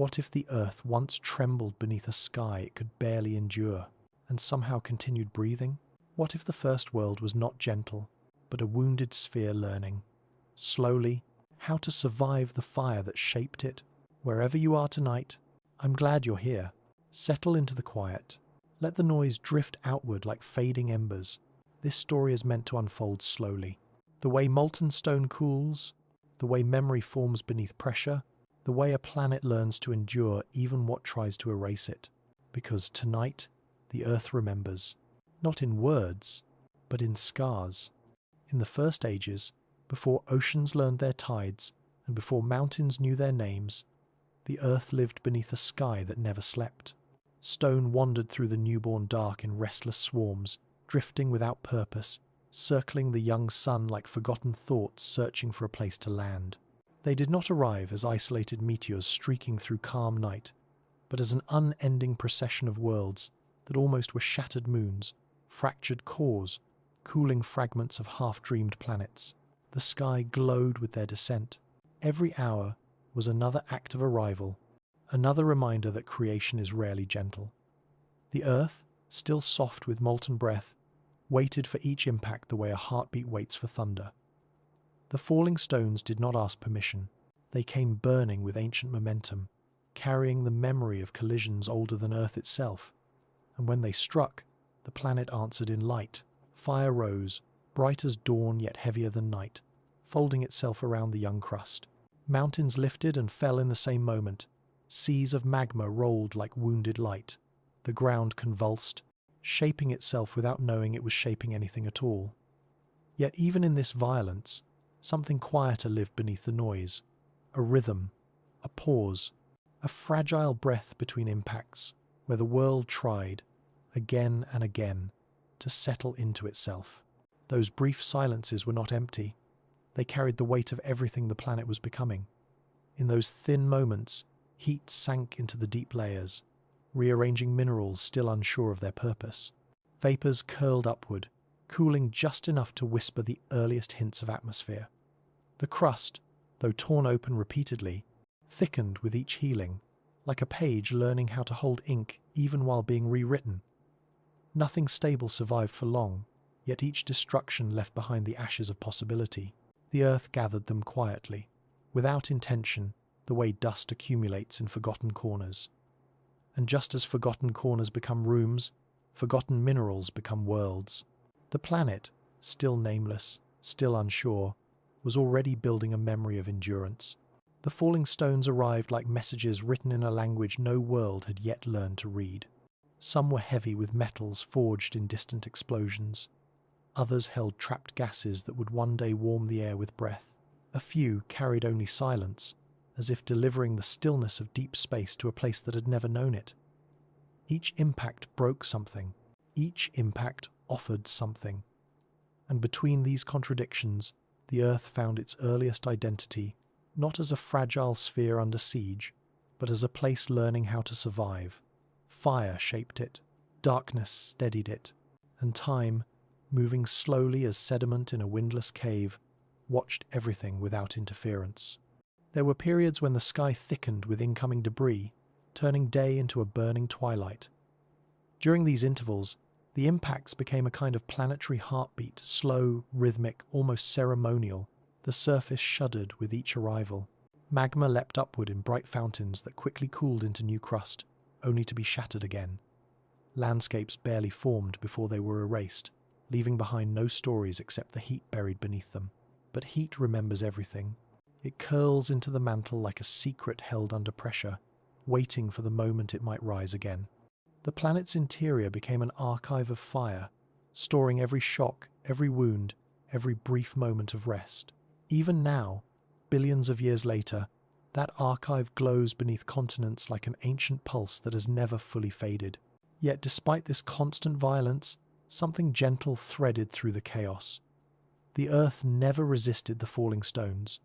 What if the Earth once trembled beneath a sky it could barely endure, and somehow continued breathing? What if the first world was not gentle, but a wounded sphere learning, slowly, how to survive the fire that shaped it? Wherever you are tonight, I'm glad you're here. Settle into the quiet. Let the noise drift outward like fading embers. This story is meant to unfold slowly. The way molten stone cools, the way memory forms beneath pressure, the way a planet learns to endure even what tries to erase it. Because tonight, the Earth remembers. Not in words, but in scars. In the first ages, before oceans learned their tides, and before mountains knew their names, the Earth lived beneath a sky that never slept. Stone wandered through the newborn dark in restless swarms, drifting without purpose, circling the young sun like forgotten thoughts searching for a place to land. They did not arrive as isolated meteors streaking through calm night, but as an unending procession of worlds that almost were shattered moons, fractured cores, cooling fragments of half-dreamed planets. The sky glowed with their descent. Every hour was another act of arrival, another reminder that creation is rarely gentle. The Earth, still soft with molten breath, waited for each impact the way a heartbeat waits for thunder. The falling stones did not ask permission. They came burning with ancient momentum, carrying the memory of collisions older than Earth itself. And when they struck, the planet answered in light. Fire rose, bright as dawn yet heavier than night, folding itself around the young crust. Mountains lifted and fell in the same moment. Seas of magma rolled like wounded light. The ground convulsed, shaping itself without knowing it was shaping anything at all. Yet even in this violence, something quieter lived beneath the noise. A rhythm, a pause, a fragile breath between impacts, where the world tried, again and again, to settle into itself. Those brief silences were not empty. They carried the weight of everything the planet was becoming. In those thin moments, heat sank into the deep layers, rearranging minerals still unsure of their purpose. Vapors curled upward, cooling just enough to whisper the earliest hints of atmosphere. The crust, though torn open repeatedly, thickened with each healing, like a page learning how to hold ink even while being rewritten. Nothing stable survived for long, yet each destruction left behind the ashes of possibility. The Earth gathered them quietly, without intention, the way dust accumulates in forgotten corners. And just as forgotten corners become rooms, forgotten minerals become worlds. The planet, still nameless, still unsure, was already building a memory of endurance. The falling stones arrived like messages written in a language no world had yet learned to read. Some were heavy with metals forged in distant explosions. Others held trapped gases that would one day warm the air with breath. A few carried only silence, as if delivering the stillness of deep space to a place that had never known it. Each impact broke something. Each impact offered something. And between these contradictions, the Earth found its earliest identity, not as a fragile sphere under siege, but as a place learning how to survive. Fire shaped it, darkness steadied it, and time, moving slowly as sediment in a windless cave, watched everything without interference. There were periods when the sky thickened with incoming debris, turning day into a burning twilight. During these intervals, the impacts became a kind of planetary heartbeat, slow, rhythmic, almost ceremonial. The surface shuddered with each arrival. Magma leapt upward in bright fountains that quickly cooled into new crust, only to be shattered again. Landscapes barely formed before they were erased, leaving behind no stories except the heat buried beneath them. But heat remembers everything. It curls into the mantle like a secret held under pressure, waiting for the moment it might rise again. The planet's interior became an archive of fire, storing every shock, every wound, every brief moment of rest. Even now, billions of years later, that archive glows beneath continents like an ancient pulse that has never fully faded. Yet despite this constant violence, something gentle threaded through the chaos. The Earth never resisted the falling stones.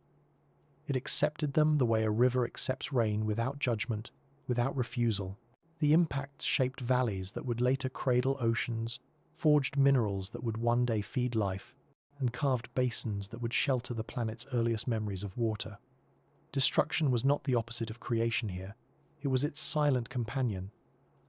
It accepted them the way a river accepts rain, without judgment, without refusal. The impacts shaped valleys that would later cradle oceans, forged minerals that would one day feed life, and carved basins that would shelter the planet's earliest memories of water. Destruction was not the opposite of creation here. It was its silent companion,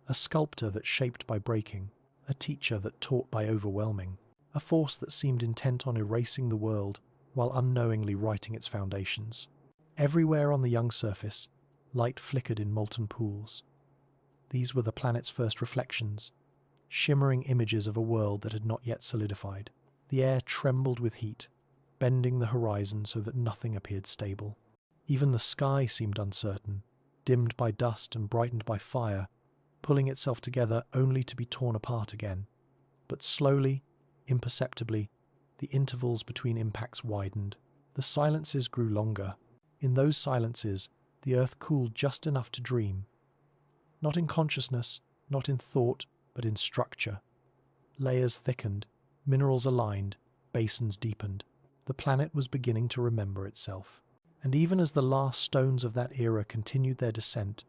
a sculptor that shaped by breaking, a teacher that taught by overwhelming, a force that seemed intent on erasing the world while unknowingly writing its foundations. Everywhere on the young surface, light flickered in molten pools. These were the planet's first reflections, shimmering images of a world that had not yet solidified. The air trembled with heat, bending the horizon so that nothing appeared stable. Even the sky seemed uncertain, dimmed by dust and brightened by fire, pulling itself together only to be torn apart again. But slowly, imperceptibly, the intervals between impacts widened. The silences grew longer. In those silences, the earth cooled just enough to dream. Not in consciousness, not in thought, but in structure. Layers thickened, minerals aligned, basins deepened. The planet was beginning to remember itself. And even as the last stones of that era continued their descent,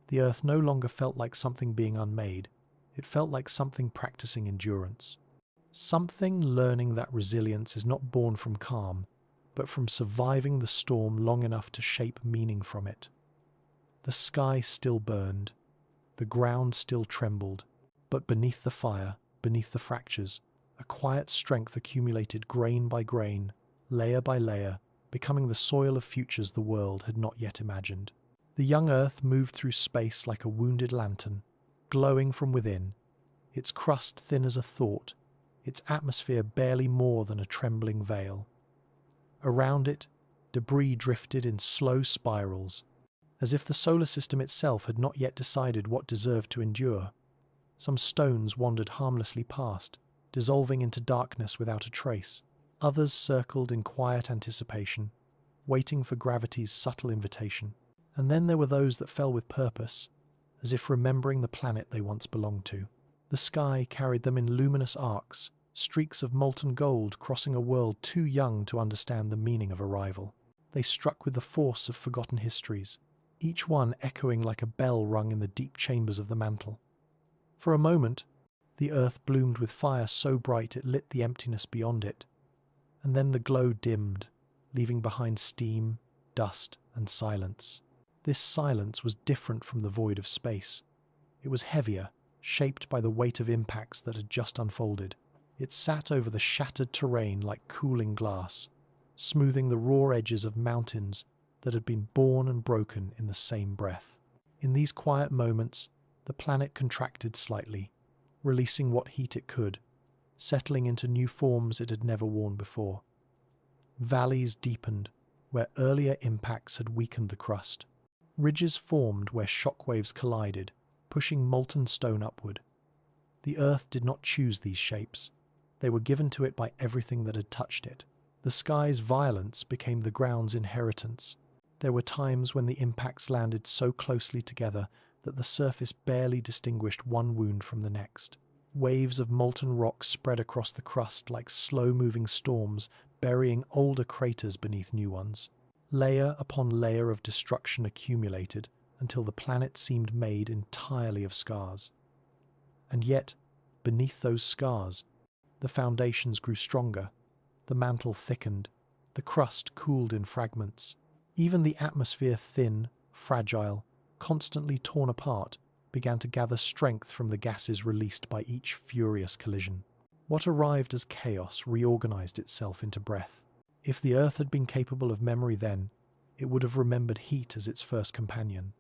the earth no longer felt like something being unmade. It felt like something practicing endurance. Something learning that resilience is not born from calm, but from surviving the storm long enough to shape meaning from it. The sky still burned. The ground still trembled. But beneath the fire, beneath the fractures, a quiet strength accumulated grain by grain, layer by layer, becoming the soil of futures the world had not yet imagined. The young Earth moved through space like a wounded lantern, glowing from within, its crust thin as a thought, its atmosphere barely more than a trembling veil. Around it, debris drifted in slow spirals, as if the solar system itself had not yet decided what deserved to endure. Some stones wandered harmlessly past, dissolving into darkness without a trace. Others circled in quiet anticipation, waiting for gravity's subtle invitation. And then there were those that fell with purpose, as if remembering the planet they once belonged to. The sky carried them in luminous arcs, streaks of molten gold crossing a world too young to understand the meaning of arrival. They struck with the force of forgotten histories, each one echoing like a bell rung in the deep chambers of the mantle. For a moment, the earth bloomed with fire so bright it lit the emptiness beyond it, and then the glow dimmed, leaving behind steam, dust, and silence. This silence was different from the void of space. It was heavier, shaped by the weight of impacts that had just unfolded. It sat over the shattered terrain like cooling glass, smoothing the raw edges of mountains that had been born and broken in the same breath. In these quiet moments, the planet contracted slightly, releasing what heat it could, settling into new forms it had never worn before. Valleys deepened where earlier impacts had weakened the crust. Ridges formed where shockwaves collided, pushing molten stone upward. The earth did not choose these shapes. They were given to it by everything that had touched it. The sky's violence became the ground's inheritance. There were times when the impacts landed so closely together that the surface barely distinguished one wound from the next. Waves of molten rock spread across the crust like slow-moving storms, burying older craters beneath new ones. Layer upon layer of destruction accumulated until the planet seemed made entirely of scars. And yet, beneath those scars, the foundations grew stronger, the mantle thickened, the crust cooled in fragments. Even the atmosphere, thin, fragile, constantly torn apart, began to gather strength from the gases released by each furious collision. What arrived as chaos reorganized itself into breath. If the Earth had been capable of memory then, it would have remembered heat as its first companion.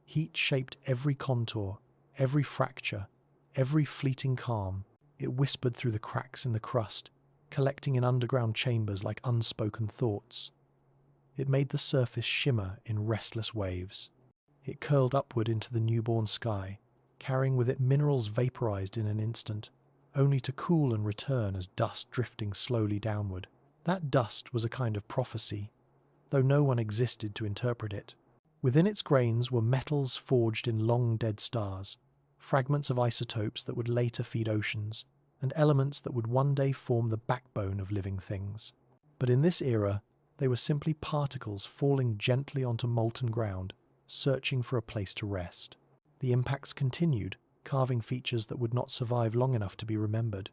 Heat shaped every contour, every fracture, every fleeting calm. It whispered through the cracks in the crust, collecting in underground chambers like unspoken thoughts. It made the surface shimmer in restless waves. It curled upward into the newborn sky, carrying with it minerals vaporized in an instant, only to cool and return as dust drifting slowly downward. That dust was a kind of prophecy, though no one existed to interpret it. Within its grains were metals forged in long dead stars, fragments of isotopes that would later feed oceans, and elements that would one day form the backbone of living things. But in this era, they were simply particles falling gently onto molten ground, searching for a place to rest. The impacts continued, carving features that would not survive long enough to be remembered.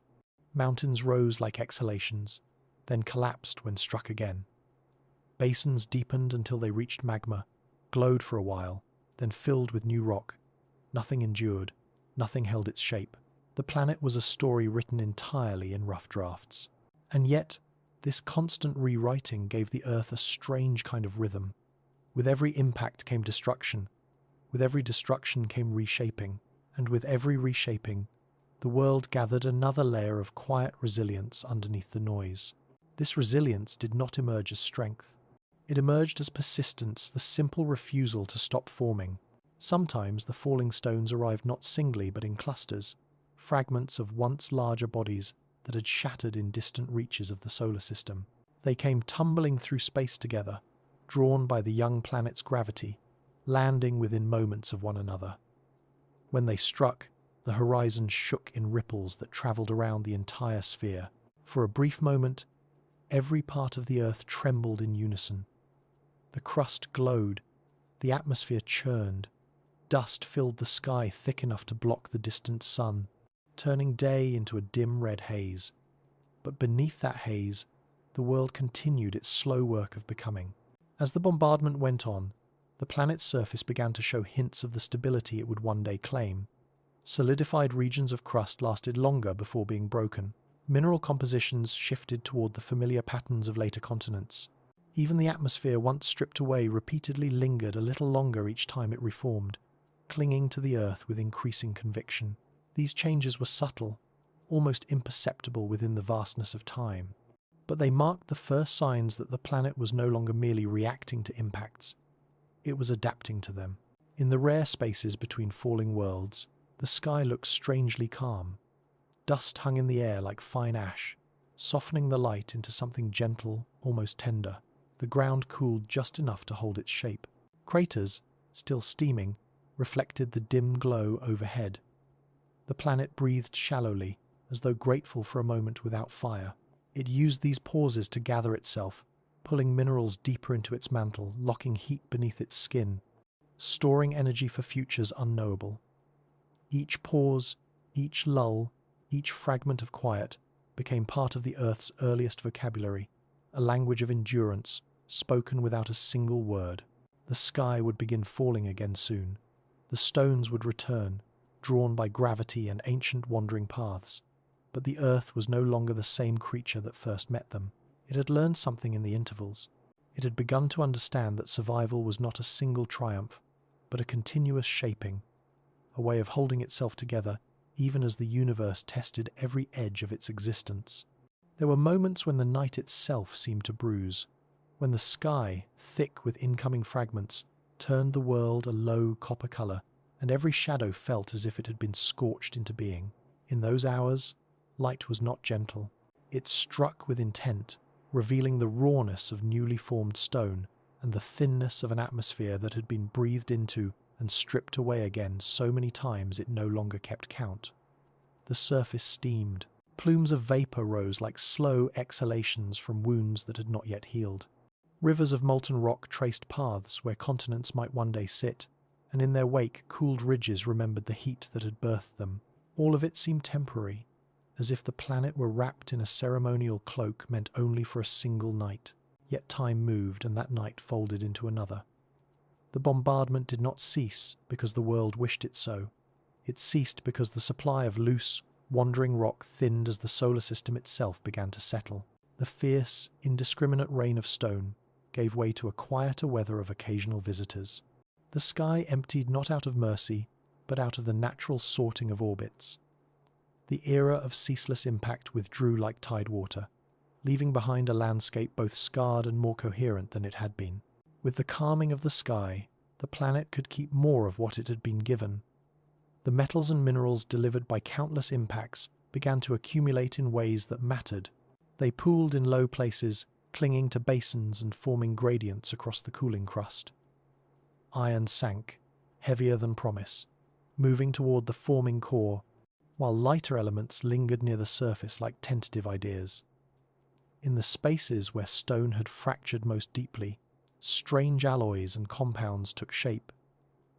Mountains rose like exhalations, then collapsed when struck again. Basins deepened until they reached magma, glowed for a while, then filled with new rock. Nothing endured, nothing held its shape. The planet was a story written entirely in rough drafts. And yet, this constant rewriting gave the Earth a strange kind of rhythm. With every impact came destruction. With every destruction came reshaping. And with every reshaping, the world gathered another layer of quiet resilience underneath the noise. This resilience did not emerge as strength. It emerged as persistence, the simple refusal to stop forming. Sometimes the falling stones arrived not singly but in clusters, fragments of once larger bodies that had shattered in distant reaches of the solar system. They came tumbling through space together, drawn by the young planet's gravity, landing within moments of one another. When they struck, the horizon shook in ripples that travelled around the entire sphere. For a brief moment, every part of the Earth trembled in unison. The crust glowed, the atmosphere churned, dust filled the sky thick enough to block the distant sun, turning day into a dim red haze. But beneath that haze, the world continued its slow work of becoming. As the bombardment went on, the planet's surface began to show hints of the stability it would one day claim. Solidified regions of crust lasted longer before being broken. Mineral compositions shifted toward the familiar patterns of later continents. Even the atmosphere, once stripped away, repeatedly lingered a little longer each time it reformed, clinging to the Earth with increasing conviction. These changes were subtle, almost imperceptible within the vastness of time. But they marked the first signs that the planet was no longer merely reacting to impacts. It was adapting to them. In the rare spaces between falling worlds, the sky looked strangely calm. Dust hung in the air like fine ash, softening the light into something gentle, almost tender. The ground cooled just enough to hold its shape. Craters, still steaming, reflected the dim glow overhead. The planet breathed shallowly, as though grateful for a moment without fire. It used these pauses to gather itself, pulling minerals deeper into its mantle, locking heat beneath its skin, storing energy for futures unknowable. Each pause, each lull, each fragment of quiet became part of the Earth's earliest vocabulary, a language of endurance, spoken without a single word. The sky would begin falling again soon. The stones would return, drawn by gravity and ancient wandering paths. But the Earth was no longer the same creature that first met them. It had learned something in the intervals. It had begun to understand that survival was not a single triumph, but a continuous shaping, a way of holding itself together even as the universe tested every edge of its existence. There were moments when the night itself seemed to bruise, when the sky, thick with incoming fragments, turned the world a low copper colour, and every shadow felt as if it had been scorched into being. In those hours, light was not gentle. It struck with intent, revealing the rawness of newly formed stone and the thinness of an atmosphere that had been breathed into and stripped away again so many times it no longer kept count. The surface steamed. Plumes of vapour rose like slow exhalations from wounds that had not yet healed. Rivers of molten rock traced paths where continents might one day sit, and in their wake cooled ridges remembered the heat that had birthed them. All of it seemed temporary, as if the planet were wrapped in a ceremonial cloak meant only for a single night. Yet time moved, and that night folded into another. The bombardment did not cease because the world wished it so. It ceased because the supply of loose, wandering rock thinned as the solar system itself began to settle. The fierce, indiscriminate rain of stone gave way to a quieter weather of occasional visitors. The sky emptied not out of mercy, but out of the natural sorting of orbits. The era of ceaseless impact withdrew like tide water, leaving behind a landscape both scarred and more coherent than it had been. With the calming of the sky, the planet could keep more of what it had been given. The metals and minerals delivered by countless impacts began to accumulate in ways that mattered. They pooled in low places, clinging to basins and forming gradients across the cooling crust. Iron sank, heavier than promise, moving toward the forming core, while lighter elements lingered near the surface like tentative ideas. In the spaces where stone had fractured most deeply, strange alloys and compounds took shape,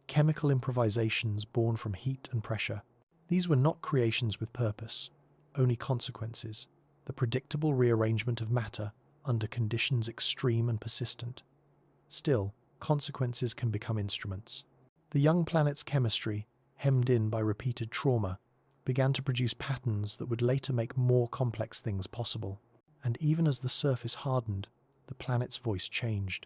chemical improvisations born from heat and pressure. These were not creations with purpose, only consequences, the predictable rearrangement of matter under conditions extreme and persistent. Still, consequences can become instruments. The young planet's chemistry, hemmed in by repeated trauma, began to produce patterns that would later make more complex things possible. And even as the surface hardened, the planet's voice changed.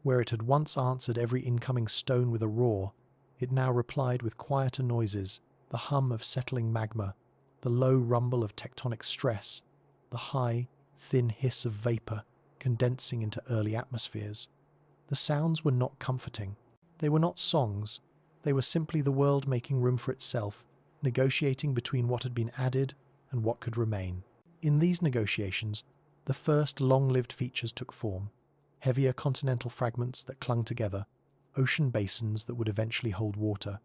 Where it had once answered every incoming stone with a roar, it now replied with quieter noises, the hum of settling magma, the low rumble of tectonic stress, the high, thin hiss of vapor condensing into early atmospheres. The sounds were not comforting. They were not songs. They were simply the world making room for itself, negotiating between what had been added and what could remain. In these negotiations, the first long-lived features took form: heavier continental fragments that clung together, ocean basins that would eventually hold water,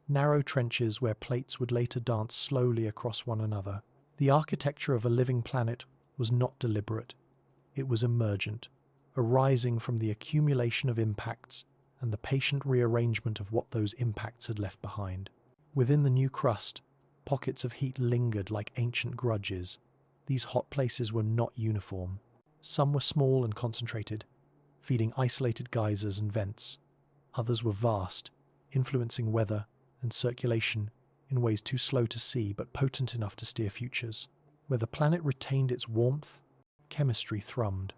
narrow trenches where plates would later dance slowly across one another. The architecture of a living planet was not deliberate. It was emergent, arising from the accumulation of impacts and the patient rearrangement of what those impacts had left behind. Within the new crust, pockets of heat lingered like ancient grudges. These hot places were not uniform. Some were small and concentrated, feeding isolated geysers and vents. Others were vast, influencing weather and circulation in ways too slow to see but potent enough to steer futures. Where the planet retained its warmth, chemistry thrummed.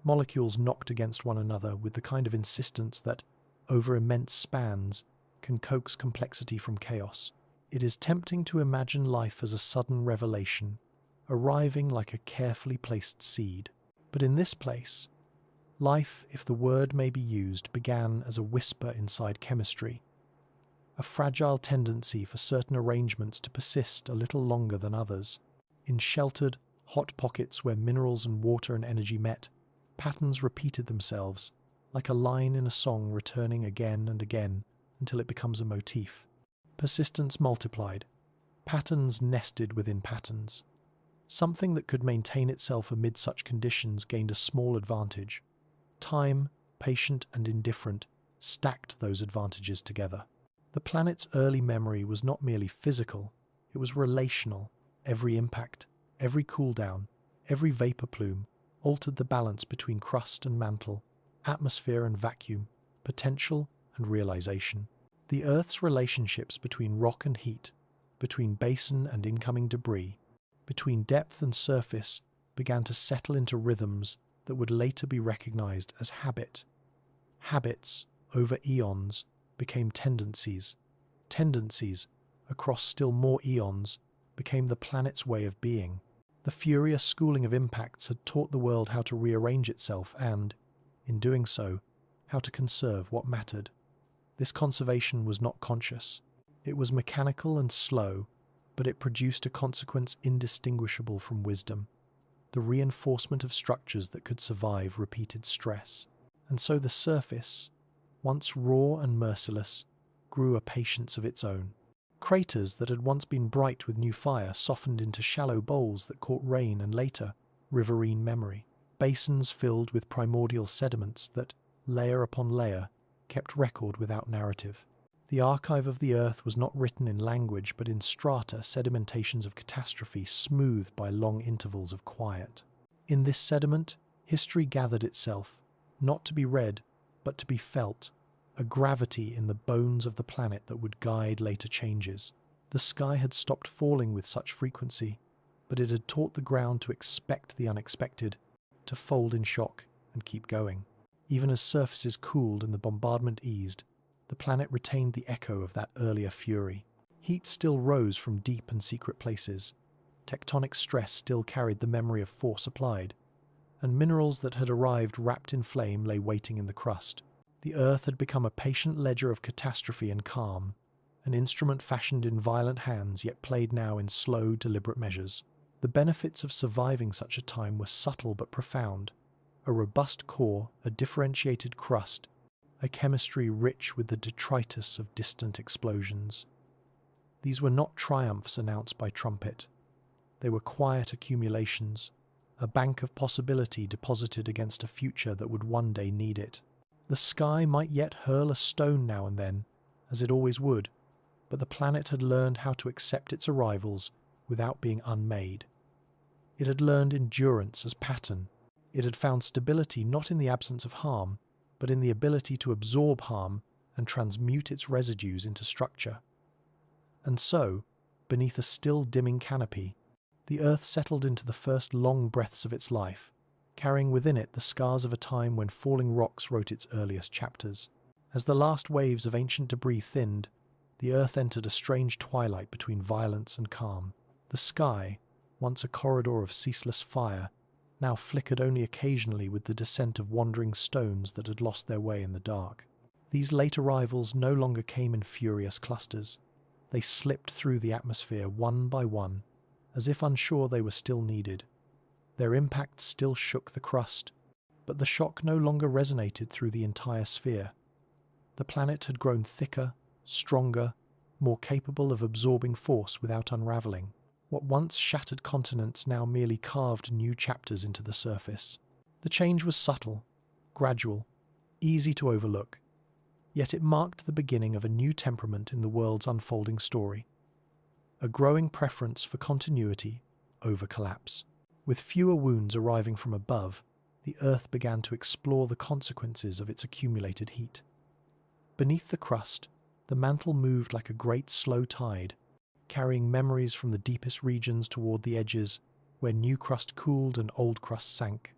Molecules knocked against one another with the kind of insistence that, over immense spans, can coax complexity from chaos. It is tempting to imagine life as a sudden revelation, arriving like a carefully placed seed. But in this place, life, if the word may be used, began as a whisper inside chemistry, a fragile tendency for certain arrangements to persist a little longer than others. In sheltered, hot pockets where minerals and water and energy met, patterns repeated themselves, like a line in a song returning again and again until it becomes a motif. Persistence multiplied. Patterns nested within patterns. Something that could maintain itself amid such conditions gained a small advantage. Time, patient and indifferent, stacked those advantages together. The planet's early memory was not merely physical, it was relational. Every impact, every cooldown, every vapor plume altered the balance between crust and mantle, atmosphere and vacuum, potential and realization. The Earth's relationships between rock and heat, between basin and incoming debris, between depth and surface began to settle into rhythms that would later be recognized as habit. Habits, over eons, became tendencies. Tendencies, across still more eons, became the planet's way of being. The furious schooling of impacts had taught the world how to rearrange itself and, in doing so, how to conserve what mattered. This conservation was not conscious. It was mechanical and slow, but it produced a consequence indistinguishable from wisdom: the reinforcement of structures that could survive repeated stress. And so the surface, once raw and merciless, grew a patience of its own. Craters that had once been bright with new fire softened into shallow bowls that caught rain and later, riverine memory. Basins filled with primordial sediments that, layer upon layer, kept record without narrative. The archive of the Earth was not written in language but in strata, sedimentations of catastrophe smoothed by long intervals of quiet. In this sediment, history gathered itself, not to be read, but to be felt, a gravity in the bones of the planet that would guide later changes. The sky had stopped falling with such frequency, but it had taught the ground to expect the unexpected, to fold in shock and keep going. Even as surfaces cooled and the bombardment eased, the planet retained the echo of that earlier fury. Heat still rose from deep and secret places. Tectonic stress still carried the memory of force applied, and minerals that had arrived wrapped in flame lay waiting in the crust. The Earth had become a patient ledger of catastrophe and calm, an instrument fashioned in violent hands yet played now in slow, deliberate measures. The benefits of surviving such a time were subtle but profound: a robust core, a differentiated crust, a chemistry rich with the detritus of distant explosions. These were not triumphs announced by trumpet. They were quiet accumulations, a bank of possibility deposited against a future that would one day need it. The sky might yet hurl a stone now and then, as it always would, but the planet had learned how to accept its arrivals without being unmade. It had learned endurance as pattern. It had found stability not in the absence of harm, but in the ability to absorb harm and transmute its residues into structure. And so, beneath a still dimming canopy, the Earth settled into the first long breaths of its life, carrying within it the scars of a time when falling rocks wrote its earliest chapters. As the last waves of ancient debris thinned, the Earth entered a strange twilight between violence and calm. The sky, once a corridor of ceaseless fire, now flickered only occasionally with the descent of wandering stones that had lost their way in the dark. These late arrivals no longer came in furious clusters. They slipped through the atmosphere one by one, as if unsure they were still needed. Their impact still shook the crust, but the shock no longer resonated through the entire sphere. The planet had grown thicker, stronger, more capable of absorbing force without unraveling. What once shattered continents now merely carved new chapters into the surface. The change was subtle, gradual, easy to overlook, yet it marked the beginning of a new temperament in the world's unfolding story. A growing preference for continuity over collapse. With fewer wounds arriving from above, the Earth began to explore the consequences of its accumulated heat. Beneath the crust, the mantle moved like a great slow tide, carrying memories from the deepest regions toward the edges, where new crust cooled and old crust sank.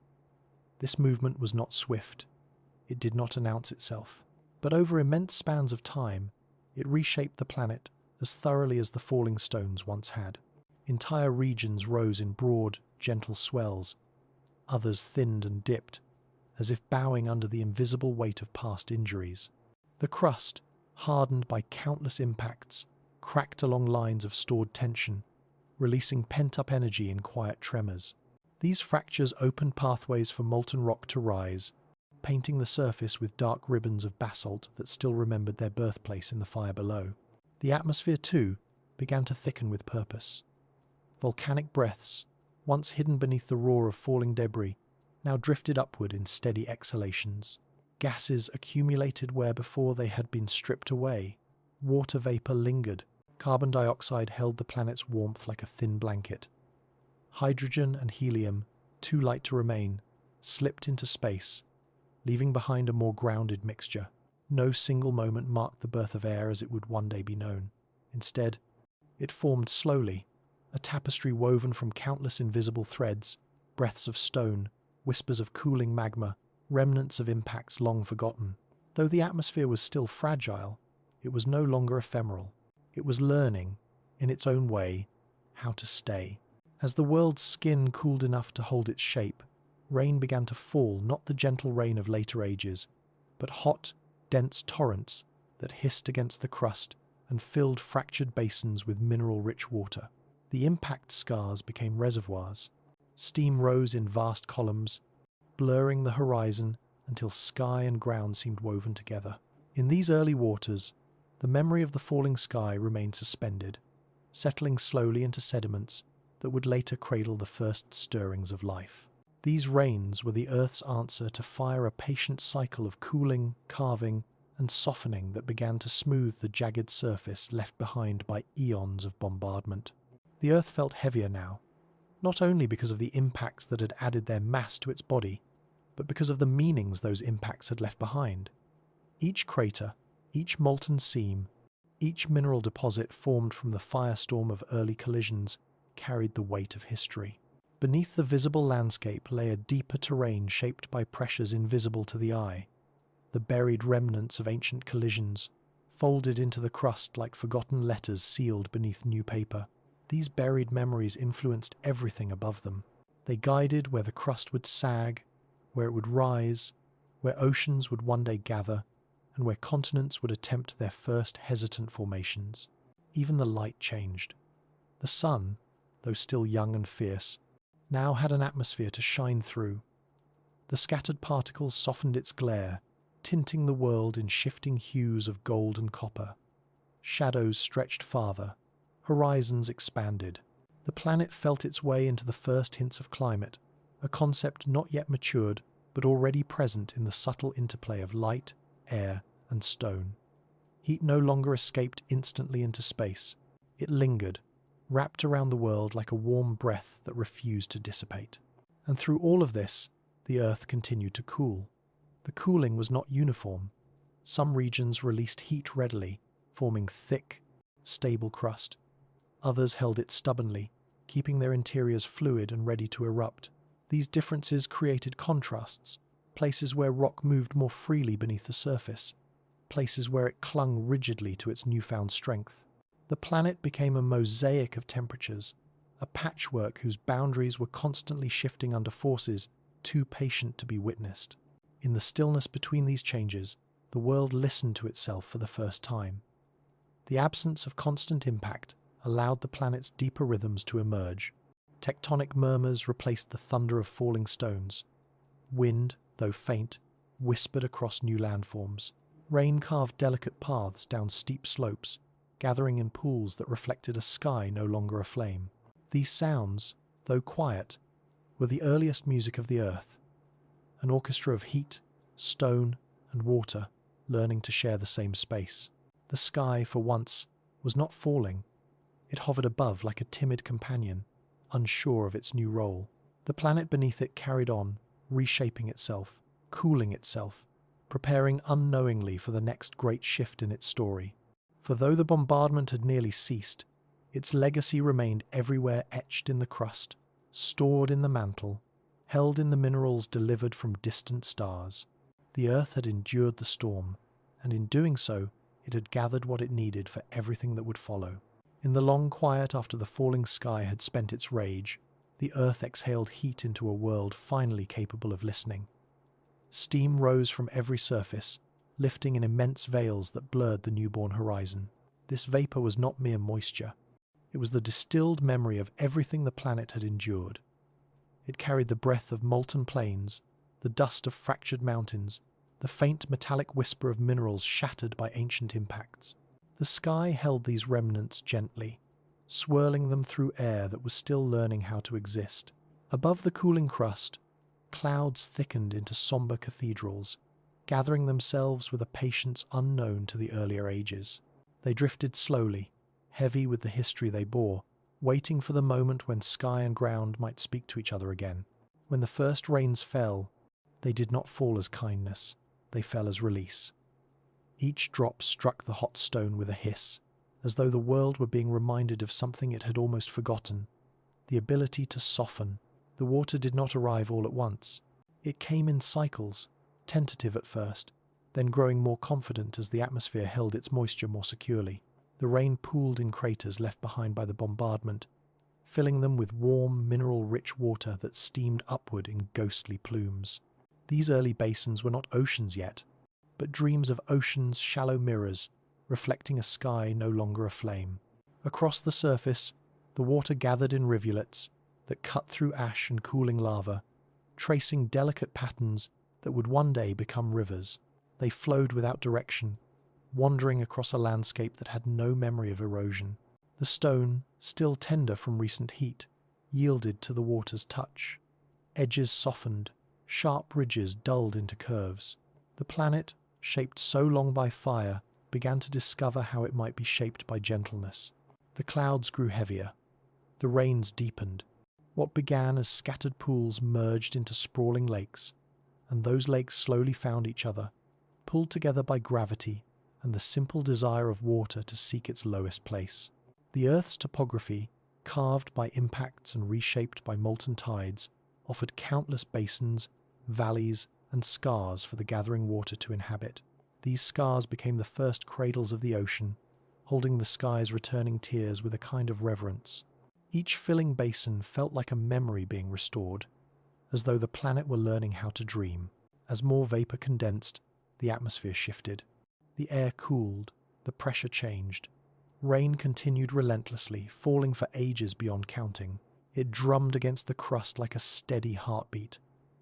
This movement was not swift. It did not announce itself. But over immense spans of time, it reshaped the planet as thoroughly as the falling stones once had. Entire regions rose in broad, gentle swells. Others thinned and dipped, as if bowing under the invisible weight of past injuries. The crust, hardened by countless impacts, cracked along lines of stored tension, releasing pent-up energy in quiet tremors. These fractures opened pathways for molten rock to rise, painting the surface with dark ribbons of basalt that still remembered their birthplace in the fire below. The atmosphere, too, began to thicken with purpose. Volcanic breaths, once hidden beneath the roar of falling debris, now drifted upward in steady exhalations. Gases accumulated where before they had been stripped away. Water vapor lingered. Carbon dioxide held the planet's warmth like a thin blanket. Hydrogen and helium, too light to remain, slipped into space, leaving behind a more grounded mixture. No single moment marked the birth of air as it would one day be known. Instead, it formed slowly, a tapestry woven from countless invisible threads, breaths of stone, whispers of cooling magma, remnants of impacts long forgotten. Though the atmosphere was still fragile, it was no longer ephemeral. It was learning, in its own way, how to stay. As the world's skin cooled enough to hold its shape, rain began to fall, not the gentle rain of later ages, but hot, dense torrents that hissed against the crust and filled fractured basins with mineral-rich water. The impact scars became reservoirs. Steam rose in vast columns, blurring the horizon until sky and ground seemed woven together. In these early waters, the memory of the falling sky remained suspended, settling slowly into sediments that would later cradle the first stirrings of life. These rains were the Earth's answer to fire a patient cycle of cooling, carving, and softening that began to smooth the jagged surface left behind by eons of bombardment. The Earth felt heavier now, not only because of the impacts that had added their mass to its body, but because of the meanings those impacts had left behind. Each crater, each molten seam, each mineral deposit formed from the firestorm of early collisions carried the weight of history. Beneath the visible landscape lay a deeper terrain shaped by pressures invisible to the eye, the buried remnants of ancient collisions, folded into the crust like forgotten letters sealed beneath new paper. These buried memories influenced everything above them. They guided where the crust would sag, where it would rise, where oceans would one day gather, and where continents would attempt their first hesitant formations. Even the light changed. The sun, though still young and fierce, now had an atmosphere to shine through. The scattered particles softened its glare, tinting the world in shifting hues of gold and copper. Shadows stretched farther, horizons expanded. The planet felt its way into the first hints of climate, a concept not yet matured, but already present in the subtle interplay of light, air, and stone. Heat no longer escaped instantly into space. It lingered, wrapped around the world like a warm breath that refused to dissipate. And through all of this, the Earth continued to cool. The cooling was not uniform. Some regions released heat readily, forming thick, stable crust. Others held it stubbornly, keeping their interiors fluid and ready to erupt. These differences created contrasts, places where rock moved more freely beneath the surface, places where it clung rigidly to its newfound strength. The planet became a mosaic of temperatures, a patchwork whose boundaries were constantly shifting under forces too patient to be witnessed. In the stillness between these changes, the world listened to itself for the first time. The absence of constant impact allowed the planet's deeper rhythms to emerge. Tectonic murmurs replaced the thunder of falling stones. Wind, though faint, whispered across new landforms. Rain carved delicate paths down steep slopes, gathering in pools that reflected a sky no longer aflame. These sounds, though quiet, were the earliest music of the earth, an orchestra of heat, stone, and water learning to share the same space. The sky, for once, was not falling. It hovered above like a timid companion, unsure of its new role. The planet beneath it carried on, reshaping itself, cooling itself, preparing unknowingly for the next great shift in its story. For though the bombardment had nearly ceased, its legacy remained everywhere, etched in the crust, stored in the mantle, held in the minerals delivered from distant stars. The Earth had endured the storm, and in doing so, it had gathered what it needed for everything that would follow. In the long quiet after the falling sky had spent its rage, the Earth exhaled heat into a world finally capable of listening. Steam rose from every surface, lifting in immense veils that blurred the newborn horizon. This vapor was not mere moisture. It was the distilled memory of everything the planet had endured. It carried the breath of molten plains, the dust of fractured mountains, the faint metallic whisper of minerals shattered by ancient impacts. The sky held these remnants gently, swirling them through air that was still learning how to exist. Above the cooling crust, clouds thickened into somber cathedrals, gathering themselves with a patience unknown to the earlier ages. They drifted slowly, heavy with the history they bore, waiting for the moment when sky and ground might speak to each other again. When the first rains fell, they did not fall as kindness, they fell as release. Each drop struck the hot stone with a hiss, as though the world were being reminded of something it had almost forgotten, the ability to soften. The water did not arrive all at once. It came in cycles, tentative at first, then growing more confident as the atmosphere held its moisture more securely. The rain pooled in craters left behind by the bombardment, filling them with warm, mineral-rich water that steamed upward in ghostly plumes. These early basins were not oceans yet, but dreams of ocean's shallow mirrors, reflecting a sky no longer aflame. Across the surface, the water gathered in rivulets that cut through ash and cooling lava, tracing delicate patterns that would one day become rivers. They flowed without direction, wandering across a landscape that had no memory of erosion. The stone, still tender from recent heat, yielded to the water's touch. Edges softened, sharp ridges dulled into curves. The planet, shaped so long by fire, began to discover how it might be shaped by gentleness. The clouds grew heavier. The rains deepened. What began as scattered pools merged into sprawling lakes, and those lakes slowly found each other, pulled together by gravity and the simple desire of water to seek its lowest place. The Earth's topography, carved by impacts and reshaped by molten tides, offered countless basins, valleys, and scars for the gathering water to inhabit. These scars became the first cradles of the ocean, holding the sky's returning tears with a kind of reverence. Each filling basin felt like a memory being restored, as though the planet were learning how to dream. As more vapor condensed, the atmosphere shifted. The air cooled, the pressure changed. Rain continued relentlessly, falling for ages beyond counting. It drummed against the crust like a steady heartbeat,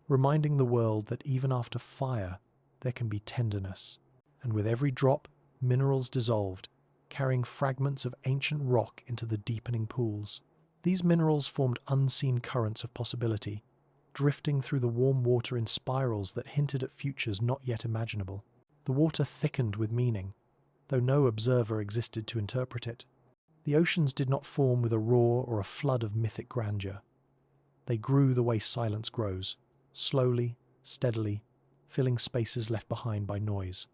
reminding the world that even after fire, there can be tenderness. And with every drop, minerals dissolved, carrying fragments of ancient rock into the deepening pools. These minerals formed unseen currents of possibility, drifting through the warm water in spirals that hinted at futures not yet imaginable. The water thickened with meaning, though no observer existed to interpret it. The oceans did not form with a roar or a flood of mythic grandeur. They grew the way silence grows, slowly, steadily, filling spaces left behind by noise.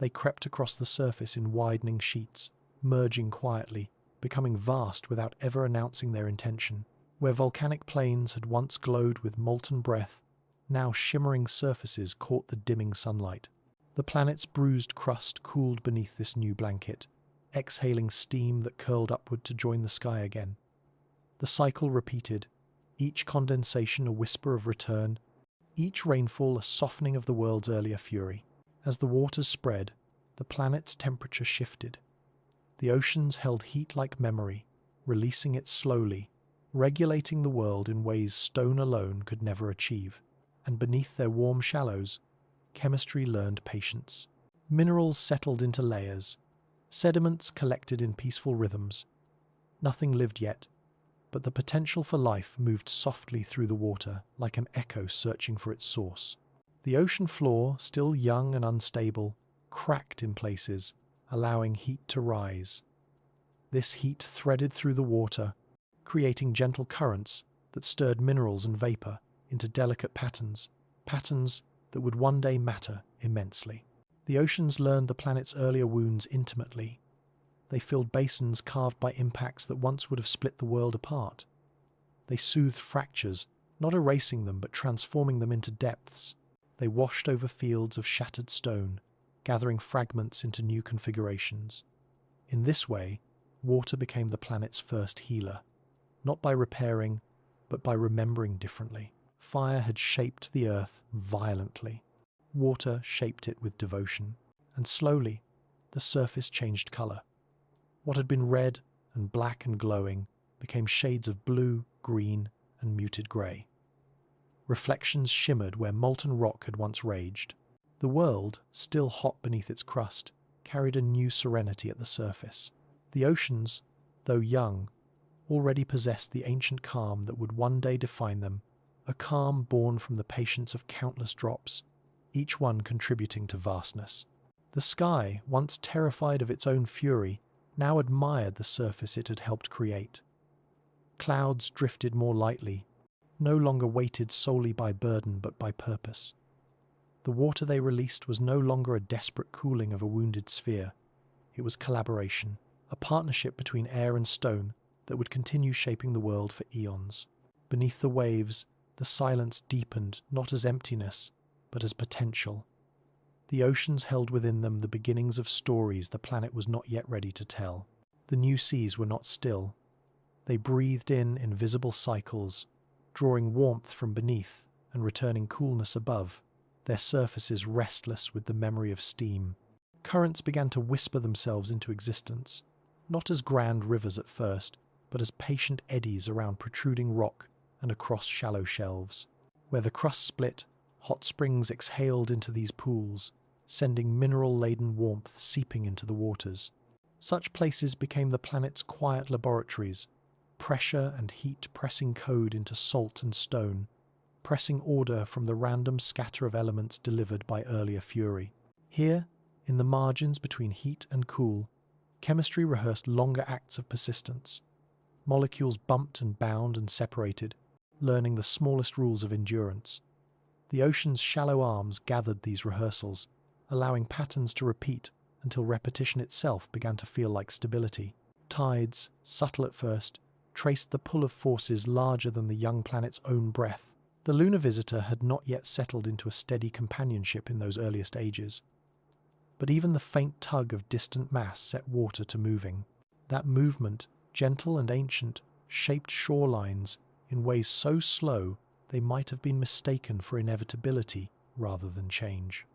They crept across the surface in widening sheets, merging quietly, becoming vast without ever announcing their intention. Where volcanic plains had once glowed with molten breath, now shimmering surfaces caught the dimming sunlight. The planet's bruised crust cooled beneath this new blanket, exhaling steam that curled upward to join the sky again. The cycle repeated, each condensation a whisper of return, each rainfall a softening of the world's earlier fury. As the waters spread, the planet's temperature shifted. The oceans held heat like memory, releasing it slowly, regulating the world in ways stone alone could never achieve. And beneath their warm shallows, chemistry learned patience. Minerals settled into layers, sediments collected in peaceful rhythms. Nothing lived yet, but the potential for life moved softly through the water like an echo searching for its source. The ocean floor, still young and unstable, cracked in places, allowing heat to rise. This heat threaded through the water, creating gentle currents that stirred minerals and vapor into delicate patterns that would one day matter immensely. The oceans learned the planet's earlier wounds intimately. They filled basins carved by impacts that once would have split the world apart. They soothed fractures, not erasing them but transforming them into depths. They washed over fields of shattered stone, gathering fragments into new configurations. In this way, water became the planet's first healer, not by repairing, but by remembering differently. Fire had shaped the earth violently. Water shaped it with devotion, and slowly, the surface changed color. What had been red and black and glowing became shades of blue, green, and muted grey. Reflections shimmered where molten rock had once raged. The world, still hot beneath its crust, carried a new serenity at the surface. The oceans, though young, already possessed the ancient calm that would one day define them, a calm born from the patience of countless drops, each one contributing to vastness. The sky, once terrified of its own fury, now admired the surface it had helped create. Clouds drifted more lightly, no longer weighted solely by burden but by purpose. The water they released was no longer a desperate cooling of a wounded sphere. It was collaboration, a partnership between air and stone that would continue shaping the world for eons. Beneath the waves, the silence deepened not as emptiness, but as potential. The oceans held within them the beginnings of stories the planet was not yet ready to tell. The new seas were not still. They breathed in invisible cycles, drawing warmth from beneath and returning coolness above, their surfaces restless with the memory of steam. Currents began to whisper themselves into existence, not as grand rivers at first, but as patient eddies around protruding rock and across shallow shelves. Where the crust split, hot springs exhaled into these pools, sending mineral-laden warmth seeping into the waters. Such places became the planet's quiet laboratories, pressure and heat pressing code into salt and stone, pressing order from the random scatter of elements delivered by earlier fury. Here, in the margins between heat and cool, chemistry rehearsed longer acts of persistence. Molecules bumped and bound and separated, learning the smallest rules of endurance. The ocean's shallow arms gathered these rehearsals, allowing patterns to repeat until repetition itself began to feel like stability. Tides, subtle at first, traced the pull of forces larger than the young planet's own breath. The lunar visitor had not yet settled into a steady companionship in those earliest ages. But even the faint tug of distant mass set water to moving. That movement, gentle and ancient, shaped shorelines in ways so slow they might have been mistaken for inevitability rather than change.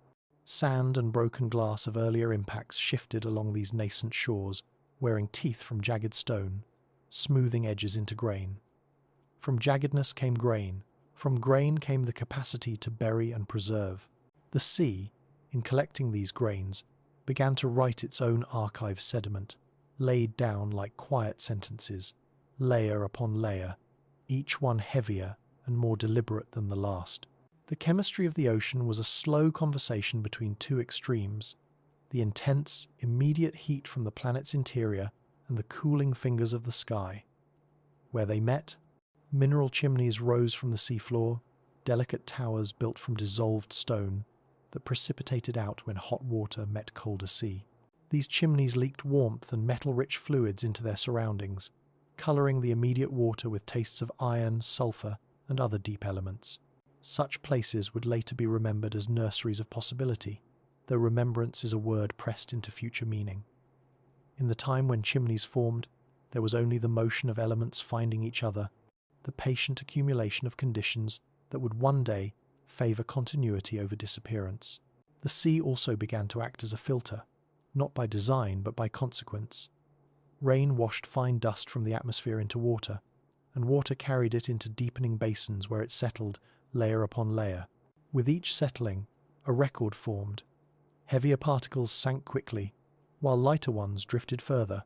Sand and broken glass of earlier impacts shifted along these nascent shores, wearing teeth from jagged stone, smoothing edges into grain. From jaggedness came grain. From grain came the capacity to bury and preserve. The sea, in collecting these grains, began to write its own archive sediment, laid down like quiet sentences, layer upon layer, each one heavier and more deliberate than the last. The chemistry of the ocean was a slow conversation between two extremes, the intense, immediate heat from the planet's interior and the cooling fingers of the sky. Where they met, mineral chimneys rose from the seafloor, delicate towers built from dissolved stone. that precipitated out when hot water met colder sea. These chimneys leaked warmth and metal-rich fluids into their surroundings, colouring the immediate water with tastes of iron, sulphur, and other deep elements. Such places would later be remembered as nurseries of possibility, though remembrance is a word pressed into future meaning. In the time when chimneys formed, there was only the motion of elements finding each other, the patient accumulation of conditions that would one day favour continuity over disappearance. The sea also began to act as a filter, not by design but by consequence. Rain washed fine dust from the atmosphere into water, and water carried it into deepening basins where it settled layer upon layer. With each settling, a record formed. Heavier particles sank quickly, while lighter ones drifted further,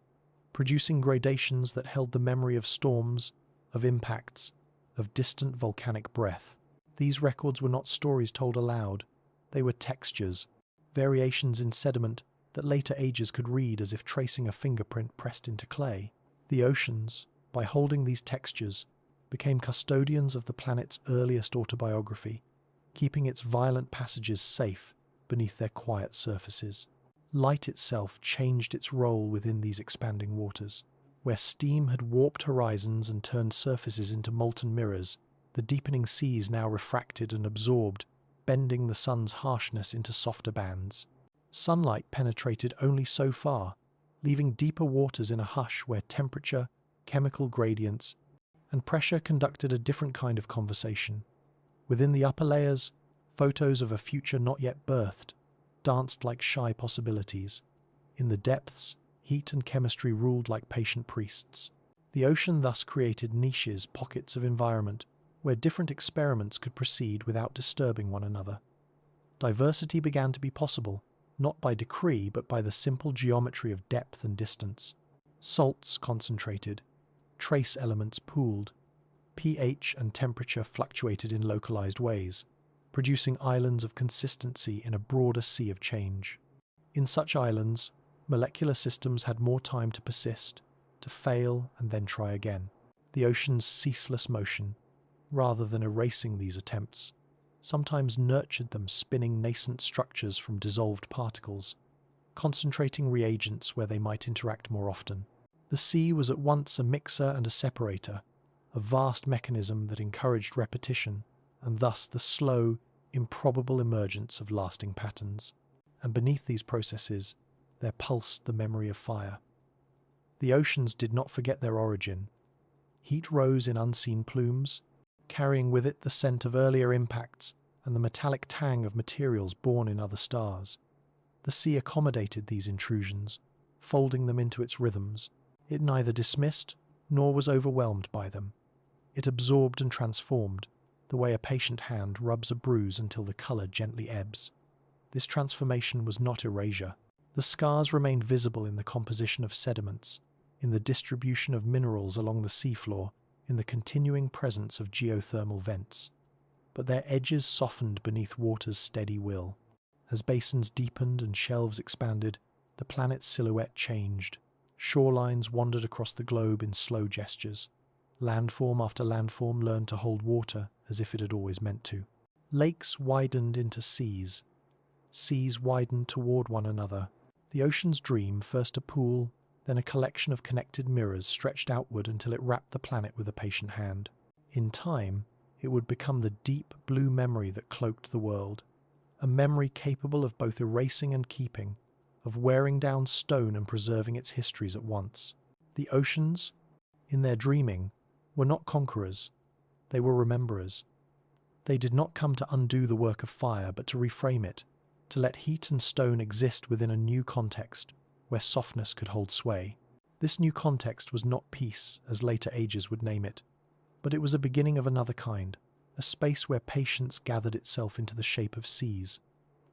producing gradations that held the memory of storms, of impacts, of distant volcanic breath. These records were not stories told aloud, they were textures, variations in sediment that later ages could read as if tracing a fingerprint pressed into clay. The oceans, by holding these textures, became custodians of the planet's earliest autobiography, keeping its violent passages safe beneath their quiet surfaces. Light itself changed its role within these expanding waters. Where steam had warped horizons and turned surfaces into molten mirrors, the deepening seas now refracted and absorbed, bending the sun's harshness into softer bands. Sunlight penetrated only so far, leaving deeper waters in a hush where temperature, chemical gradients, and pressure conducted a different kind of conversation. Within the upper layers, photos of a future not yet birthed danced like shy possibilities. In the depths, heat and chemistry ruled like patient priests. The ocean thus created niches, pockets of environment, where different experiments could proceed without disturbing one another. Diversity began to be possible, not by decree but by the simple geometry of depth and distance. Salts concentrated, trace elements pooled, pH and temperature fluctuated in localized ways, producing islands of consistency in a broader sea of change. In such islands, molecular systems had more time to persist, to fail and then try again. The ocean's ceaseless motion, rather than erasing these attempts, sometimes nurtured them, spinning nascent structures from dissolved particles, concentrating reagents where they might interact more often. The sea was at once a mixer and a separator, a vast mechanism that encouraged repetition, and thus the slow, improbable emergence of lasting patterns. And beneath these processes, there pulsed the memory of fire. The oceans did not forget their origin. Heat rose in unseen plumes, carrying with it the scent of earlier impacts and the metallic tang of materials born in other stars. The sea accommodated these intrusions, folding them into its rhythms. It neither dismissed nor was overwhelmed by them. It absorbed and transformed, the way a patient hand rubs a bruise until the colour gently ebbs. This transformation was not erasure. The scars remained visible in the composition of sediments, in the distribution of minerals along the seafloor, in the continuing presence of geothermal vents. But their edges softened beneath water's steady will. As basins deepened and shelves expanded, the planet's silhouette changed. Shorelines wandered across the globe in slow gestures. Landform after landform learned to hold water as if it had always meant to. Lakes widened into seas. Seas widened toward one another. The ocean's dream, first a pool, then a collection of connected mirrors, stretched outward until it wrapped the planet with a patient hand. In time, it would become the deep blue memory that cloaked the world, a memory capable of both erasing and keeping, of wearing down stone and preserving its histories at once. The oceans, in their dreaming, were not conquerors, they were rememberers. They did not come to undo the work of fire, but to reframe it, to let heat and stone exist within a new context, where softness could hold sway. This new context was not peace, as later ages would name it, but it was a beginning of another kind, a space where patience gathered itself into the shape of seas,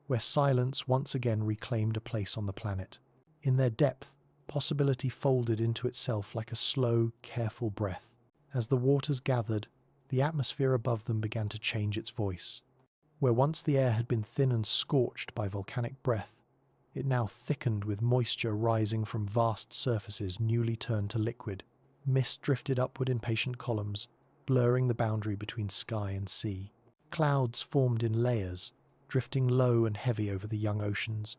where silence once again reclaimed a place on the planet. In their depth, possibility folded into itself like a slow, careful breath. As the waters gathered, the atmosphere above them began to change its voice. Where once the air had been thin and scorched by volcanic breath, it now thickened with moisture rising from vast surfaces newly turned to liquid. Mist drifted upward in patient columns, blurring the boundary between sky and sea. Clouds formed in layers, drifting low and heavy over the young oceans,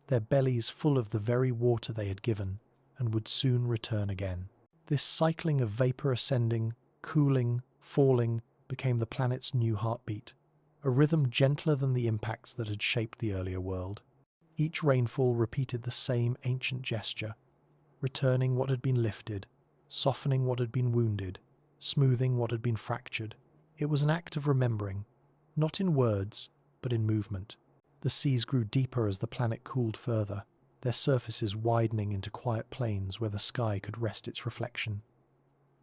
their bellies full of the very water they had given and would soon return again. This cycling of vapor ascending, cooling, falling became the planet's new heartbeat, a rhythm gentler than the impacts that had shaped the earlier world. Each rainfall repeated the same ancient gesture, returning what had been lifted, softening what had been wounded, smoothing what had been fractured. It was an act of remembering, not in words, but in movement. The seas grew deeper as the planet cooled further, their surfaces widening into quiet plains where the sky could rest its reflection.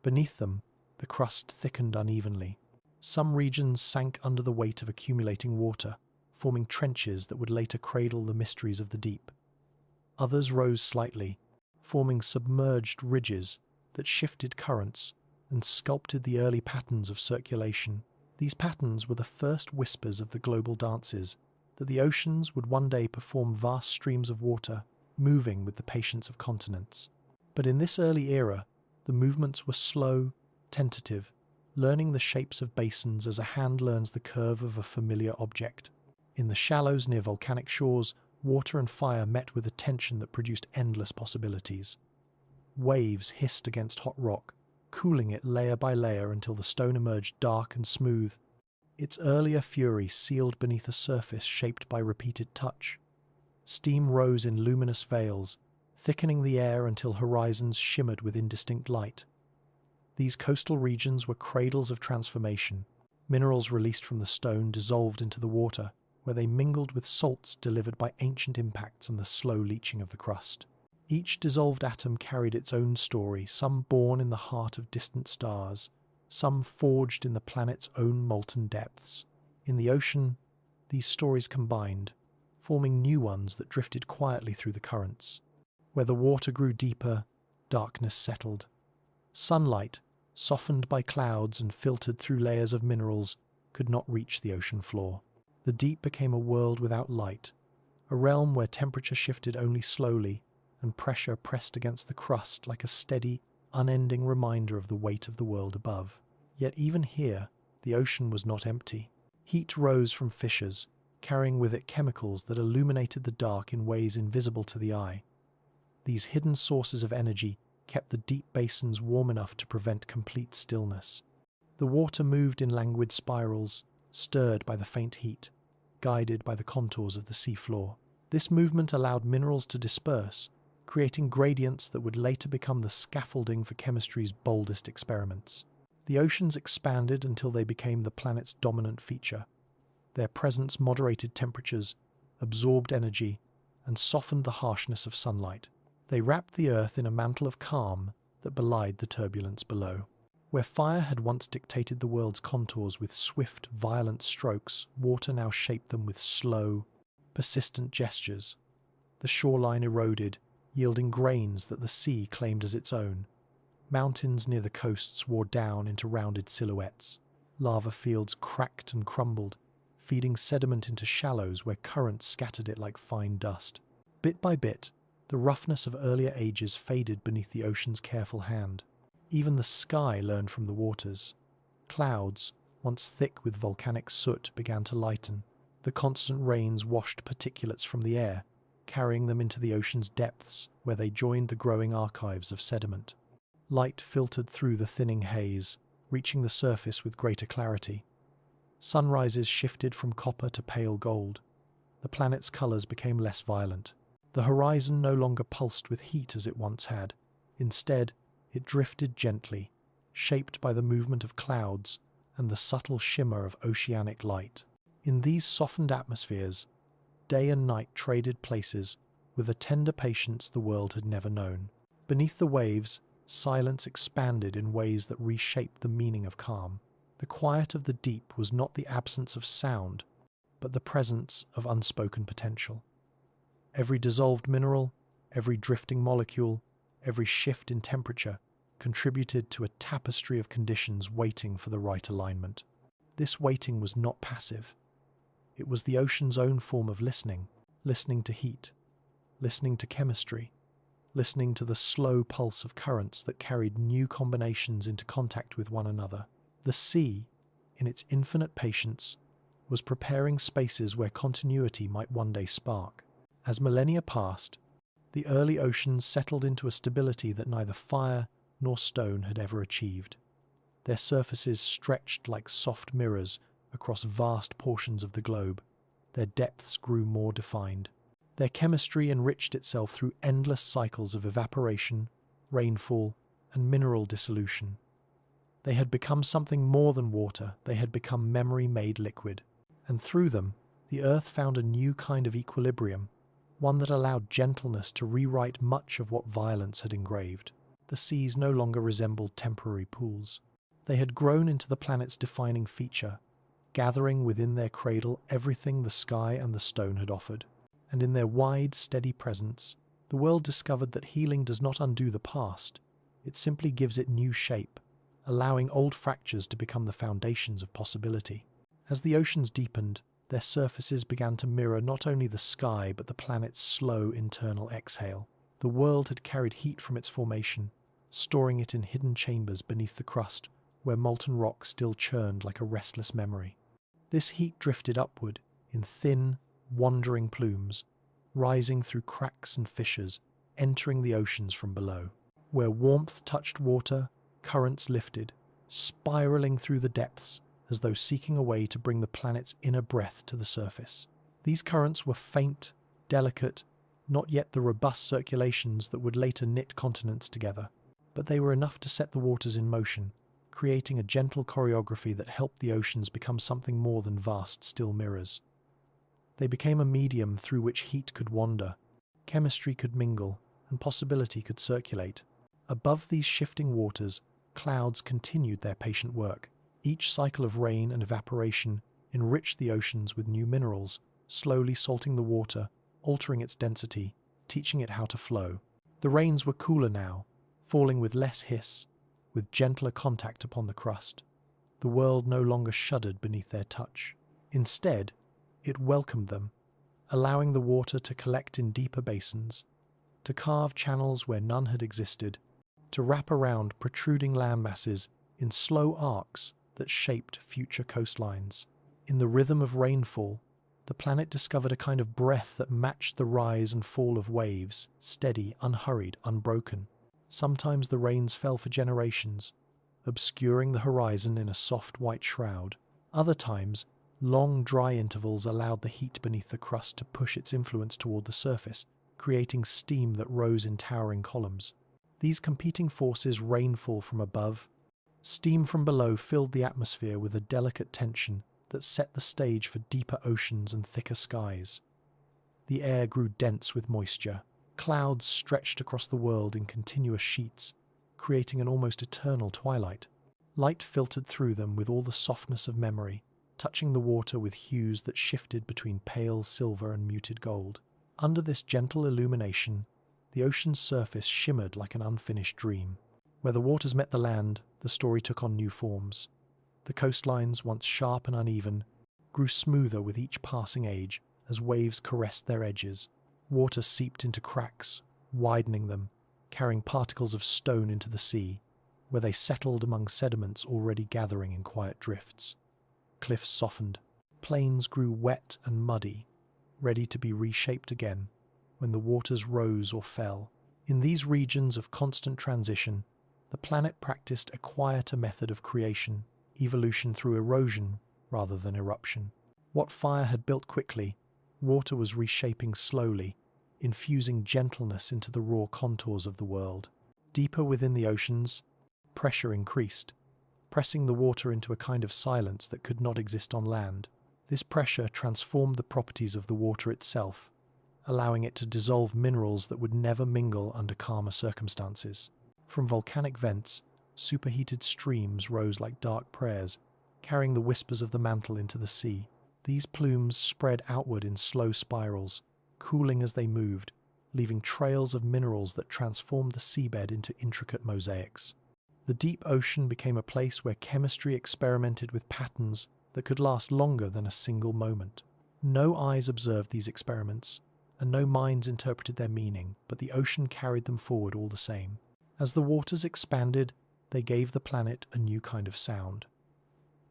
Beneath them, the crust thickened unevenly. Some regions sank under the weight of accumulating water, forming trenches that would later cradle the mysteries of the deep. Others rose slightly, forming submerged ridges that shifted currents and sculpted the early patterns of circulation. These patterns were the first whispers of the global dances, that the oceans would one day perform vast streams of water, moving with the patience of continents. But in this early era, the movements were slow, tentative, learning the shapes of basins as a hand learns the curve of a familiar object. In the shallows near volcanic shores, water and fire met with a tension that produced endless possibilities. Waves hissed against hot rock, cooling it layer by layer until the stone emerged dark and smooth, its earlier fury sealed beneath a surface shaped by repeated touch. Steam rose in luminous veils, thickening the air until horizons shimmered with indistinct light. These coastal regions were cradles of transformation. Minerals released from the stone dissolved into the water, where they mingled with salts delivered by ancient impacts and the slow leaching of the crust. Each dissolved atom carried its own story, some born in the heart of distant stars, some forged in the planet's own molten depths. In the ocean, these stories combined, forming new ones that drifted quietly through the currents. Where the water grew deeper, darkness settled. Sunlight, softened by clouds and filtered through layers of minerals, could not reach the ocean floor. The deep became a world without light, a realm where temperature shifted only slowly and pressure pressed against the crust like a steady, unending reminder of the weight of the world above. Yet even here, the ocean was not empty. Heat rose from fissures, carrying with it chemicals that illuminated the dark in ways invisible to the eye. These hidden sources of energy kept the deep basins warm enough to prevent complete stillness. The water moved in languid spirals, stirred by the faint heat, guided by the contours of the seafloor. This movement allowed minerals to disperse, creating gradients that would later become the scaffolding for chemistry's boldest experiments. The oceans expanded until they became the planet's dominant feature. Their presence moderated temperatures, absorbed energy, and softened the harshness of sunlight. They wrapped the Earth in a mantle of calm that belied the turbulence below. Where fire had once dictated the world's contours with swift, violent strokes, water now shaped them with slow, persistent gestures. The shoreline eroded, yielding grains that the sea claimed as its own. Mountains near the coasts wore down into rounded silhouettes. Lava fields cracked and crumbled, feeding sediment into shallows where currents scattered it like fine dust. Bit by bit, the roughness of earlier ages faded beneath the ocean's careful hand. Even the sky learned from the waters. Clouds, once thick with volcanic soot, began to lighten. The constant rains washed particulates from the air, carrying them into the ocean's depths, where they joined the growing archives of sediment. Light filtered through the thinning haze, reaching the surface with greater clarity. Sunrises shifted from copper to pale gold. The planet's colours became less violent. The horizon no longer pulsed with heat as it once had. Instead, it drifted gently, shaped by the movement of clouds and the subtle shimmer of oceanic light. In these softened atmospheres, day and night traded places with a tender patience the world had never known. Beneath the waves, silence expanded in ways that reshaped the meaning of calm. The quiet of the deep was not the absence of sound, but the presence of unspoken potential. Every dissolved mineral, every drifting molecule, every shift in temperature contributed to a tapestry of conditions waiting for the right alignment. This waiting was not passive. It was the ocean's own form of listening, listening to heat, listening to chemistry, listening to the slow pulse of currents that carried new combinations into contact with one another. The sea, in its infinite patience, was preparing spaces where continuity might one day spark. As millennia passed, the early oceans settled into a stability that neither fire nor stone had ever achieved. Their surfaces stretched like soft mirrors across vast portions of the globe. Their depths grew more defined. Their chemistry enriched itself through endless cycles of evaporation, rainfall, and mineral dissolution. They had become something more than water. They had become memory made liquid. And through them, the Earth found a new kind of equilibrium, one that allowed gentleness to rewrite much of what violence had engraved. The seas no longer resembled temporary pools. They had grown into the planet's defining feature, gathering within their cradle everything the sky and the stone had offered. And in their wide, steady presence, the world discovered that healing does not undo the past. It simply gives it new shape, allowing old fractures to become the foundations of possibility. As the oceans deepened, their surfaces began to mirror not only the sky but the planet's slow internal exhale. The world had carried heat from its formation, storing it in hidden chambers beneath the crust, where molten rock still churned like a restless memory. This heat drifted upward in thin, wandering plumes, rising through cracks and fissures, entering the oceans from below. Where warmth touched water, currents lifted, spiraling through the depths as though seeking a way to bring the planet's inner breath to the surface. These currents were faint, delicate, not yet the robust circulations that would later knit continents together, but they were enough to set the waters in motion, creating a gentle choreography that helped the oceans become something more than vast, still mirrors. They became a medium through which heat could wander, chemistry could mingle, and possibility could circulate. Above these shifting waters, clouds continued their patient work. Each cycle of rain and evaporation enriched the oceans with new minerals, slowly salting the water, altering its density, teaching it how to flow. The rains were cooler now, falling with less hiss, with gentler contact upon the crust. The world no longer shuddered beneath their touch. Instead, it welcomed them, allowing the water to collect in deeper basins, to carve channels where none had existed, to wrap around protruding land masses in slow arcs that shaped future coastlines. In the rhythm of rainfall, the planet discovered a kind of breath that matched the rise and fall of waves, steady, unhurried, unbroken. Sometimes the rains fell for generations, obscuring the horizon in a soft white shroud. Other times, long dry intervals allowed the heat beneath the crust to push its influence toward the surface, creating steam that rose in towering columns. These competing forces, rainfall from above, steam from below, filled the atmosphere with a delicate tension that set the stage for deeper oceans and thicker skies. The air grew dense with moisture. Clouds stretched across the world in continuous sheets, creating an almost eternal twilight. Light filtered through them with all the softness of memory, touching the water with hues that shifted between pale silver and muted gold. Under this gentle illumination, the ocean's surface shimmered like an unfinished dream. Where the waters met the land, the story took on new forms. The coastlines, once sharp and uneven, grew smoother with each passing age as waves caressed their edges. Water seeped into cracks, widening them, carrying particles of stone into the sea, where they settled among sediments already gathering in quiet drifts. Cliffs softened. Plains grew wet and muddy, ready to be reshaped again when the waters rose or fell. In these regions of constant transition, the planet practiced a quieter method of creation, evolution through erosion rather than eruption. What fire had built quickly, water was reshaping slowly, infusing gentleness into the raw contours of the world. Deeper within the oceans, pressure increased, pressing the water into a kind of silence that could not exist on land. This pressure transformed the properties of the water itself, allowing it to dissolve minerals that would never mingle under calmer circumstances. From volcanic vents, superheated streams rose like dark prayers, carrying the whispers of the mantle into the sea. These plumes spread outward in slow spirals, cooling as they moved, leaving trails of minerals that transformed the seabed into intricate mosaics. The deep ocean became a place where chemistry experimented with patterns that could last longer than a single moment. No eyes observed these experiments, and no minds interpreted their meaning, but the ocean carried them forward all the same. As the waters expanded, they gave the planet a new kind of sound.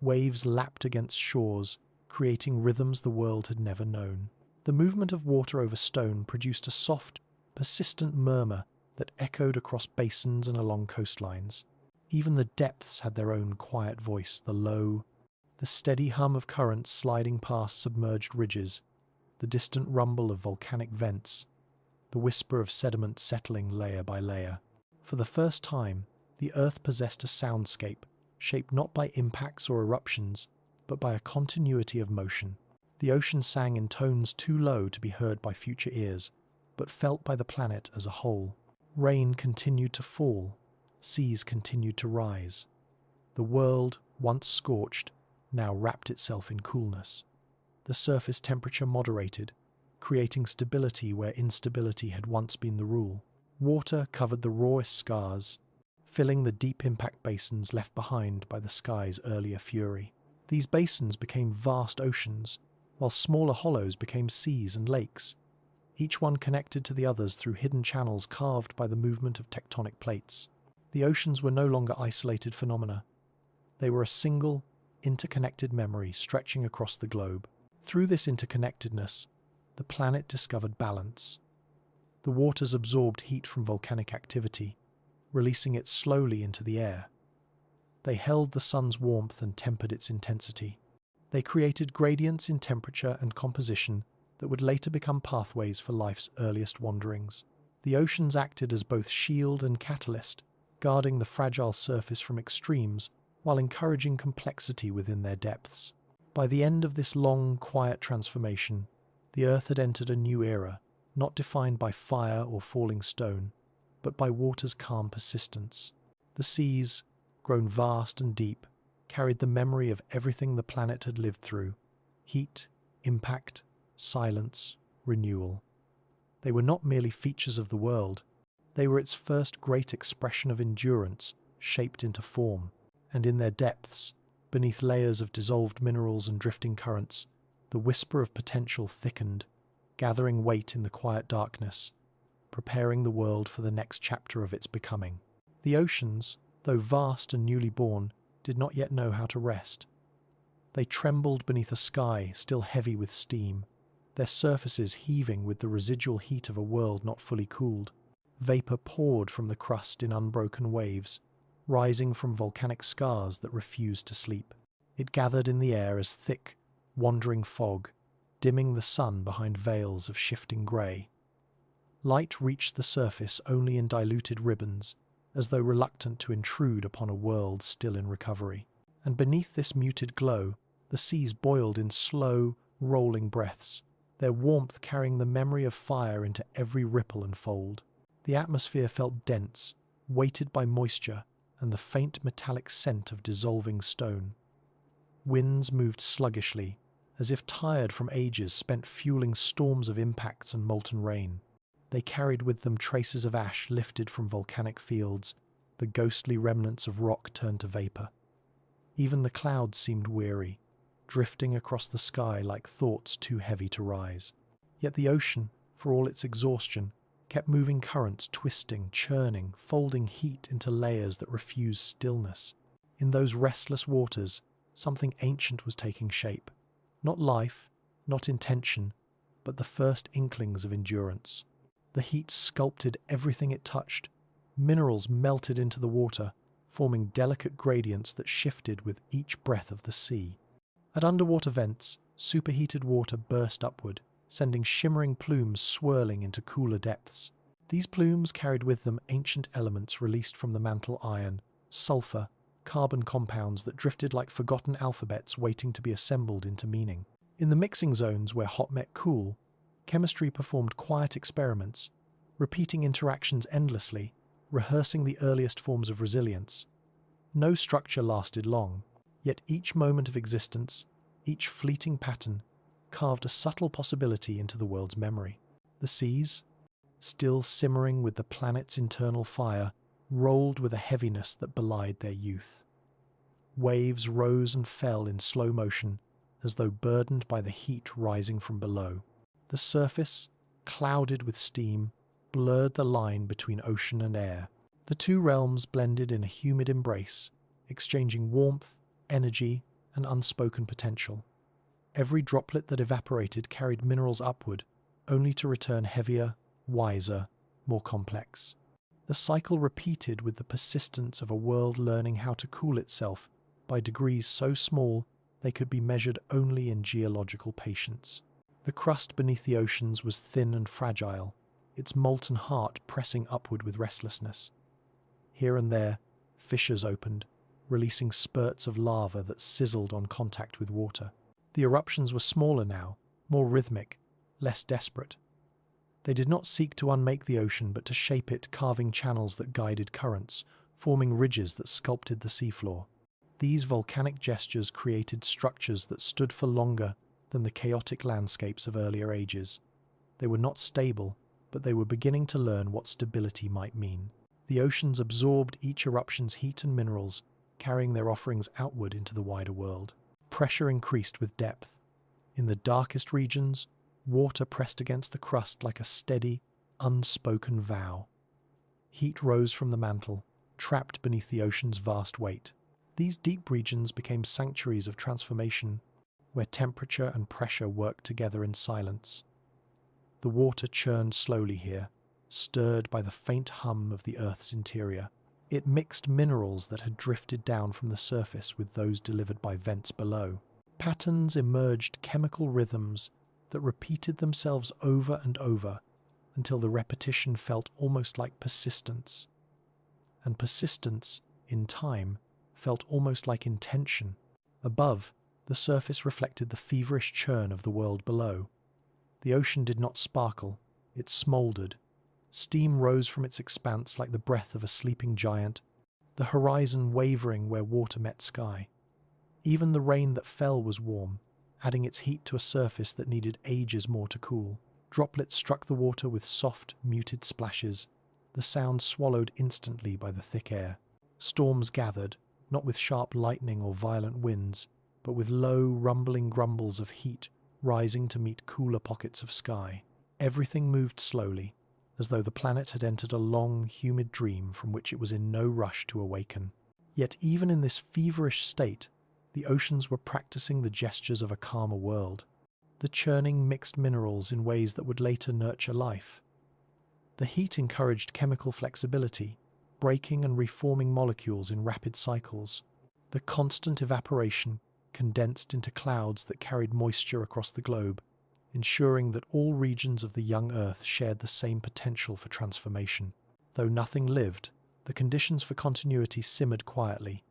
Waves lapped against shores, creating rhythms the world had never known. The movement of water over stone produced a soft, persistent murmur that echoed across basins and along coastlines. Even the depths had their own quiet voice, the steady hum of currents sliding past submerged ridges, the distant rumble of volcanic vents, the whisper of sediment settling layer by layer. For the first time, the Earth possessed a soundscape, shaped not by impacts or eruptions, but by a continuity of motion. The ocean sang in tones too low to be heard by future ears, but felt by the planet as a whole. Rain continued to fall, seas continued to rise. The world, once scorched, now wrapped itself in coolness. The surface temperature moderated, creating stability where instability had once been the rule. Water covered the rawest scars, filling the deep impact basins left behind by the sky's earlier fury. These basins became vast oceans, while smaller hollows became seas and lakes, each one connected to the others through hidden channels carved by the movement of tectonic plates. The oceans were no longer isolated phenomena. They were a single, interconnected memory stretching across the globe. Through this interconnectedness, the planet discovered balance. The waters absorbed heat from volcanic activity, releasing it slowly into the air. They held the sun's warmth and tempered its intensity. They created gradients in temperature and composition that would later become pathways for life's earliest wanderings. The oceans acted as both shield and catalyst, guarding the fragile surface from extremes while encouraging complexity within their depths. By the end of this long, quiet transformation, the Earth had entered a new era, not defined by fire or falling stone, but by water's calm persistence. The seas, grown vast and deep, carried the memory of everything the planet had lived through: heat, impact, silence, renewal. They were not merely features of the world, they were its first great expression of endurance, shaped into form. And in their depths, beneath layers of dissolved minerals and drifting currents, the whisper of potential thickened, gathering weight in the quiet darkness, preparing the world for the next chapter of its becoming. The oceans, though vast and newly born, did not yet know how to rest. They trembled beneath a sky still heavy with steam, their surfaces heaving with the residual heat of a world not fully cooled. Vapor poured from the crust in unbroken waves, rising from volcanic scars that refused to sleep. It gathered in the air as thick, wandering fog, dimming the sun behind veils of shifting grey. Light reached the surface only in diluted ribbons, as though reluctant to intrude upon a world still in recovery. And beneath this muted glow, the seas boiled in slow, rolling breaths, their warmth carrying the memory of fire into every ripple and fold. The atmosphere felt dense, weighted by moisture and the faint metallic scent of dissolving stone. Winds moved sluggishly, as if tired from ages spent fueling storms of impacts and molten rain. They carried with them traces of ash lifted from volcanic fields, the ghostly remnants of rock turned to vapor. Even the clouds seemed weary, drifting across the sky like thoughts too heavy to rise. Yet the ocean, for all its exhaustion, kept moving currents, twisting, churning, folding heat into layers that refused stillness. In those restless waters, something ancient was taking shape. Not life, not intention, but the first inklings of endurance. The heat sculpted everything it touched. Minerals melted into the water, forming delicate gradients that shifted with each breath of the sea. At underwater vents, superheated water burst upward, sending shimmering plumes swirling into cooler depths. These plumes carried with them ancient elements released from the mantle iron, sulfur, carbon compounds that drifted like forgotten alphabets waiting to be assembled into meaning. In the mixing zones where hot met cool, chemistry performed quiet experiments, repeating interactions endlessly, rehearsing the earliest forms of resilience. No structure lasted long, yet each moment of existence, each fleeting pattern, carved a subtle possibility into the world's memory. The seas, still simmering with the planet's internal fire, rolled with a heaviness that belied their youth. Waves rose and fell in slow motion, as though burdened by the heat rising from below. The surface, clouded with steam, blurred the line between ocean and air. The two realms blended in a humid embrace, exchanging warmth, energy, and unspoken potential. Every droplet that evaporated carried minerals upward, only to return heavier, wiser, more complex. The cycle repeated with the persistence of a world learning how to cool itself by degrees so small they could be measured only in geological patience. The crust beneath the oceans was thin and fragile, its molten heart pressing upward with restlessness. Here and there, fissures opened, releasing spurts of lava that sizzled on contact with water. The eruptions were smaller now, more rhythmic, less desperate. They did not seek to unmake the ocean, but to shape it, carving channels that guided currents, forming ridges that sculpted the seafloor. These volcanic gestures created structures that stood for longer than the chaotic landscapes of earlier ages. They were not stable, but they were beginning to learn what stability might mean. The oceans absorbed each eruption's heat and minerals, carrying their offerings outward into the wider world. Pressure increased with depth. In the darkest regions, water pressed against the crust like a steady, unspoken vow. Heat rose from the mantle, trapped beneath the ocean's vast weight. These deep regions became sanctuaries of transformation, where temperature and pressure worked together in silence. The water churned slowly here, stirred by the faint hum of the Earth's interior. It mixed minerals that had drifted down from the surface with those delivered by vents below. Patterns emerged, chemical rhythms that repeated themselves over and over until the repetition felt almost like persistence. And persistence, in time, felt almost like intention. Above, the surface reflected the feverish churn of the world below. The ocean did not sparkle, it smouldered. Steam rose from its expanse like the breath of a sleeping giant, the horizon wavering where water met sky. Even the rain that fell was warm, adding its heat to a surface that needed ages more to cool. Droplets struck the water with soft, muted splashes, the sound swallowed instantly by the thick air. Storms gathered, not with sharp lightning or violent winds, but with low, rumbling grumbles of heat rising to meet cooler pockets of sky. Everything moved slowly, as though the planet had entered a long, humid dream from which it was in no rush to awaken. Yet even in this feverish state, the oceans were practicing the gestures of a calmer world. The churning mixed minerals in ways that would later nurture life. The heat encouraged chemical flexibility, breaking and reforming molecules in rapid cycles. The constant evaporation condensed into clouds that carried moisture across the globe, ensuring that all regions of the young Earth shared the same potential for transformation. Though nothing lived, the conditions for continuity simmered quietly,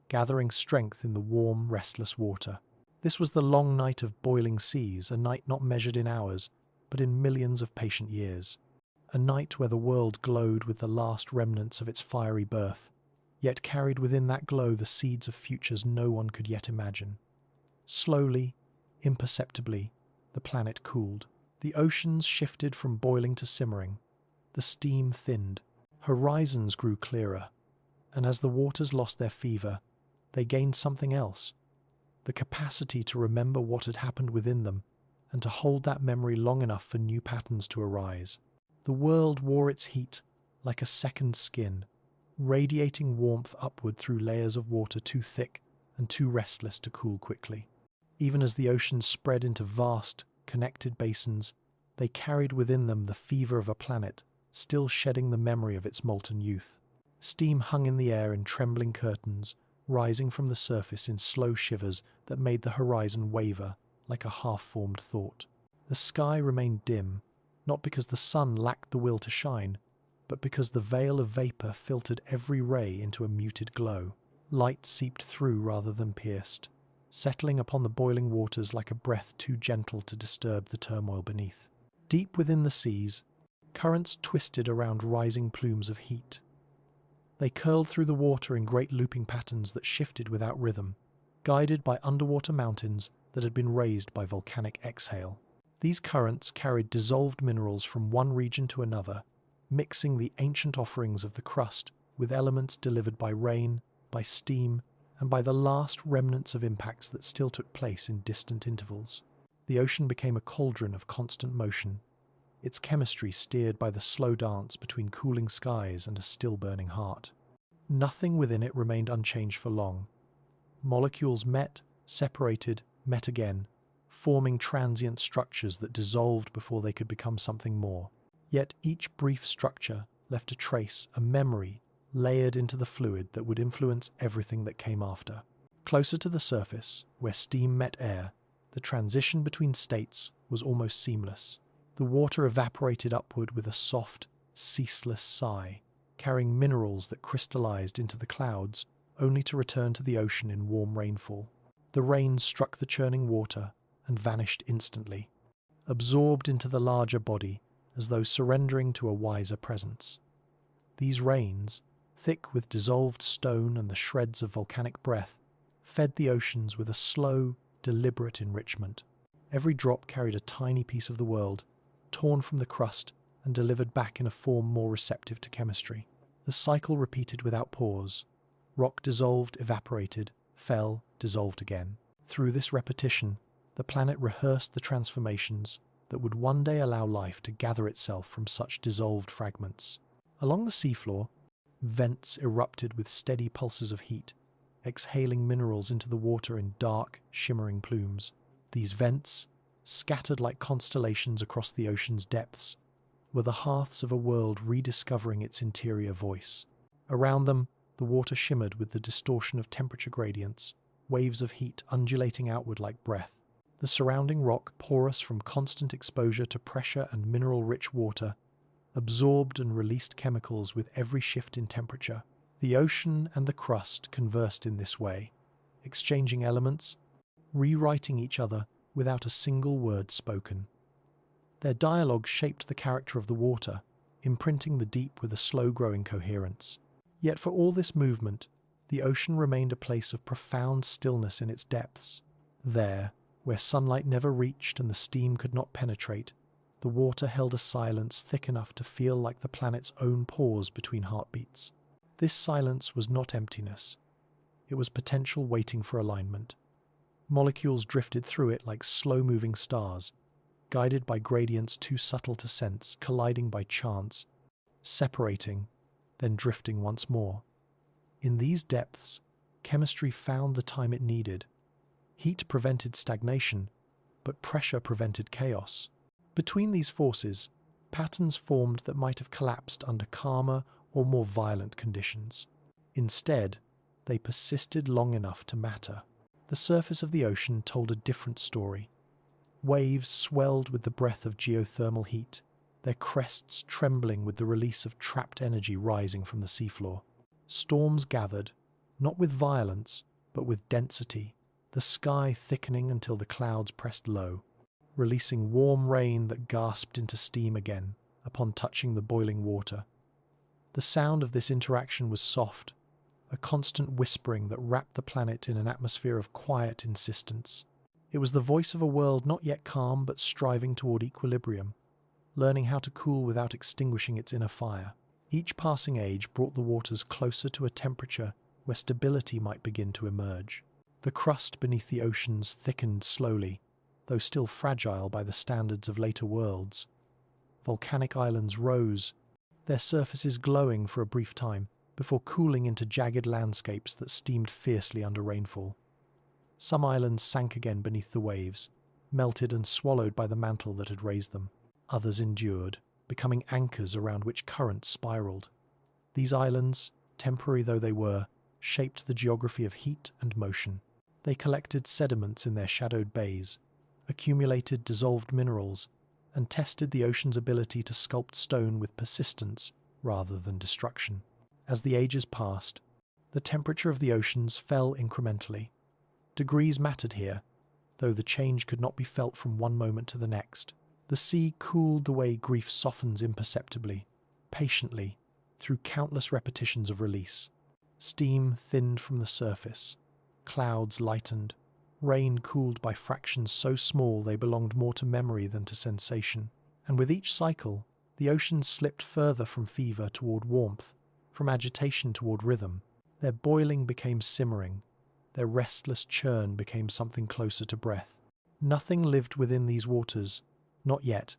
gathering strength in the warm, restless water. This was the long night of boiling seas, a night not measured in hours, but in millions of patient years. A night where the world glowed with the last remnants of its fiery birth, yet carried within that glow the seeds of futures no one could yet imagine. Slowly, imperceptibly, the planet cooled. The oceans shifted from boiling to simmering. The steam thinned. Horizons grew clearer. And as the waters lost their fever, they gained something else. The capacity to remember what had happened within them, and to hold that memory long enough for new patterns to arise. The world wore its heat like a second skin, radiating warmth upward through layers of water too thick and too restless to cool quickly. Even as the oceans spread into vast, connected basins, they carried within them the fever of a planet, still shedding the memory of its molten youth. Steam hung in the air in trembling curtains, rising from the surface in slow shivers that made the horizon waver like a half-formed thought. The sky remained dim, not because the sun lacked the will to shine, but because the veil of vapor filtered every ray into a muted glow. Light seeped through rather than pierced, settling upon the boiling waters like a breath too gentle to disturb the turmoil beneath. Deep within the seas, currents twisted around rising plumes of heat. They curled through the water in great looping patterns that shifted without rhythm, guided by underwater mountains that had been raised by volcanic exhale. These currents carried dissolved minerals from one region to another, mixing the ancient offerings of the crust with elements delivered by rain, by steam, and by the last remnants of impacts that still took place in distant intervals. The ocean became a cauldron of constant motion, its chemistry steered by the slow dance between cooling skies and a still-burning heart. Nothing within it remained unchanged for long. Molecules met, separated, met again, forming transient structures that dissolved before they could become something more. Yet each brief structure left a trace, a memory, layered into the fluid that would influence everything that came after. Closer to the surface, where steam met air, the transition between states was almost seamless. The water evaporated upward with a soft, ceaseless sigh, carrying minerals that crystallized into the clouds, only to return to the ocean in warm rainfall. The rain struck the churning water and vanished instantly, absorbed into the larger body as though surrendering to a wiser presence. These rains, thick with dissolved stone and the shreds of volcanic breath, fed the oceans with a slow, deliberate enrichment. Every drop carried a tiny piece of the world, torn from the crust and delivered back in a form more receptive to chemistry. The cycle repeated without pause. Rock dissolved, evaporated, fell, dissolved again. Through this repetition, the planet rehearsed the transformations that would one day allow life to gather itself from such dissolved fragments. Along the seafloor, vents erupted with steady pulses of heat, exhaling minerals into the water in dark, shimmering plumes. These vents, scattered like constellations across the ocean's depths, were the hearths of a world rediscovering its interior voice. Around them, the water shimmered with the distortion of temperature gradients, waves of heat undulating outward like breath. The surrounding rock, porous from constant exposure to pressure and mineral-rich water, absorbed and released chemicals with every shift in temperature. The ocean and the crust conversed in this way, exchanging elements, rewriting each other without a single word spoken. Their dialogue shaped the character of the water, imprinting the deep with a slow-growing coherence. Yet for all this movement, the ocean remained a place of profound stillness in its depths. There, where sunlight never reached and the steam could not penetrate, the water held a silence thick enough to feel like the planet's own pause between heartbeats. This silence was not emptiness. It was potential waiting for alignment. Molecules drifted through it like slow-moving stars, guided by gradients too subtle to sense, colliding by chance, separating, then drifting once more. In these depths, chemistry found the time it needed. Heat prevented stagnation, but pressure prevented chaos. Between these forces, patterns formed that might have collapsed under calmer or more violent conditions. Instead, they persisted long enough to matter. The surface of the ocean told a different story. Waves swelled with the breath of geothermal heat, their crests trembling with the release of trapped energy rising from the seafloor. Storms gathered, not with violence, but with density, the sky thickening until the clouds pressed low, releasing warm rain that gasped into steam again upon touching the boiling water. The sound of this interaction was soft, a constant whispering that wrapped the planet in an atmosphere of quiet insistence. It was the voice of a world not yet calm but striving toward equilibrium, learning how to cool without extinguishing its inner fire. Each passing age brought the waters closer to a temperature where stability might begin to emerge. The crust beneath the oceans thickened slowly, though still fragile by the standards of later worlds. Volcanic islands rose, their surfaces glowing for a brief time, before cooling into jagged landscapes that steamed fiercely under rainfall. Some islands sank again beneath the waves, melted and swallowed by the mantle that had raised them. Others endured, becoming anchors around which currents spiraled. These islands, temporary though they were, shaped the geography of heat and motion. They collected sediments in their shadowed bays, accumulated dissolved minerals, and tested the ocean's ability to sculpt stone with persistence rather than destruction. As the ages passed, the temperature of the oceans fell incrementally. Degrees mattered here, though the change could not be felt from one moment to the next. The sea cooled the way grief softens imperceptibly, patiently, through countless repetitions of release. Steam thinned from the surface. Clouds lightened. Rain cooled by fractions so small they belonged more to memory than to sensation. And with each cycle, the oceans slipped further from fever toward warmth, from agitation toward rhythm. Their boiling became simmering. Their restless churn became something closer to breath. Nothing lived within these waters, not yet,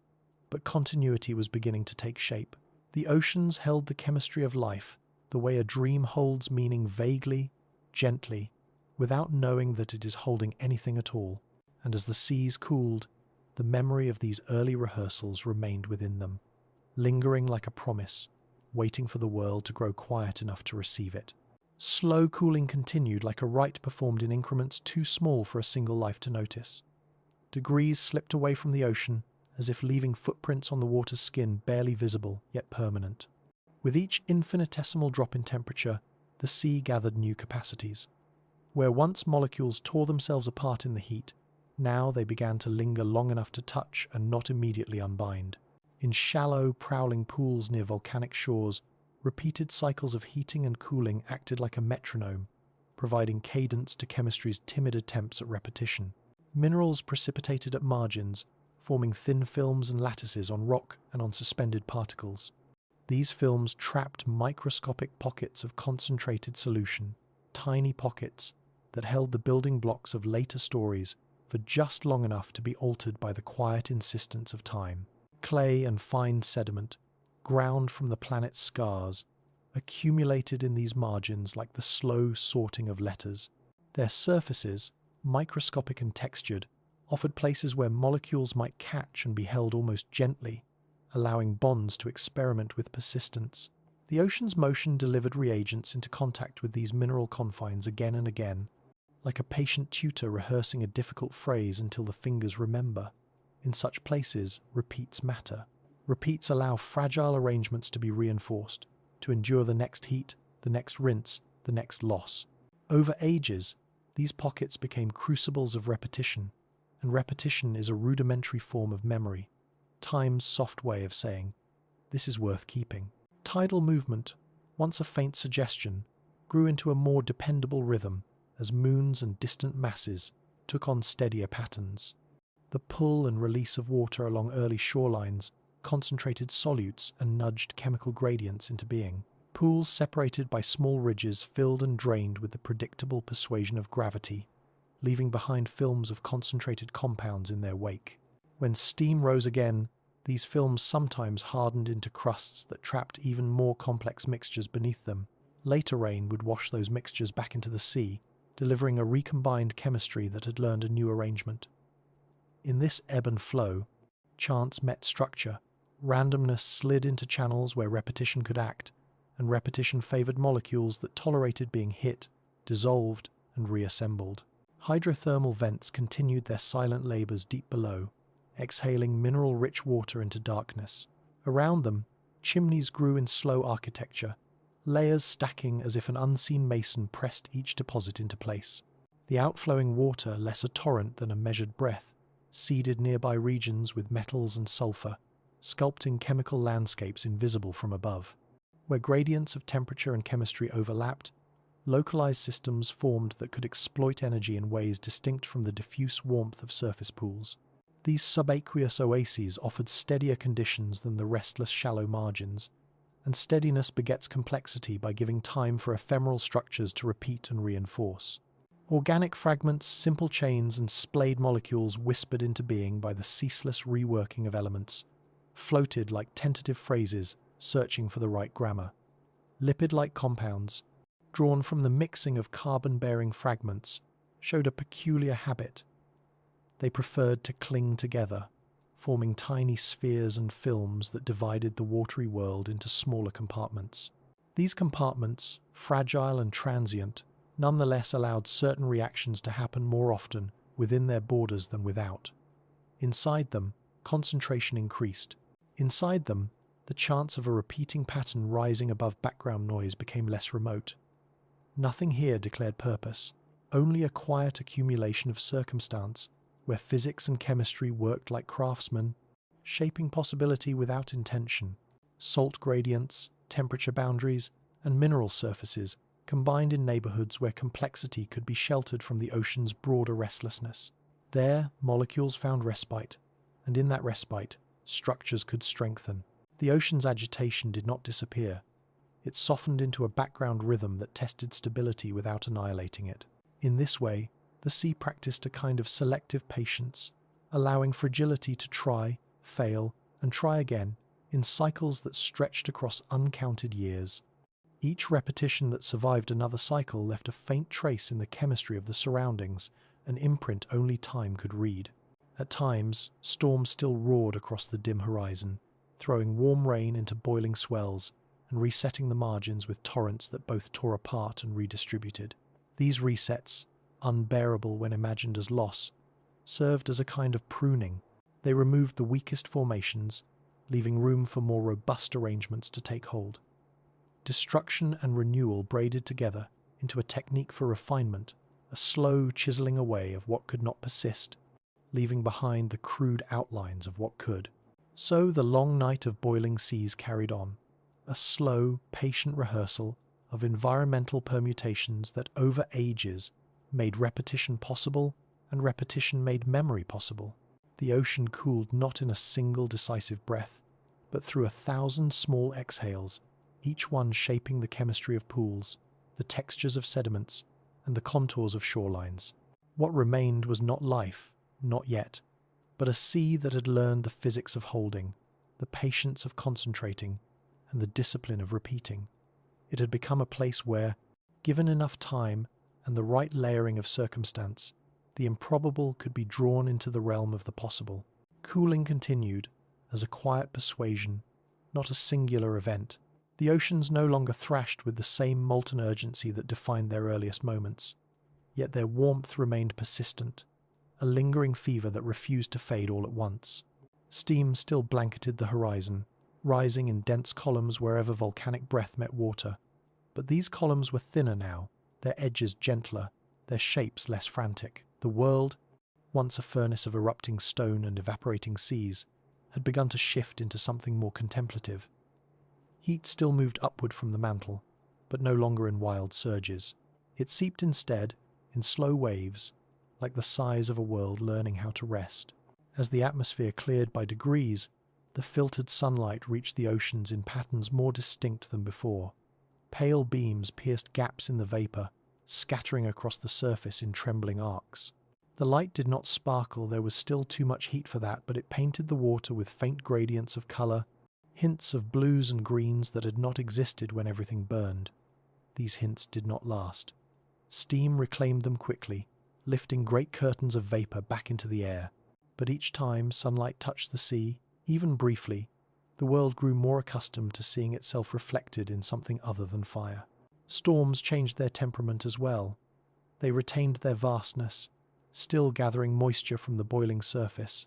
but continuity was beginning to take shape. The oceans held the chemistry of life, the way a dream holds meaning vaguely, gently, without knowing that it is holding anything at all. and as the seas cooled, the memory of these early rehearsals remained within them, lingering like a promise, waiting for the world to grow quiet enough to receive it. Slow cooling continued like a rite performed in increments too small for a single life to notice. Degrees slipped away from the ocean, as if leaving footprints on the water's skin barely visible, yet permanent. With each infinitesimal drop in temperature, the sea gathered new capacities. Where once molecules tore themselves apart in the heat, now they began to linger long enough to touch and not immediately unbind. In shallow, prowling pools near volcanic shores, repeated cycles of heating and cooling acted like a metronome, providing cadence to chemistry's timid attempts at repetition. Minerals precipitated at margins, forming thin films and lattices on rock and on suspended particles. These films trapped microscopic pockets of concentrated solution, tiny pockets that held the building blocks of later stories for just long enough to be altered by the quiet insistence of time. Clay and fine sediment, ground from the planet's scars, accumulated in these margins like the slow sorting of letters. Their surfaces, microscopic and textured, offered places where molecules might catch and be held almost gently, allowing bonds to experiment with persistence. The ocean's motion delivered reagents into contact with these mineral confines again and again, like a patient tutor rehearsing a difficult phrase until the fingers remember. In such places, repeats matter. Repeats allow fragile arrangements to be reinforced, to endure the next heat, the next rinse, the next loss. Over ages, these pockets became crucibles of repetition, and repetition is a rudimentary form of memory, time's soft way of saying, "This is worth keeping." Tidal movement, once a faint suggestion, grew into a more dependable rhythm as moons and distant masses took on steadier patterns. The pull and release of water along early shorelines concentrated solutes and nudged chemical gradients into being. Pools separated by small ridges filled and drained with the predictable persuasion of gravity, leaving behind films of concentrated compounds in their wake. When steam rose again, these films sometimes hardened into crusts that trapped even more complex mixtures beneath them. Later rain would wash those mixtures back into the sea, delivering a recombined chemistry that had learned a new arrangement. In this ebb and flow, chance met structure, randomness slid into channels where repetition could act, and repetition favored molecules that tolerated being hit, dissolved, and reassembled. Hydrothermal vents continued their silent labors deep below, exhaling mineral-rich water into darkness. Around them, chimneys grew in slow architecture, layers stacking as if an unseen mason pressed each deposit into place. The outflowing water, less a torrent than a measured breath, seeded nearby regions with metals and sulfur, sculpting chemical landscapes invisible from above. Where gradients of temperature and chemistry overlapped, localized systems formed that could exploit energy in ways distinct from the diffuse warmth of surface pools. These subaqueous oases offered steadier conditions than the restless shallow margins, and steadiness begets complexity by giving time for ephemeral structures to repeat and reinforce. Organic fragments, simple chains, and splayed molecules whispered into being by the ceaseless reworking of elements, floated like tentative phrases searching for the right grammar. Lipid-like compounds, drawn from the mixing of carbon-bearing fragments, showed a peculiar habit. They preferred to cling together, forming tiny spheres and films that divided the watery world into smaller compartments. These compartments, fragile and transient, nonetheless allowed certain reactions to happen more often within their borders than without. Inside them, concentration increased. Inside them, the chance of a repeating pattern rising above background noise became less remote. Nothing here declared purpose, only a quiet accumulation of circumstance where physics and chemistry worked like craftsmen, shaping possibility without intention. Salt gradients, temperature boundaries, and mineral surfaces combined in neighborhoods where complexity could be sheltered from the ocean's broader restlessness. There, molecules found respite, and in that respite, structures could strengthen. The ocean's agitation did not disappear. It softened into a background rhythm that tested stability without annihilating it. In this way, the sea practiced a kind of selective patience, allowing fragility to try, fail, and try again in cycles that stretched across uncounted years. Each repetition that survived another cycle left a faint trace in the chemistry of the surroundings, an imprint only time could read. At times, storms still roared across the dim horizon, throwing warm rain into boiling swells and resetting the margins with torrents that both tore apart and redistributed. These resets, unbearable when imagined as loss, served as a kind of pruning. They removed the weakest formations, leaving room for more robust arrangements to take hold. Destruction and renewal braided together into a technique for refinement, a slow chiseling away of what could not persist, leaving behind the crude outlines of what could. So the long night of boiling seas carried on, a slow, patient rehearsal of environmental permutations that over ages made repetition possible and repetition made memory possible. The ocean cooled not in a single decisive breath, but through 1,000 small exhales, each one shaping the chemistry of pools, the textures of sediments, and the contours of shorelines. What remained was not life, not yet, but a sea that had learned the physics of holding, the patience of concentrating, and the discipline of repeating. It had become a place where, given enough time and the right layering of circumstance, the improbable could be drawn into the realm of the possible. Cooling continued as a quiet persuasion, not a singular event. The oceans no longer thrashed with the same molten urgency that defined their earliest moments, yet their warmth remained persistent, a lingering fever that refused to fade all at once. Steam still blanketed the horizon, rising in dense columns wherever volcanic breath met water. But these columns were thinner now, their edges gentler, their shapes less frantic. The world, once a furnace of erupting stone and evaporating seas, had begun to shift into something more contemplative. Heat still moved upward from the mantle, but no longer in wild surges. It seeped instead, in slow waves, like the sighs of a world learning how to rest. As the atmosphere cleared by degrees, the filtered sunlight reached the oceans in patterns more distinct than before. Pale beams pierced gaps in the vapor, scattering across the surface in trembling arcs. The light did not sparkle, there was still too much heat for that, but it painted the water with faint gradients of color, hints of blues and greens that had not existed when everything burned. These hints did not last. Steam reclaimed them quickly, lifting great curtains of vapor back into the air. But each time sunlight touched the sea, even briefly, the world grew more accustomed to seeing itself reflected in something other than fire. Storms changed their temperament as well. They retained their vastness, still gathering moisture from the boiling surface,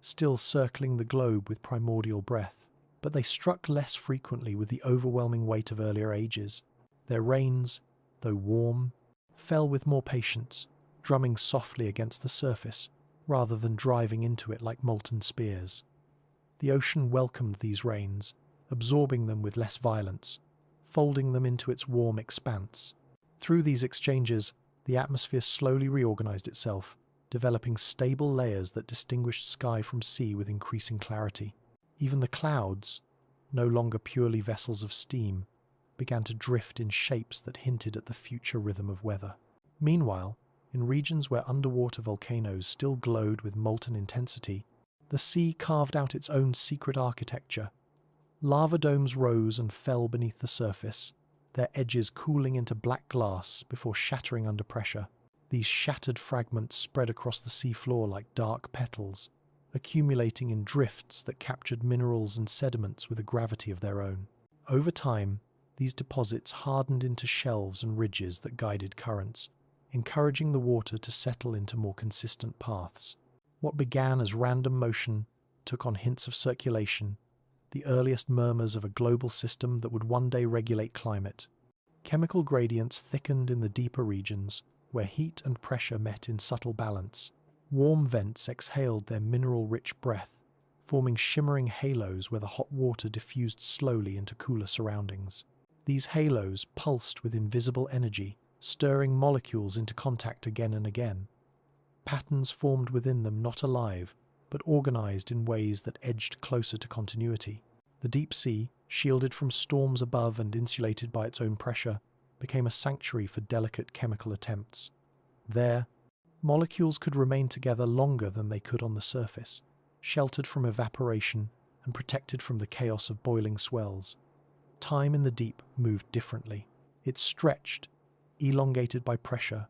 still circling the globe with primordial breath. But they struck less frequently with the overwhelming weight of earlier ages. Their rains, though warm, fell with more patience, drumming softly against the surface, rather than driving into it like molten spears. The ocean welcomed these rains, absorbing them with less violence, folding them into its warm expanse. Through these exchanges, the atmosphere slowly reorganized itself, developing stable layers that distinguished sky from sea with increasing clarity. Even the clouds, no longer purely vessels of steam, began to drift in shapes that hinted at the future rhythm of weather. Meanwhile, in regions where underwater volcanoes still glowed with molten intensity, the sea carved out its own secret architecture. Lava domes rose and fell beneath the surface, their edges cooling into black glass before shattering under pressure. These shattered fragments spread across the seafloor like dark petals, accumulating in drifts that captured minerals and sediments with a gravity of their own. Over time, these deposits hardened into shelves and ridges that guided currents, encouraging the water to settle into more consistent paths. What began as random motion took on hints of circulation, the earliest murmurs of a global system that would one day regulate climate. Chemical gradients thickened in the deeper regions, where heat and pressure met in subtle balance. Warm vents exhaled their mineral-rich breath, forming shimmering halos where the hot water diffused slowly into cooler surroundings. These halos pulsed with invisible energy, stirring molecules into contact again and again. Patterns formed within them not alive, but organized in ways that edged closer to continuity. The deep sea, shielded from storms above and insulated by its own pressure, became a sanctuary for delicate chemical attempts. There, molecules could remain together longer than they could on the surface, sheltered from evaporation and protected from the chaos of boiling swells. Time in the deep moved differently. It stretched, elongated by pressure,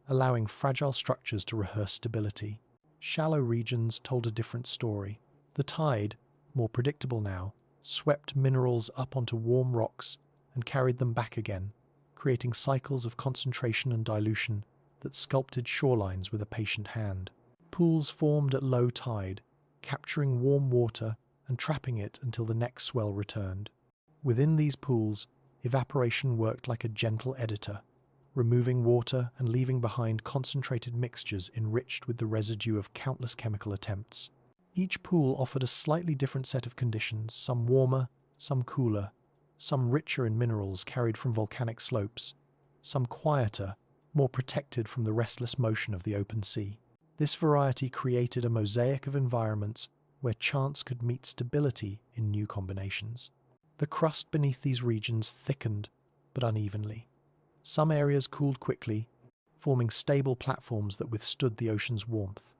allowing fragile structures to rehearse stability. Shallow regions told a different story. The tide, more predictable now, swept minerals up onto warm rocks and carried them back again, creating cycles of concentration and dilution that sculpted shorelines with a patient hand. Pools formed at low tide, capturing warm water and trapping it until the next swell returned. Within these pools, evaporation worked like a gentle editor, removing water and leaving behind concentrated mixtures enriched with the residue of countless chemical attempts. Each pool offered a slightly different set of conditions, some warmer, some cooler, some richer in minerals carried from volcanic slopes, some quieter, more protected from the restless motion of the open sea. This variety created a mosaic of environments where chance could meet stability in new combinations. The crust beneath these regions thickened, but unevenly. Some areas cooled quickly, forming stable platforms that withstood the ocean's warmth.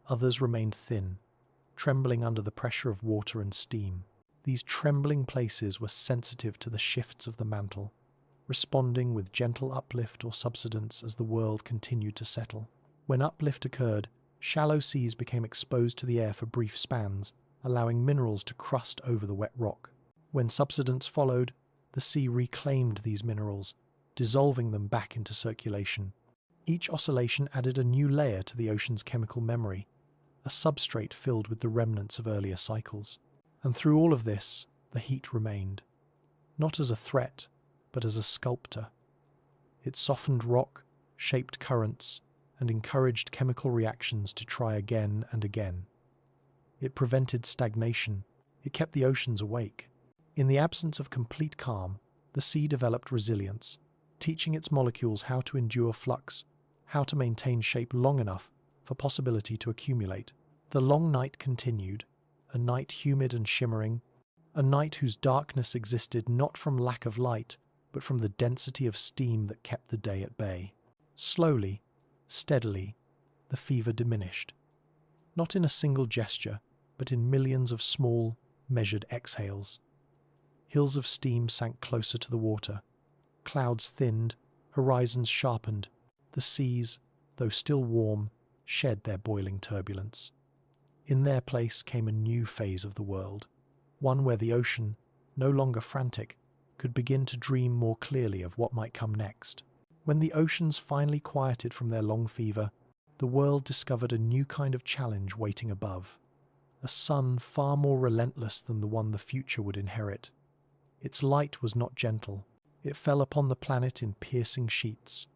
Others remained thin, trembling under the pressure of water and steam. These trembling places were sensitive to the shifts of the mantle, responding with gentle uplift or subsidence as the world continued to settle. When uplift occurred, shallow seas became exposed to the air for brief spans, allowing minerals to crust over the wet rock. When subsidence followed, the sea reclaimed these minerals, dissolving them back into circulation. Each oscillation added a new layer to the ocean's chemical memory, a substrate filled with the remnants of earlier cycles. And through all of this, the heat remained, not as a threat, but as a sculptor. It softened rock, shaped currents, and encouraged chemical reactions to try again and again. It prevented stagnation. It kept the oceans awake. In the absence of complete calm, the sea developed resilience, teaching its molecules how to endure flux, how to maintain shape long enough for possibility to accumulate. The long night continued, a night humid and shimmering, a night whose darkness existed not from lack of light, but from the density of steam that kept the day at bay. Slowly, steadily, the fever diminished, not in a single gesture, but in millions of small, measured exhales. Hills of steam sank closer to the water. Clouds thinned, horizons sharpened. The seas, though still warm, shed their boiling turbulence. In their place came a new phase of the world, one where the ocean, no longer frantic, could begin to dream more clearly of what might come next. When the oceans finally quieted from their long fever, the world discovered a new kind of challenge waiting above, a sun far more relentless than the one the future would inherit. Its light was not gentle. It fell upon the planet in piercing sheets,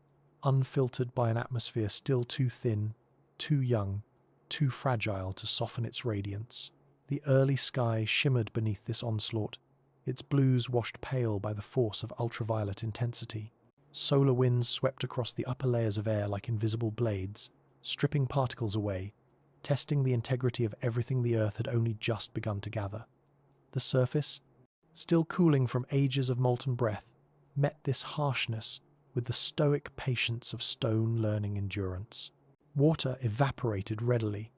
unfiltered by an atmosphere still too thin, too young, too fragile to soften its radiance. The early sky shimmered beneath this onslaught, its blues washed pale by the force of ultraviolet intensity. Solar winds swept across the upper layers of air like invisible blades, stripping particles away, testing the integrity of everything the Earth had only just begun to gather. The surface, still cooling from ages of molten breath, met this harshness with the stoic patience of stone learning endurance. Water evaporated readily,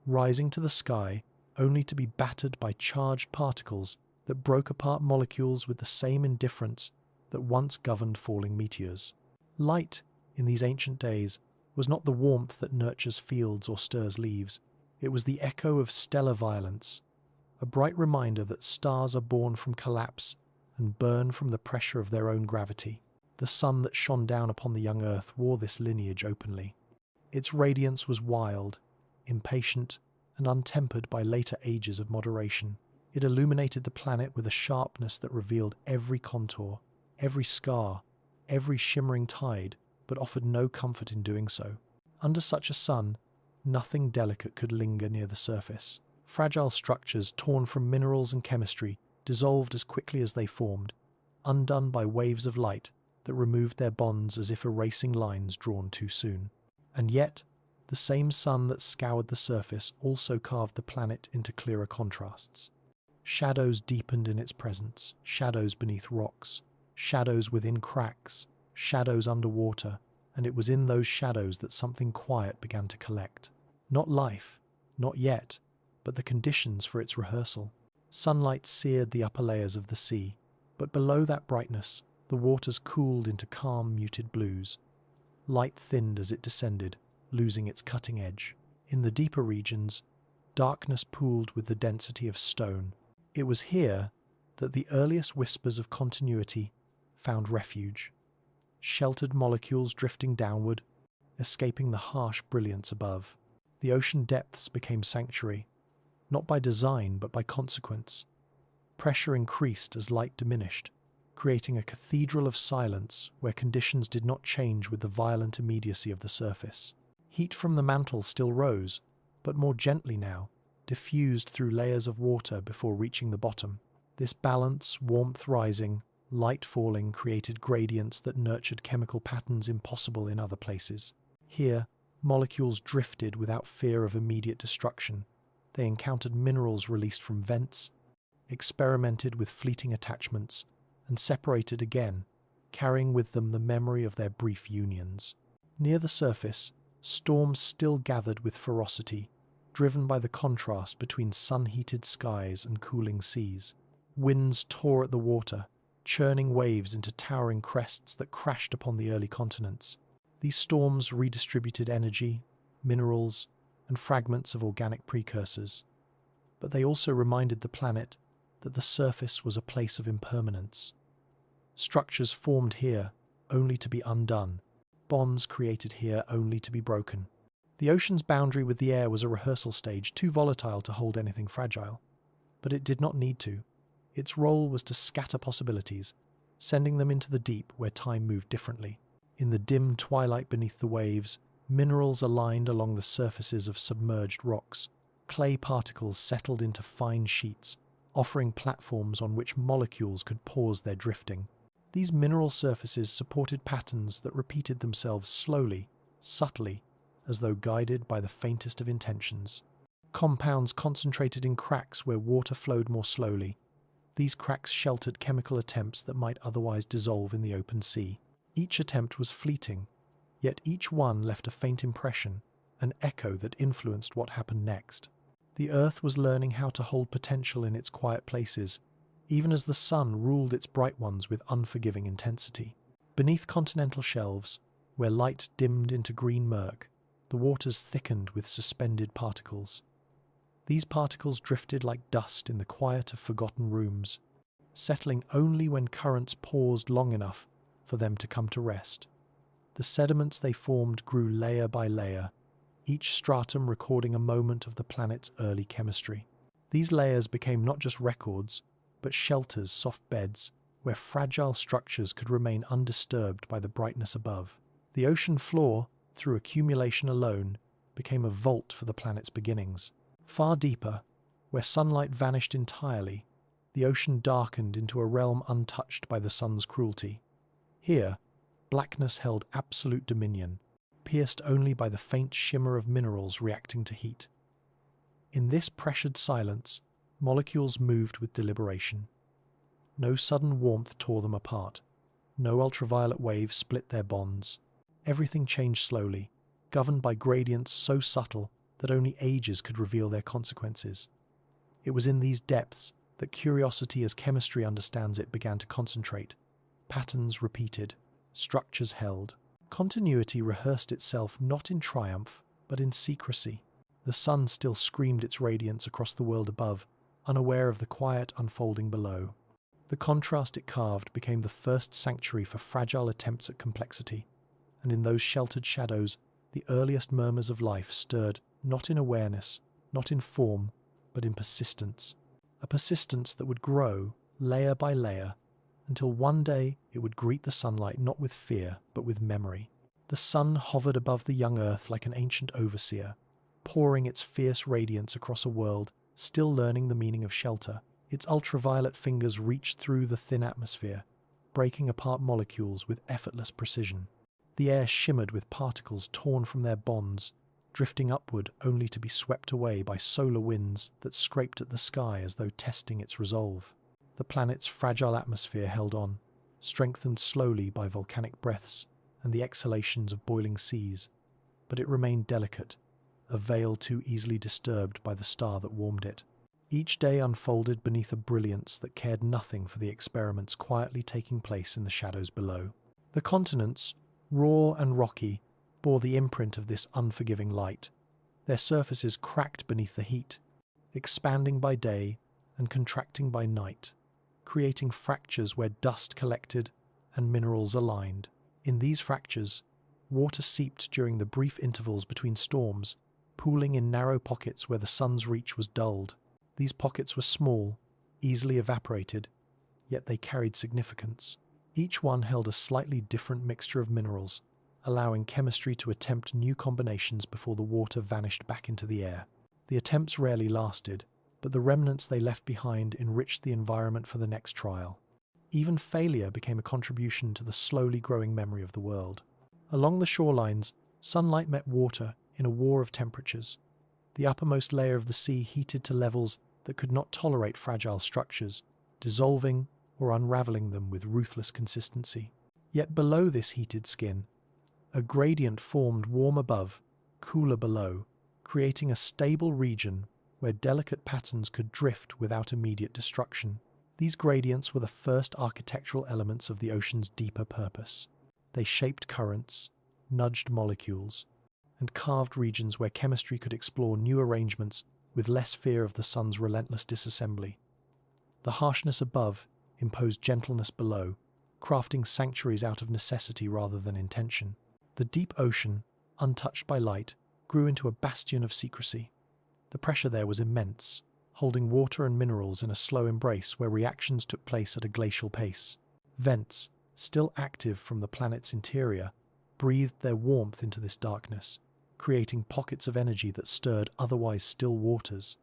rising to the sky only to be battered by charged particles that broke apart molecules with the same indifference that once governed falling meteors. Light, in these ancient days, was not the warmth that nurtures fields or stirs leaves. It was the echo of stellar violence, a bright reminder that stars are born from collapse and burn from the pressure of their own gravity. The sun that shone down upon the young Earth wore this lineage openly. Its radiance was wild, impatient, and untempered by later ages of moderation. It illuminated the planet with a sharpness that revealed every contour, every scar, every shimmering tide, but offered no comfort in doing so. Under such a sun, nothing delicate could linger near the surface. Fragile structures torn from minerals and chemistry dissolved as quickly as they formed, undone by waves of light that removed their bonds as if erasing lines drawn too soon. And yet, the same sun that scoured the surface also carved the planet into clearer contrasts. Shadows deepened in its presence, shadows beneath rocks, shadows within cracks, shadows underwater, and it was in those shadows that something quiet began to collect. Not life, not yet, but the conditions for its rehearsal. Sunlight seared the upper layers of the sea, but below that brightness, the waters cooled into calm, muted blues. Light thinned as it descended, losing its cutting edge. In the deeper regions, darkness pooled with the density of stone. It was here that the earliest whispers of continuity found refuge. Sheltered molecules drifting downward, escaping the harsh brilliance above. The ocean depths became sanctuary, not by design but by consequence. Pressure increased as light diminished, creating a cathedral of silence where conditions did not change with the violent immediacy of the surface. Heat from the mantle still rose, but more gently now, diffused through layers of water before reaching the bottom. This balance, warmth rising, light falling, created gradients that nurtured chemical patterns impossible in other places. Here, molecules drifted without fear of immediate destruction. They encountered minerals released from vents, experimented with fleeting attachments, and separated again, carrying with them the memory of their brief unions. Near the surface, storms still gathered with ferocity, driven by the contrast between sun-heated skies and cooling seas. Winds tore at the water, churning waves into towering crests that crashed upon the early continents. These storms redistributed energy, minerals, and fragments of organic precursors. But they also reminded the planet that the surface was a place of impermanence. Structures formed here only to be undone, bonds created here only to be broken. The ocean's boundary with the air was a rehearsal stage too volatile to hold anything fragile. But it did not need to. Its role was to scatter possibilities, sending them into the deep where time moved differently. In the dim twilight beneath the waves, minerals aligned along the surfaces of submerged rocks. Clay particles settled into fine sheets, offering platforms on which molecules could pause their drifting. These mineral surfaces supported patterns that repeated themselves slowly, subtly, as though guided by the faintest of intentions. Compounds concentrated in cracks where water flowed more slowly. These cracks sheltered chemical attempts that might otherwise dissolve in the open sea. Each attempt was fleeting, yet each one left a faint impression, an echo that influenced what happened next. The Earth was learning how to hold potential in its quiet places, even as the sun ruled its bright ones with unforgiving intensity. Beneath continental shelves, where light dimmed into green murk, the waters thickened with suspended particles. These particles drifted like dust in the quiet of forgotten rooms, settling only when currents paused long enough for them to come to rest. The sediments they formed grew layer by layer, each stratum recording a moment of the planet's early chemistry. These layers became not just records, but shelters, soft beds, where fragile structures could remain undisturbed by the brightness above. The ocean floor, through accumulation alone, became a vault for the planet's beginnings. Far deeper, where sunlight vanished entirely, the ocean darkened into a realm untouched by the sun's cruelty. Here, blackness held absolute dominion, pierced only by the faint shimmer of minerals reacting to heat. In this pressured silence, molecules moved with deliberation. No sudden warmth tore them apart. No ultraviolet waves split their bonds. Everything changed slowly, governed by gradients so subtle that only ages could reveal their consequences. It was in these depths that curiosity as chemistry understands it began to concentrate. Patterns repeated, structures held. Continuity rehearsed itself not in triumph, but in secrecy. The sun still screamed its radiance across the world above, unaware of the quiet unfolding below. The contrast it carved became the first sanctuary for fragile attempts at complexity, and in those sheltered shadows, the earliest murmurs of life stirred not in awareness, not in form, but in persistence. A persistence that would grow, layer by layer, until one day it would greet the sunlight not with fear, but with memory. The sun hovered above the young earth like an ancient overseer, pouring its fierce radiance across a world still learning the meaning of shelter. Its ultraviolet fingers reached through the thin atmosphere, breaking apart molecules with effortless precision. The air shimmered with particles torn from their bonds, drifting upward only to be swept away by solar winds that scraped at the sky as though testing its resolve. The planet's fragile atmosphere held on, strengthened slowly by volcanic breaths and the exhalations of boiling seas, but it remained delicate, a veil too easily disturbed by the star that warmed it. Each day unfolded beneath a brilliance that cared nothing for the experiments quietly taking place in the shadows below. The continents, raw and rocky, bore the imprint of this unforgiving light. Their surfaces cracked beneath the heat, expanding by day and contracting by night, creating fractures where dust collected and minerals aligned. In these fractures, water seeped during the brief intervals between storms, pooling in narrow pockets where the sun's reach was dulled. These pockets were small, easily evaporated, yet they carried significance. Each one held a slightly different mixture of minerals, allowing chemistry to attempt new combinations before the water vanished back into the air. The attempts rarely lasted, but the remnants they left behind enriched the environment for the next trial. Even failure became a contribution to the slowly growing memory of the world. Along the shorelines, sunlight met water in a war of temperatures. The uppermost layer of the sea heated to levels that could not tolerate fragile structures, dissolving or unraveling them with ruthless consistency. Yet below this heated skin, a gradient formed, warm above, cooler below, creating a stable region where delicate patterns could drift without immediate destruction. These gradients were the first architectural elements of the ocean's deeper purpose. They shaped currents, nudged molecules, and carved regions where chemistry could explore new arrangements with less fear of the sun's relentless disassembly. The harshness above imposed gentleness below, crafting sanctuaries out of necessity rather than intention. The deep ocean, untouched by light, grew into a bastion of secrecy. The pressure there was immense, holding water and minerals in a slow embrace where reactions took place at a glacial pace. Vents, still active from the planet's interior, breathed their warmth into this darkness, creating pockets of energy that stirred otherwise still waters.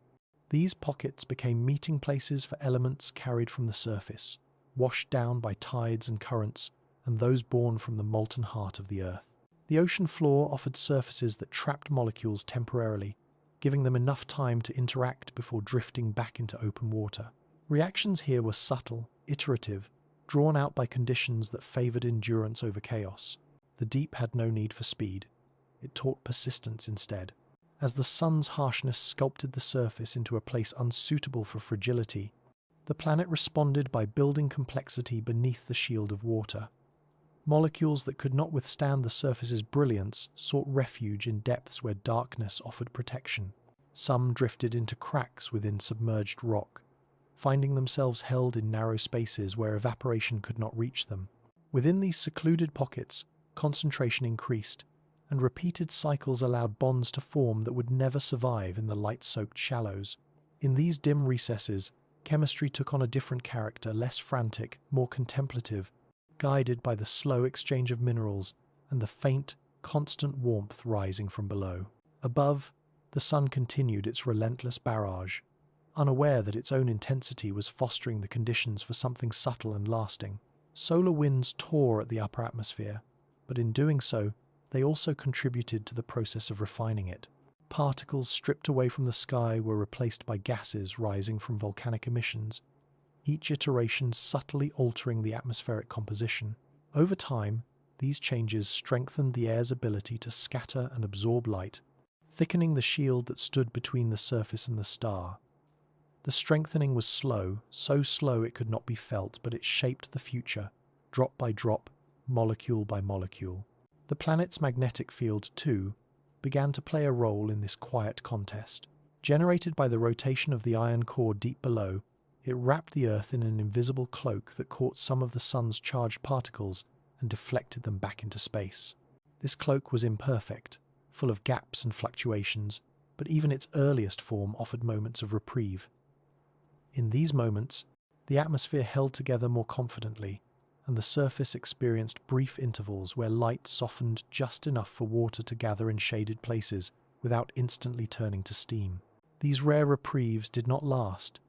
These pockets became meeting places for elements carried from the surface, washed down by tides and currents, and those born from the molten heart of the Earth. The ocean floor offered surfaces that trapped molecules temporarily, giving them enough time to interact before drifting back into open water. Reactions here were subtle, iterative, drawn out by conditions that favored endurance over chaos. The deep had no need for speed. It taught persistence instead. As the sun's harshness sculpted the surface into a place unsuitable for fragility, the planet responded by building complexity beneath the shield of water. Molecules that could not withstand the surface's brilliance sought refuge in depths where darkness offered protection. Some drifted into cracks within submerged rock, finding themselves held in narrow spaces where evaporation could not reach them. Within these secluded pockets, concentration increased, and repeated cycles allowed bonds to form that would never survive in the light-soaked shallows. In these dim recesses, chemistry took on a different character, less frantic, more contemplative, guided by the slow exchange of minerals and the faint, constant warmth rising from below. Above, the sun continued its relentless barrage, unaware that its own intensity was fostering the conditions for something subtle and lasting. Solar winds tore at the upper atmosphere, but in doing so, they also contributed to the process of refining it. Particles stripped away from the sky were replaced by gases rising from volcanic emissions, each iteration subtly altering the atmospheric composition. Over time, these changes strengthened the air's ability to scatter and absorb light, thickening the shield that stood between the surface and the star. The strengthening was slow, so slow it could not be felt, but it shaped the future, drop by drop, molecule by molecule. The planet's magnetic field, too, began to play a role in this quiet contest. Generated by the rotation of the iron core deep below, it wrapped the Earth in an invisible cloak that caught some of the sun's charged particles and deflected them back into space. This cloak was imperfect, full of gaps and fluctuations, but even its earliest form offered moments of reprieve. In these moments, the atmosphere held together more confidently, and the surface experienced brief intervals where light softened just enough for water to gather in shaded places without instantly turning to steam. These rare reprieves did not last,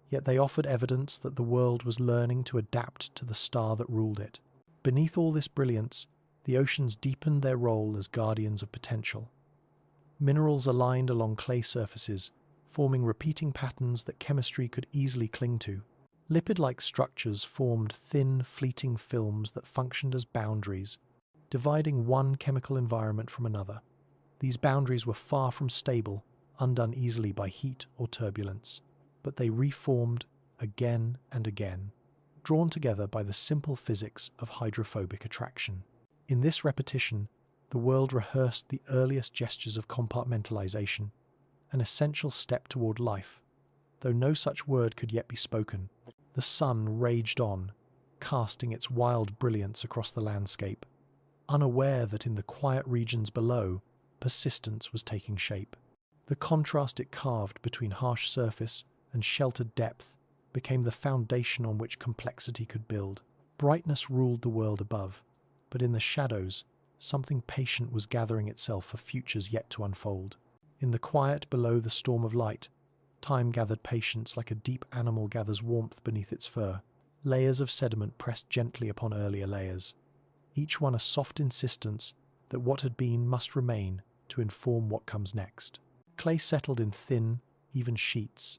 yet they offered evidence that the world was learning to adapt to the star that ruled it. Beneath all this brilliance, the oceans deepened their role as guardians of potential. Minerals aligned along clay surfaces, forming repeating patterns that chemistry could easily cling to. Lipid-like structures formed thin, fleeting films that functioned as boundaries, dividing one chemical environment from another. These boundaries were far from stable, undone easily by heat or turbulence, but they reformed again and again, drawn together by the simple physics of hydrophobic attraction. In this repetition, the world rehearsed the earliest gestures of compartmentalization, an essential step toward life, though no such word could yet be spoken. The sun raged on, casting its wild brilliance across the landscape, unaware that in the quiet regions below, persistence was taking shape. The contrast it carved between harsh surface and sheltered depth became the foundation on which complexity could build. Brightness ruled the world above, but in the shadows, something patient was gathering itself for futures yet to unfold. In the quiet below the storm of light, time gathered patience like a deep animal gathers warmth beneath its fur. Layers of sediment pressed gently upon earlier layers, each one a soft insistence that what had been must remain to inform what comes next. Clay settled in thin, even sheets.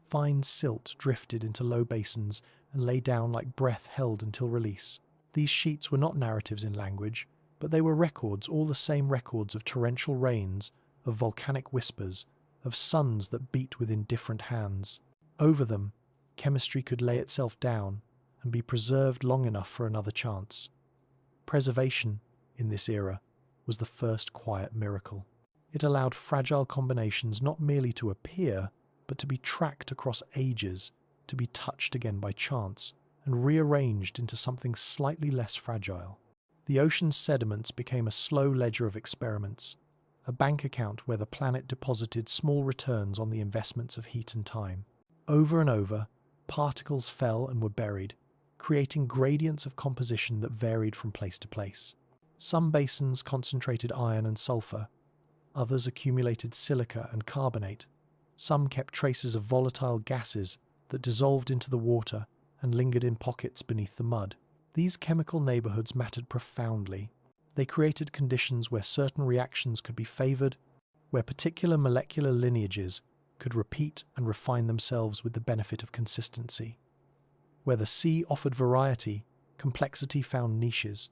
Fine silt drifted into low basins and lay down like breath held until release. These sheets were not narratives in language, but they were records, all the same records of torrential rains, of volcanic whispers, of suns that beat within different hands. Over them, chemistry could lay itself down and be preserved long enough for another chance. Preservation, in this era, was the first quiet miracle. It allowed fragile combinations not merely to appear, but to be tracked across ages, to be touched again by chance, and rearranged into something slightly less fragile. The ocean's sediments became a slow ledger of experiments, a bank account where the planet deposited small returns on the investments of heat and time. Over and over, particles fell and were buried, creating gradients of composition that varied from place to place. Some basins concentrated iron and sulfur, others accumulated silica and carbonate, some kept traces of volatile gases that dissolved into the water and lingered in pockets beneath the mud. These chemical neighborhoods mattered profoundly. They created conditions where certain reactions could be favored, where particular molecular lineages could repeat and refine themselves with the benefit of consistency. Where the sea offered variety, complexity found niches.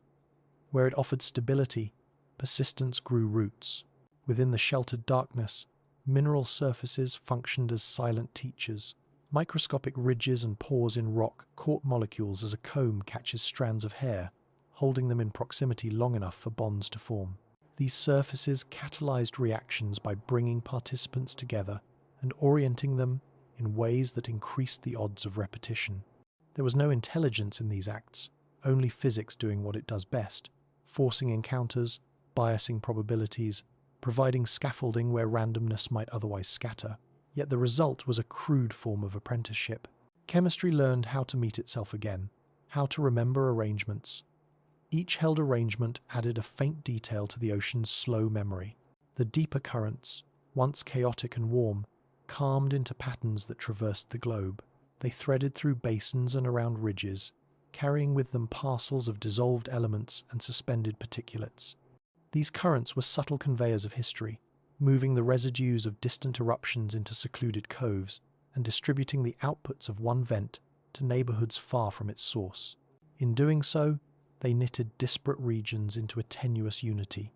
Where it offered stability, persistence grew roots. Within the sheltered darkness, mineral surfaces functioned as silent teachers. Microscopic ridges and pores in rock caught molecules as a comb catches strands of hair, holding them in proximity long enough for bonds to form. These surfaces catalyzed reactions by bringing participants together and orienting them in ways that increased the odds of repetition. There was no intelligence in these acts, only physics doing what it does best, forcing encounters, biasing probabilities, providing scaffolding where randomness might otherwise scatter. Yet the result was a crude form of apprenticeship. Chemistry learned how to meet itself again, how to remember arrangements. Each held arrangement added a faint detail to the ocean's slow memory. The deeper currents, once chaotic and warm, calmed into patterns that traversed the globe. They threaded through basins and around ridges, carrying with them parcels of dissolved elements and suspended particulates. These currents were subtle conveyors of history, moving the residues of distant eruptions into secluded coves and distributing the outputs of one vent to neighborhoods far from its source. In doing so, they knitted disparate regions into a tenuous unity,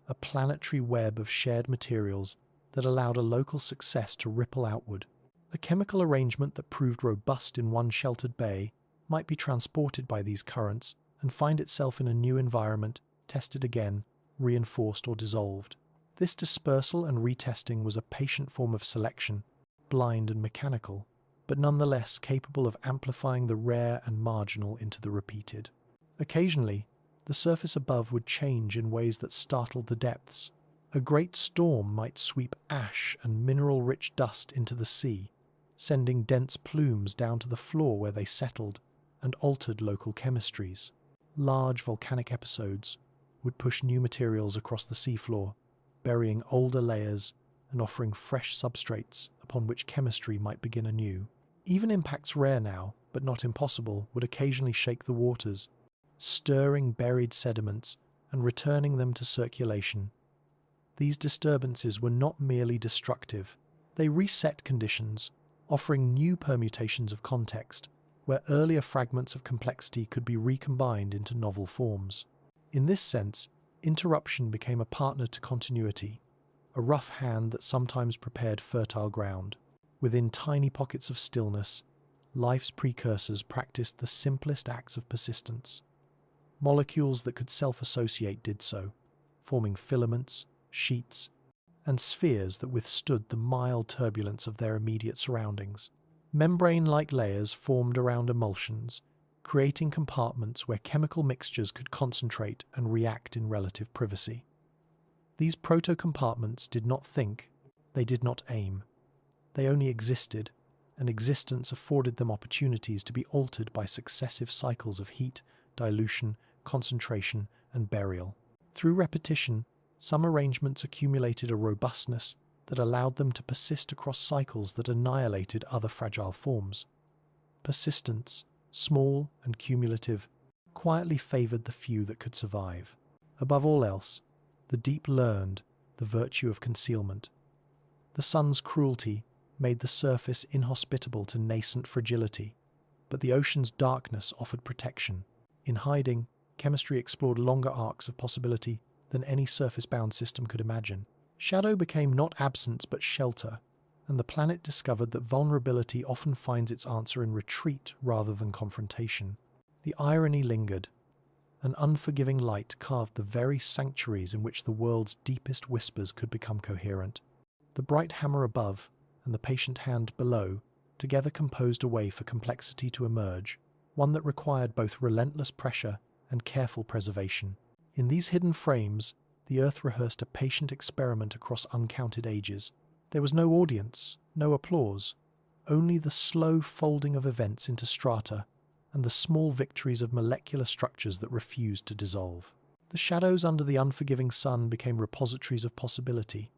a planetary web of shared materials that allowed a local success to ripple outward. A chemical arrangement that proved robust in one sheltered bay might be transported by these currents and find itself in a new environment, tested again, reinforced or dissolved. This dispersal and retesting was a patient form of selection, blind and mechanical, but nonetheless capable of amplifying the rare and marginal into the repeated. Occasionally, the surface above would change in ways that startled the depths. A great storm might sweep ash and mineral-rich dust into the sea, sending dense plumes down to the floor where they settled and altered local chemistries. Large volcanic episodes would push new materials across the seafloor, burying older layers and offering fresh substrates upon which chemistry might begin anew. Even impacts rare now, but not impossible, would occasionally shake the waters, stirring buried sediments and returning them to circulation. These disturbances were not merely destructive. They reset conditions, offering new permutations of context, where earlier fragments of complexity could be recombined into novel forms. In this sense, interruption became a partner to continuity, a rough hand that sometimes prepared fertile ground. Within tiny pockets of stillness, life's precursors practiced the simplest acts of persistence. Molecules that could self-associate did so, forming filaments, sheets, and spheres that withstood the mild turbulence of their immediate surroundings. Membrane-like layers formed around emulsions, creating compartments where chemical mixtures could concentrate and react in relative privacy. These proto-compartments did not think, they did not aim. They only existed, and existence afforded them opportunities to be altered by successive cycles of heat, dilution, concentration, and burial. Through repetition, some arrangements accumulated a robustness that allowed them to persist across cycles that annihilated other fragile forms. Persistence, small and cumulative, quietly favoured the few that could survive. Above all else, the deep learned the virtue of concealment. The sun's cruelty made the surface inhospitable to nascent fragility, but the ocean's darkness offered protection. In hiding, chemistry explored longer arcs of possibility than any surface-bound system could imagine. Shadow became not absence but shelter, and the planet discovered that vulnerability often finds its answer in retreat rather than confrontation. The irony lingered. An unforgiving light carved the very sanctuaries in which the world's deepest whispers could become coherent. The bright hammer above and the patient hand below together composed a way for complexity to emerge, one that required both relentless pressure and careful preservation. In these hidden frames, the Earth rehearsed a patient experiment across uncounted ages. There was no audience, no applause, only the slow folding of events into strata and the small victories of molecular structures that refused to dissolve. The shadows under the unforgiving sun became repositories of possibility,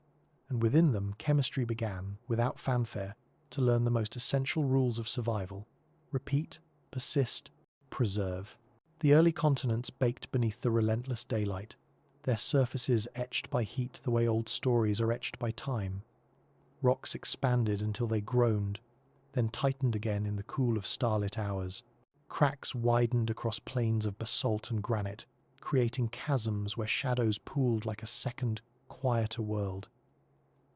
and within them chemistry began, without fanfare, to learn the most essential rules of survival: repeat, persist, preserve. The early continents baked beneath the relentless daylight, their surfaces etched by heat the way old stories are etched by time. Rocks expanded until they groaned, then tightened again in the cool of starlit hours. Cracks widened across plains of basalt and granite, creating chasms where shadows pooled like a second, quieter world.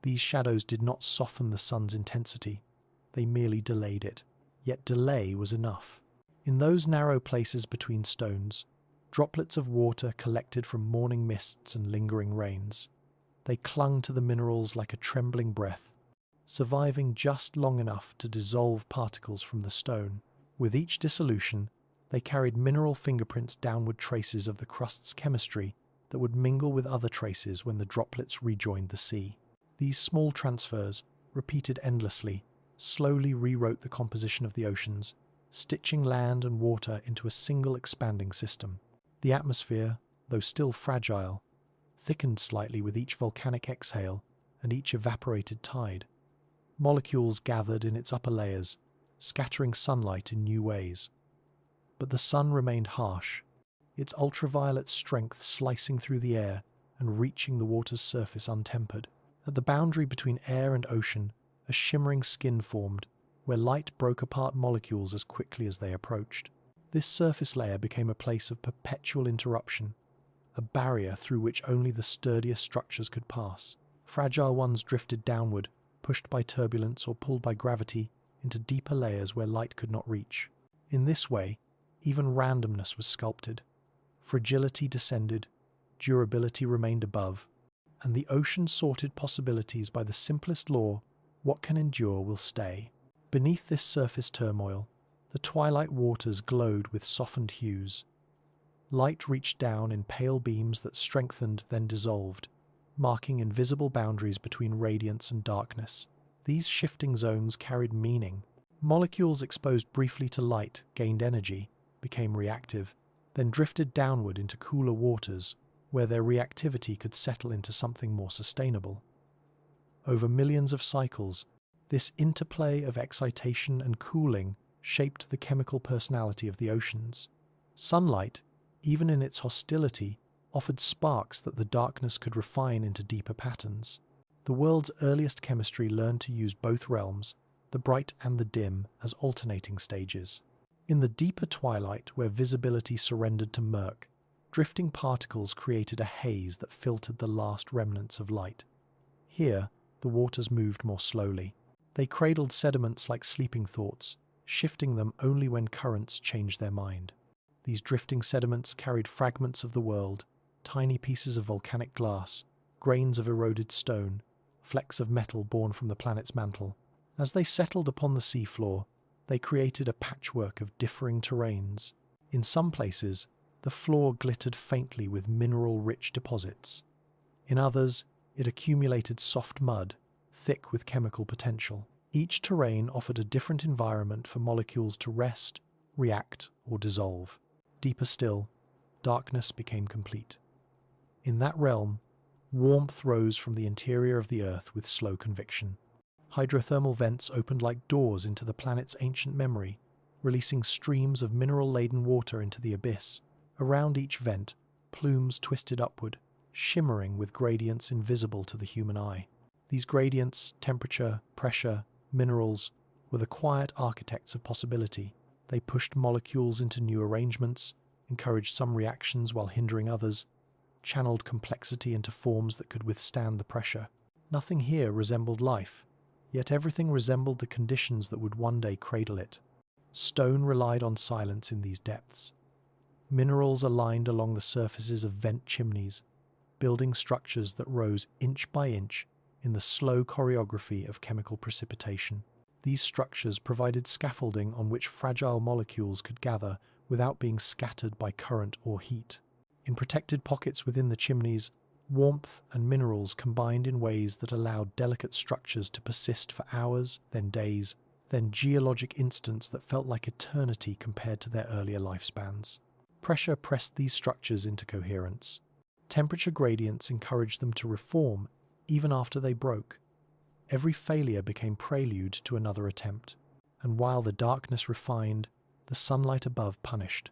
These shadows did not soften the sun's intensity, they merely delayed it. Yet delay was enough. In those narrow places between stones, droplets of water collected from morning mists and lingering rains. They clung to the minerals like a trembling breath, surviving just long enough to dissolve particles from the stone. With each dissolution, they carried mineral fingerprints, downward traces of the crust's chemistry that would mingle with other traces when the droplets rejoined the sea. These small transfers, repeated endlessly, slowly rewrote the composition of the oceans, stitching land and water into a single expanding system. The atmosphere, though still fragile, thickened slightly with each volcanic exhale and each evaporated tide. Molecules gathered in its upper layers, scattering sunlight in new ways. But the sun remained harsh, its ultraviolet strength slicing through the air and reaching the water's surface untempered. At the boundary between air and ocean, a shimmering skin formed, where light broke apart molecules as quickly as they approached. This surface layer became a place of perpetual interruption, a barrier through which only the sturdiest structures could pass. Fragile ones drifted downward, pushed by turbulence or pulled by gravity, into deeper layers where light could not reach. In this way, even randomness was sculpted. Fragility descended, durability remained above, and the ocean sorted possibilities by the simplest law: what can endure will stay. Beneath this surface turmoil, the twilight waters glowed with softened hues. Light reached down in pale beams that strengthened then dissolved, marking invisible boundaries between radiance and darkness. These shifting zones carried meaning. Molecules exposed briefly to light gained energy, became reactive, then drifted downward into cooler waters, where their reactivity could settle into something more sustainable. Over millions of cycles, this interplay of excitation and cooling shaped the chemical personality of the oceans. Sunlight, even in its hostility, offered sparks that the darkness could refine into deeper patterns. The world's earliest chemistry learned to use both realms, the bright and the dim, as alternating stages. In the deeper twilight, where visibility surrendered to murk, drifting particles created a haze that filtered the last remnants of light. Here, the waters moved more slowly. They cradled sediments like sleeping thoughts, shifting them only when currents changed their mind. These drifting sediments carried fragments of the world, tiny pieces of volcanic glass, grains of eroded stone, flecks of metal born from the planet's mantle. As they settled upon the seafloor, they created a patchwork of differing terrains. In some places, the floor glittered faintly with mineral-rich deposits. In others, it accumulated soft mud, thick with chemical potential. Each terrain offered a different environment for molecules to rest, react, or dissolve. Deeper still, darkness became complete. In that realm, warmth rose from the interior of the Earth with slow conviction. Hydrothermal vents opened like doors into the planet's ancient memory, releasing streams of mineral-laden water into the abyss. Around each vent, plumes twisted upward, shimmering with gradients invisible to the human eye. These gradients, temperature, pressure, minerals, were the quiet architects of possibility. They pushed molecules into new arrangements, encouraged some reactions while hindering others, channeled complexity into forms that could withstand the pressure. Nothing here resembled life, yet everything resembled the conditions that would one day cradle it. Stone relied on silence in these depths. Minerals aligned along the surfaces of vent chimneys, building structures that rose inch by inch in the slow choreography of chemical precipitation. These structures provided scaffolding on which fragile molecules could gather without being scattered by current or heat. In protected pockets within the chimneys, warmth and minerals combined in ways that allowed delicate structures to persist for hours, then days, then geologic instants that felt like eternity compared to their earlier lifespans. Pressure pressed these structures into coherence. Temperature gradients encouraged them to reform even after they broke. Every failure became prelude to another attempt, and while the darkness refined, the sunlight above punished.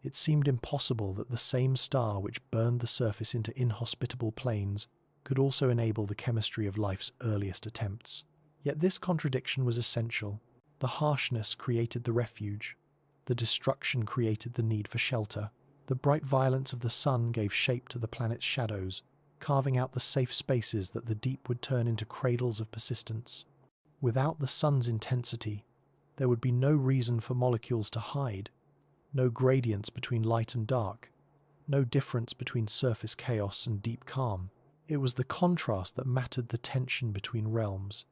It seemed impossible that the same star which burned the surface into inhospitable plains could also enable the chemistry of life's earliest attempts. Yet this contradiction was essential. The harshness created the refuge. The destruction created the need for shelter. The bright violence of the sun gave shape to the planet's shadows, carving out the safe spaces that the deep would turn into cradles of persistence. Without the sun's intensity, there would be no reason for molecules to hide, no gradients between light and dark, no difference between surface chaos and deep calm. It was the contrast that mattered, the tension between realms,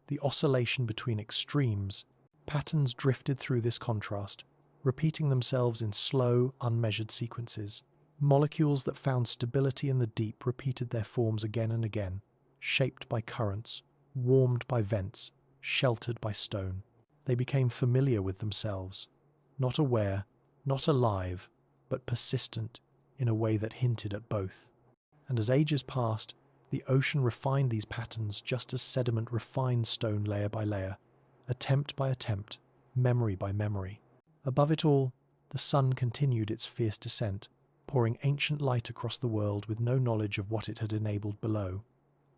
the oscillation between extremes. Patterns drifted through this contrast, repeating themselves in slow, unmeasured sequences. Molecules that found stability in the deep repeated their forms again and again, shaped by currents, warmed by vents, sheltered by stone. They became familiar with themselves, not aware, not alive, but persistent in a way that hinted at both. And as ages passed, the ocean refined these patterns just as sediment refines stone layer by layer, attempt by attempt, memory by memory. Above it all, the sun continued its fierce descent, pouring ancient light across the world with no knowledge of what it had enabled below.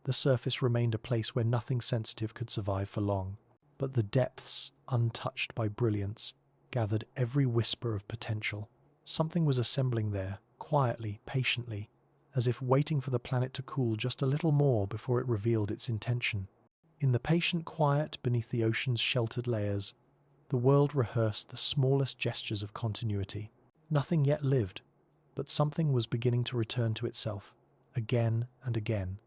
The surface remained a place where nothing sensitive could survive for long, but the depths, untouched by brilliance, gathered every whisper of potential. Something was assembling there, quietly, patiently, as if waiting for the planet to cool just a little more before it revealed its intention. In the patient quiet beneath the ocean's sheltered layers, the world rehearsed the smallest gestures of continuity. Nothing yet lived, but something was beginning to return to itself, again and again,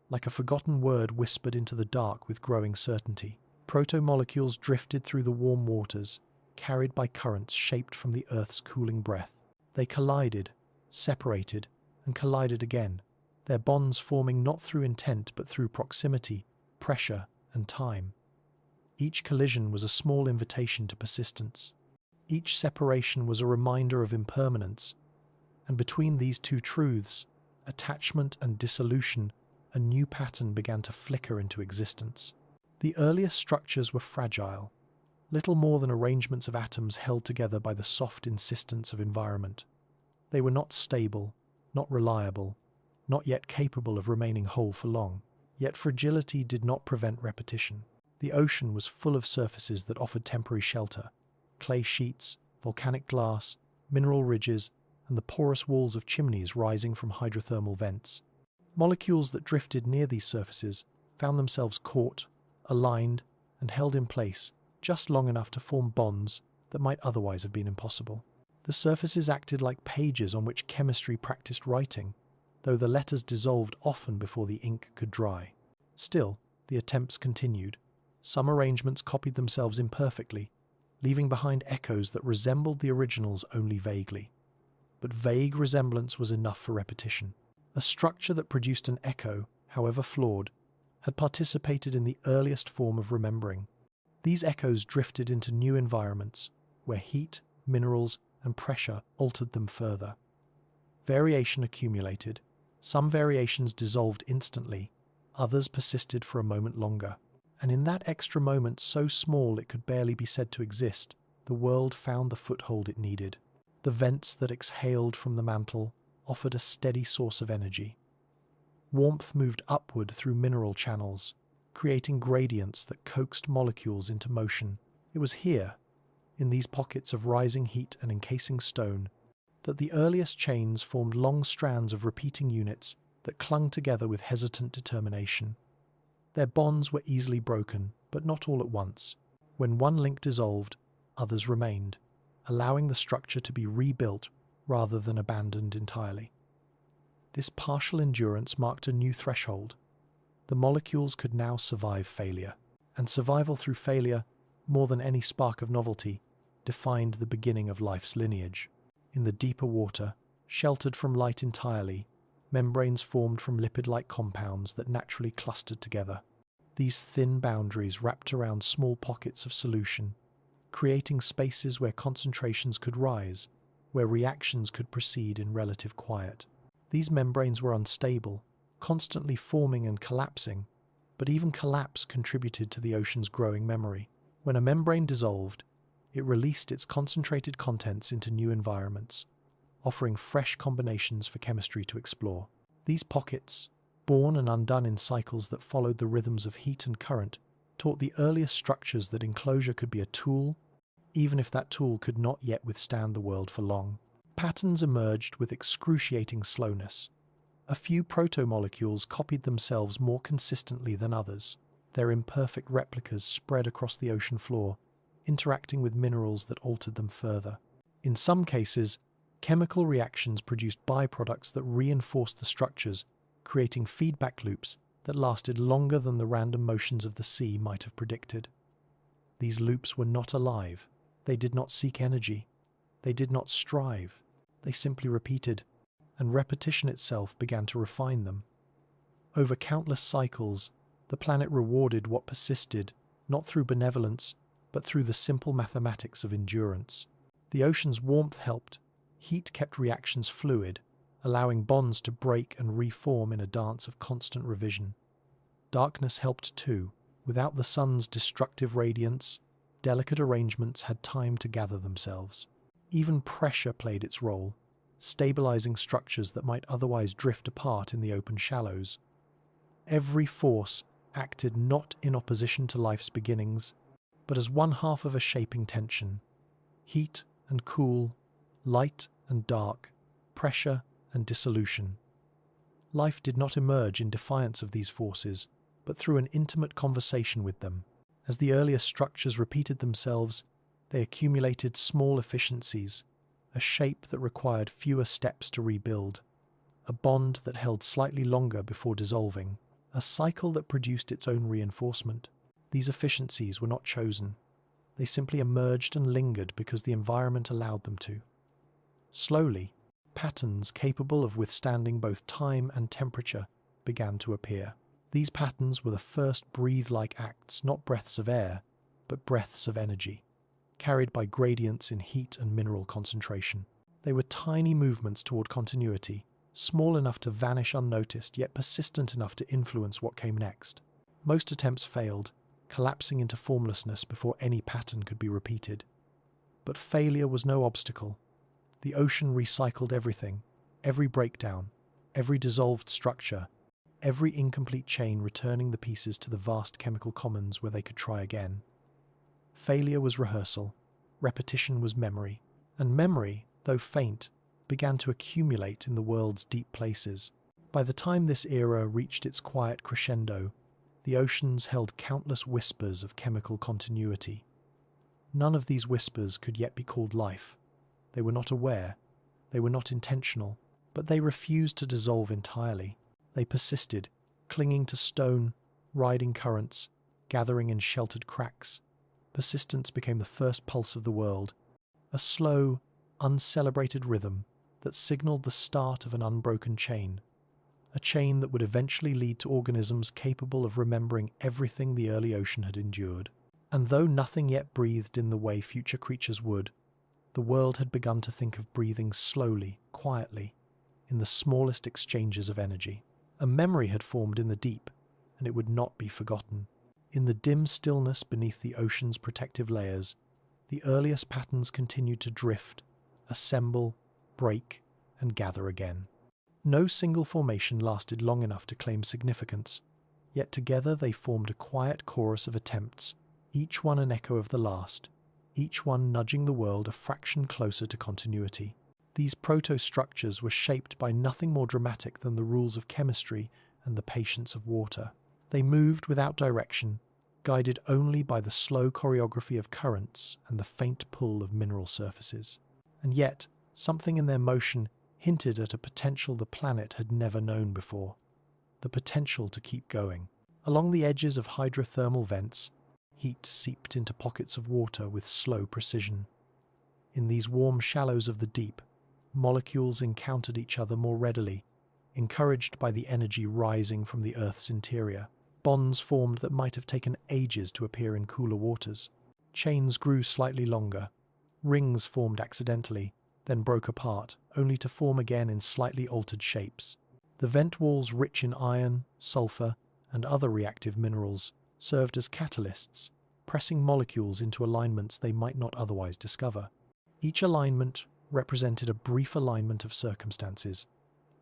like a forgotten word whispered into the dark with growing certainty. Proto-molecules drifted through the warm waters, carried by currents shaped from the Earth's cooling breath. They collided, separated, and collided again, their bonds forming not through intent but through proximity, pressure, and time. Each collision was a small invitation to persistence. Each separation was a reminder of impermanence, and between these two truths, attachment and dissolution, a new pattern began to flicker into existence. The earliest structures were fragile, little more than arrangements of atoms held together by the soft insistence of environment. They were not stable, not reliable, not yet capable of remaining whole for long. Yet fragility did not prevent repetition. The ocean was full of surfaces that offered temporary shelter: clay sheets, volcanic glass, mineral ridges, and the porous walls of chimneys rising from hydrothermal vents. Molecules that drifted near these surfaces found themselves caught, aligned, and held in place just long enough to form bonds that might otherwise have been impossible. The surfaces acted like pages on which chemistry practiced writing, though the letters dissolved often before the ink could dry. Still, the attempts continued. Some arrangements copied themselves imperfectly, leaving behind echoes that resembled the originals only vaguely. But vague resemblance was enough for repetition. A structure that produced an echo, however flawed, had participated in the earliest form of remembering. These echoes drifted into new environments, where heat, minerals, and pressure altered them further. Variation accumulated. Some variations dissolved instantly, others persisted for a moment longer. And in that extra moment, so small it could barely be said to exist, the world found the foothold it needed. The vents that exhaled from the mantle offered a steady source of energy. Warmth moved upward through mineral channels, creating gradients that coaxed molecules into motion. It was here, in these pockets of rising heat and encasing stone, that the earliest chains formed long strands of repeating units that clung together with hesitant determination. Their bonds were easily broken, but not all at once. When one link dissolved, others remained, allowing the structure to be rebuilt rather than abandoned entirely. This partial endurance marked a new threshold. The molecules could now survive failure, and survival through failure, more than any spark of novelty, defined the beginning of life's lineage. In the deeper water, sheltered from light entirely, membranes formed from lipid-like compounds that naturally clustered together. These thin boundaries wrapped around small pockets of solution, creating spaces where concentrations could rise, where reactions could proceed in relative quiet. These membranes were unstable, constantly forming and collapsing, but even collapse contributed to the ocean's growing memory. When a membrane dissolved, it released its concentrated contents into new environments, offering fresh combinations for chemistry to explore. These pockets, born and undone in cycles that followed the rhythms of heat and current, taught the earliest structures that enclosure could be a tool, even if that tool could not yet withstand the world for long. Patterns emerged with excruciating slowness. A few proto-molecules copied themselves more consistently than others. Their imperfect replicas spread across the ocean floor, interacting with minerals that altered them further. In some cases, chemical reactions produced byproducts that reinforced the structures, creating feedback loops that lasted longer than the random motions of the sea might have predicted. These loops were not alive. They did not seek energy. They did not strive. They simply repeated, and repetition itself began to refine them. Over countless cycles, the planet rewarded what persisted, not through benevolence, but through the simple mathematics of endurance. The ocean's warmth helped. Heat kept reactions fluid, allowing bonds to break and reform in a dance of constant revision. Darkness helped too. Without the sun's destructive radiance, delicate arrangements had time to gather themselves. Even pressure played its role, stabilizing structures that might otherwise drift apart in the open shallows. Every force acted not in opposition to life's beginnings, but as one half of a shaping tension. Heat and cool, light and dark, pressure and dissolution. Life did not emerge in defiance of these forces, but through an intimate conversation with them. As the earliest structures repeated themselves, they accumulated small efficiencies, a shape that required fewer steps to rebuild, a bond that held slightly longer before dissolving, a cycle that produced its own reinforcement. These efficiencies were not chosen. They simply emerged and lingered because the environment allowed them to. Slowly, patterns capable of withstanding both time and temperature began to appear. These patterns were the first breathe-like acts, not breaths of air, but breaths of energy, carried by gradients in heat and mineral concentration. They were tiny movements toward continuity, small enough to vanish unnoticed, yet persistent enough to influence what came next. Most attempts failed, collapsing into formlessness before any pattern could be repeated. But failure was no obstacle. The ocean recycled everything, every breakdown, every dissolved structure, every incomplete chain, returning the pieces to the vast chemical commons where they could try again. Failure was rehearsal, repetition was memory, and memory, though faint, began to accumulate in the world's deep places. By the time this era reached its quiet crescendo, the oceans held countless whispers of chemical continuity. None of these whispers could yet be called life. They were not aware. They were not intentional. But they refused to dissolve entirely. They persisted, clinging to stone, riding currents, gathering in sheltered cracks. Persistence became the first pulse of the world, a slow, uncelebrated rhythm that signaled the start of an unbroken chain, a chain that would eventually lead to organisms capable of remembering everything the early ocean had endured. And though nothing yet breathed in the way future creatures would, the world had begun to think of breathing slowly, quietly, in the smallest exchanges of energy. A memory had formed in the deep, and it would not be forgotten. In the dim stillness beneath the ocean's protective layers, the earliest patterns continued to drift, assemble, break, and gather again. No single formation lasted long enough to claim significance, yet together they formed a quiet chorus of attempts, each one an echo of the last, each one nudging the world a fraction closer to continuity. These proto-structures were shaped by nothing more dramatic than the rules of chemistry and the patience of water. They moved without direction, guided only by the slow choreography of currents and the faint pull of mineral surfaces. And yet, something in their motion hinted at a potential the planet had never known before. The potential to keep going. Along the edges of hydrothermal vents, heat seeped into pockets of water with slow precision. In these warm shallows of the deep, molecules encountered each other more readily, encouraged by the energy rising from the Earth's interior. Bonds formed that might have taken ages to appear in cooler waters. Chains grew slightly longer. Rings formed accidentally, then broke apart, only to form again in slightly altered shapes. The vent walls, rich in iron, sulfur, and other reactive minerals, served as catalysts, pressing molecules into alignments they might not otherwise discover. Each alignment represented a brief alignment of circumstances,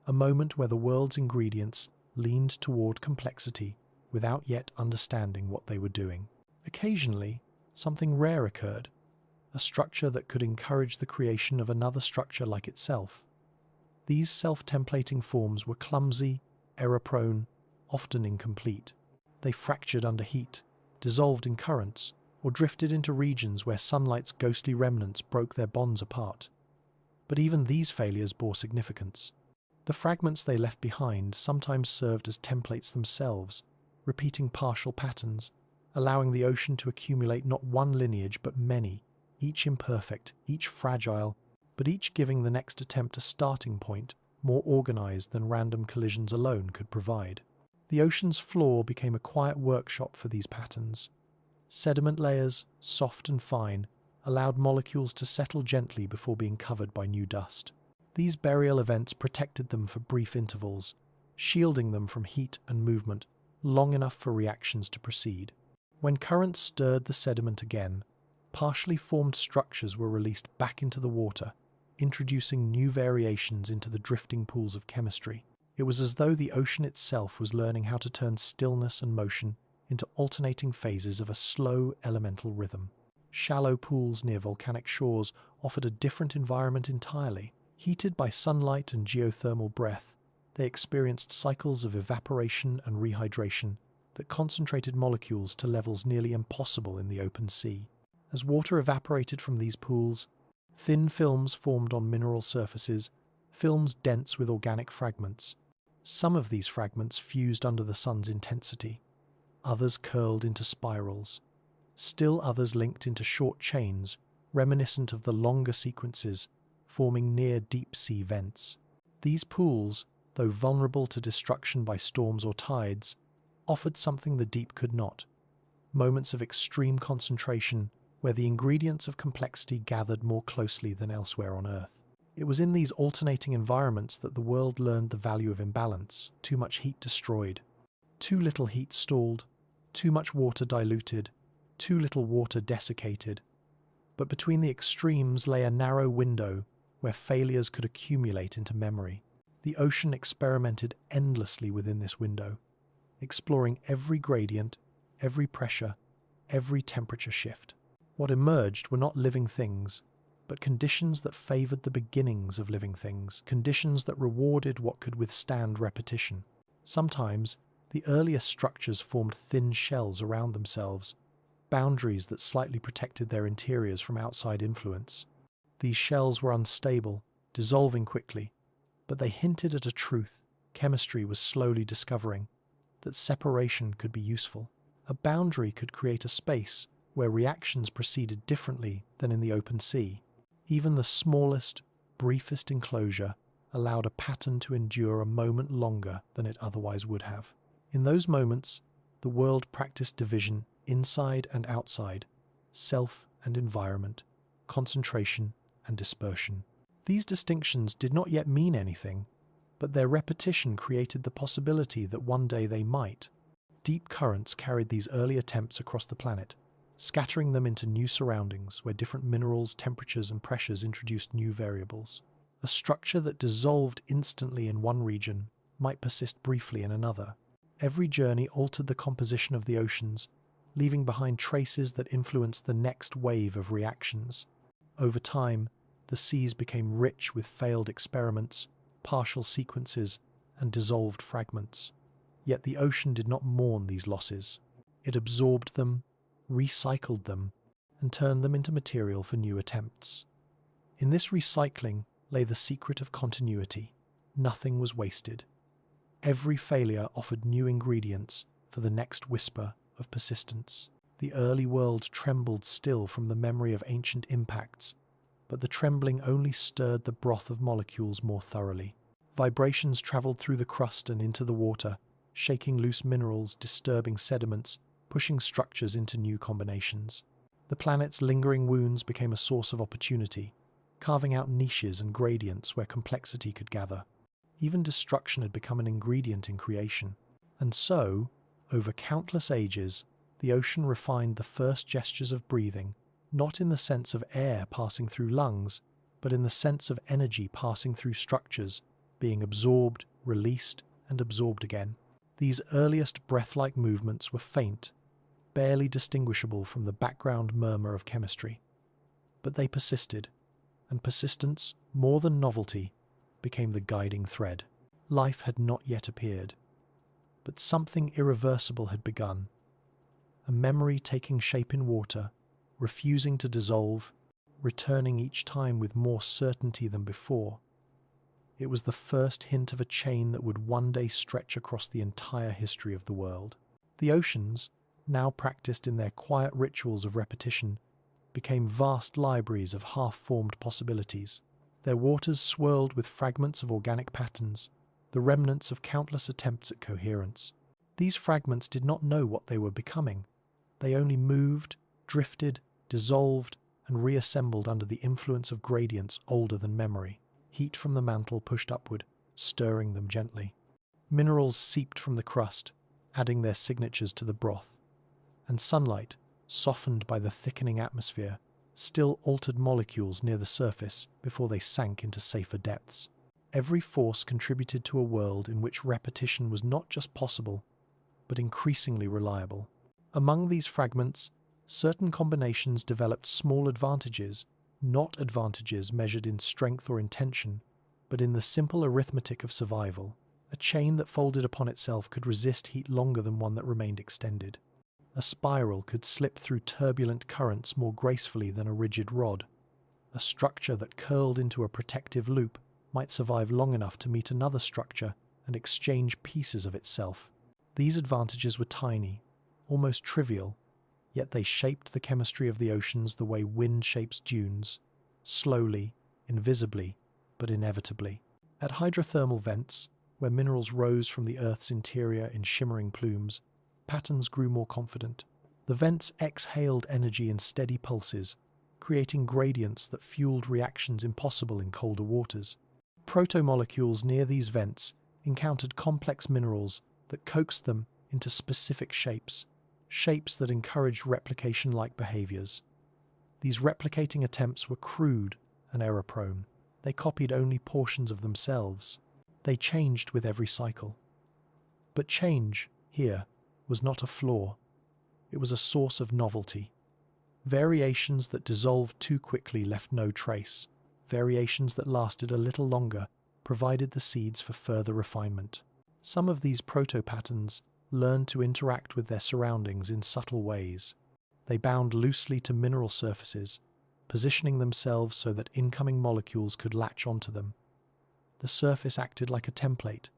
a moment where the world's ingredients leaned toward complexity without yet understanding what they were doing. Occasionally, something rare occurred, a structure that could encourage the creation of another structure like itself. These self-templating forms were clumsy, error-prone, often incomplete. They fractured under heat, dissolved in currents, or drifted into regions where sunlight's ghostly remnants broke their bonds apart. But even these failures bore significance. The fragments they left behind sometimes served as templates themselves, repeating partial patterns, allowing the ocean to accumulate not one lineage but many, each imperfect, each fragile, but each giving the next attempt a starting point more organized than random collisions alone could provide. The ocean's floor became a quiet workshop for these patterns. Sediment layers, soft and fine, allowed molecules to settle gently before being covered by new dust. These burial events protected them for brief intervals, shielding them from heat and movement long enough for reactions to proceed. When currents stirred the sediment again, partially formed structures were released back into the water, introducing new variations into the drifting pools of chemistry. It was as though the ocean itself was learning how to turn stillness and motion into alternating phases of a slow elemental rhythm. Shallow pools near volcanic shores offered a different environment entirely. Heated by sunlight and geothermal breath, they experienced cycles of evaporation and rehydration that concentrated molecules to levels nearly impossible in the open sea. As water evaporated from these pools, thin films formed on mineral surfaces, films dense with organic fragments. Some of these fragments fused under the sun's intensity, others curled into spirals. Still others linked into short chains, reminiscent of the longer sequences, forming near deep-sea vents. These pools, though vulnerable to destruction by storms or tides, offered something the deep could not: moments of extreme concentration where the ingredients of complexity gathered more closely than elsewhere on Earth. It was in these alternating environments that the world learned the value of imbalance. Too much heat destroyed, too little heat stalled, too much water diluted, too little water desiccated. But between the extremes lay a narrow window where failures could accumulate into memory. The ocean experimented endlessly within this window, exploring every gradient, every pressure, every temperature shift. What emerged were not living things, but conditions that favored the beginnings of living things, conditions that rewarded what could withstand repetition. Sometimes, the earliest structures formed thin shells around themselves, boundaries that slightly protected their interiors from outside influence. These shells were unstable, dissolving quickly, but they hinted at a truth chemistry was slowly discovering, that separation could be useful. A boundary could create a space where reactions proceeded differently than in the open sea. Even the smallest, briefest enclosure allowed a pattern to endure a moment longer than it otherwise would have. In those moments, the world practiced division inside and outside, self and environment, concentration and dispersion. These distinctions did not yet mean anything, but their repetition created the possibility that one day they might. Deep currents carried these early attempts across the planet, scattering them into new surroundings where different minerals, temperatures, and pressures introduced new variables. A structure that dissolved instantly in one region might persist briefly in another. Every journey altered the composition of the oceans, leaving behind traces that influenced the next wave of reactions. Over time, the seas became rich with failed experiments, partial sequences, and dissolved fragments. Yet the ocean did not mourn these losses. It absorbed them, recycled them, and turned them into material for new attempts. In this recycling lay the secret of continuity. Nothing was wasted. Every failure offered new ingredients for the next whisper of persistence. The early world trembled still from the memory of ancient impacts, but the trembling only stirred the broth of molecules more thoroughly. Vibrations traveled through the crust and into the water, shaking loose minerals, disturbing sediments, pushing structures into new combinations. The planet's lingering wounds became a source of opportunity, carving out niches and gradients where complexity could gather. Even destruction had become an ingredient in creation. And so, over countless ages, the ocean refined the first gestures of breathing, not in the sense of air passing through lungs, but in the sense of energy passing through structures, being absorbed, released, and absorbed again. These earliest breath-like movements were faint, barely distinguishable from the background murmur of chemistry. But they persisted, and persistence, more than novelty, became the guiding thread. Life had not yet appeared, but something irreversible had begun. A memory taking shape in water, refusing to dissolve, returning each time with more certainty than before. It was the first hint of a chain that would one day stretch across the entire history of the world. The oceans, now practiced in their quiet rituals of repetition, became vast libraries of half-formed possibilities. Their waters swirled with fragments of organic patterns, the remnants of countless attempts at coherence. These fragments did not know what they were becoming. They only moved, drifted, dissolved, and reassembled under the influence of gradients older than memory. Heat from the mantle pushed upward, stirring them gently. Minerals seeped from the crust, adding their signatures to the broth. And sunlight, softened by the thickening atmosphere, still altered molecules near the surface before they sank into safer depths. Every force contributed to a world in which repetition was not just possible, but increasingly reliable. Among these fragments, certain combinations developed small advantages, not advantages measured in strength or intention, but in the simple arithmetic of survival. A chain that folded upon itself could resist heat longer than one that remained extended. A spiral could slip through turbulent currents more gracefully than a rigid rod. A structure that curled into a protective loop might survive long enough to meet another structure and exchange pieces of itself. These advantages were tiny, almost trivial, yet they shaped the chemistry of the oceans the way wind shapes dunes, slowly, invisibly, but inevitably. At hydrothermal vents, where minerals rose from the Earth's interior in shimmering plumes, patterns grew more confident. The vents exhaled energy in steady pulses, creating gradients that fueled reactions impossible in colder waters. Protomolecules near these vents encountered complex minerals that coaxed them into specific shapes that encouraged replication-like behaviors. These replicating attempts were crude and error-prone. They copied only portions of themselves. They changed with every cycle. But change, here, was not a flaw. It was a source of novelty. Variations that dissolved too quickly left no trace. Variations that lasted a little longer provided the seeds for further refinement. Some of these proto-patterns learned to interact with their surroundings in subtle ways. They bound loosely to mineral surfaces, positioning themselves so that incoming molecules could latch onto them. The surface acted like a template.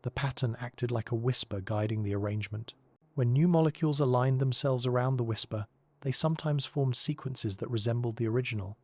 The pattern acted like a whisper guiding the arrangement. When new molecules aligned themselves around the whisper, they sometimes formed sequences that resembled the original.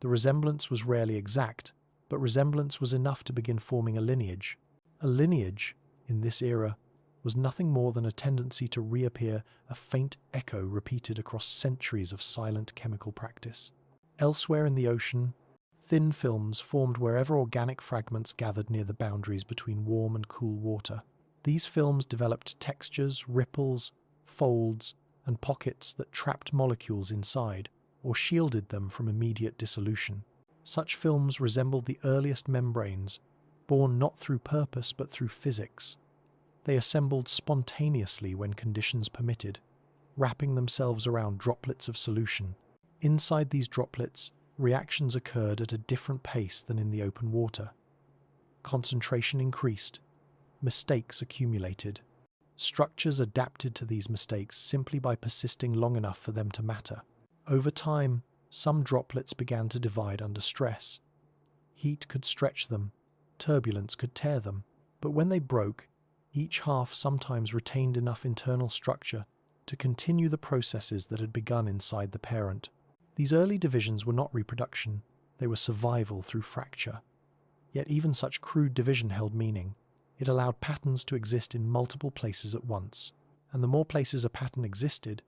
The resemblance was rarely exact, but resemblance was enough to begin forming a lineage. A lineage, in this era, was nothing more than a tendency to reappear, a faint echo repeated across centuries of silent chemical practice. Elsewhere in the ocean, thin films formed wherever organic fragments gathered near the boundaries between warm and cool water. These films developed textures, ripples, folds, and pockets that trapped molecules inside or shielded them from immediate dissolution. Such films resembled the earliest membranes, born not through purpose but through physics. They assembled spontaneously when conditions permitted, wrapping themselves around droplets of solution. Inside these droplets, reactions occurred at a different pace than in the open water. Concentration increased. Mistakes accumulated. Structures adapted to these mistakes simply by persisting long enough for them to matter. Over time, some droplets began to divide under stress. Heat could stretch them, turbulence could tear them, but when they broke, each half sometimes retained enough internal structure to continue the processes that had begun inside the parent. These early divisions were not reproduction, they were survival through fracture. Yet even such crude division held meaning. It allowed patterns to exist in multiple places at once, and the more places a pattern existed,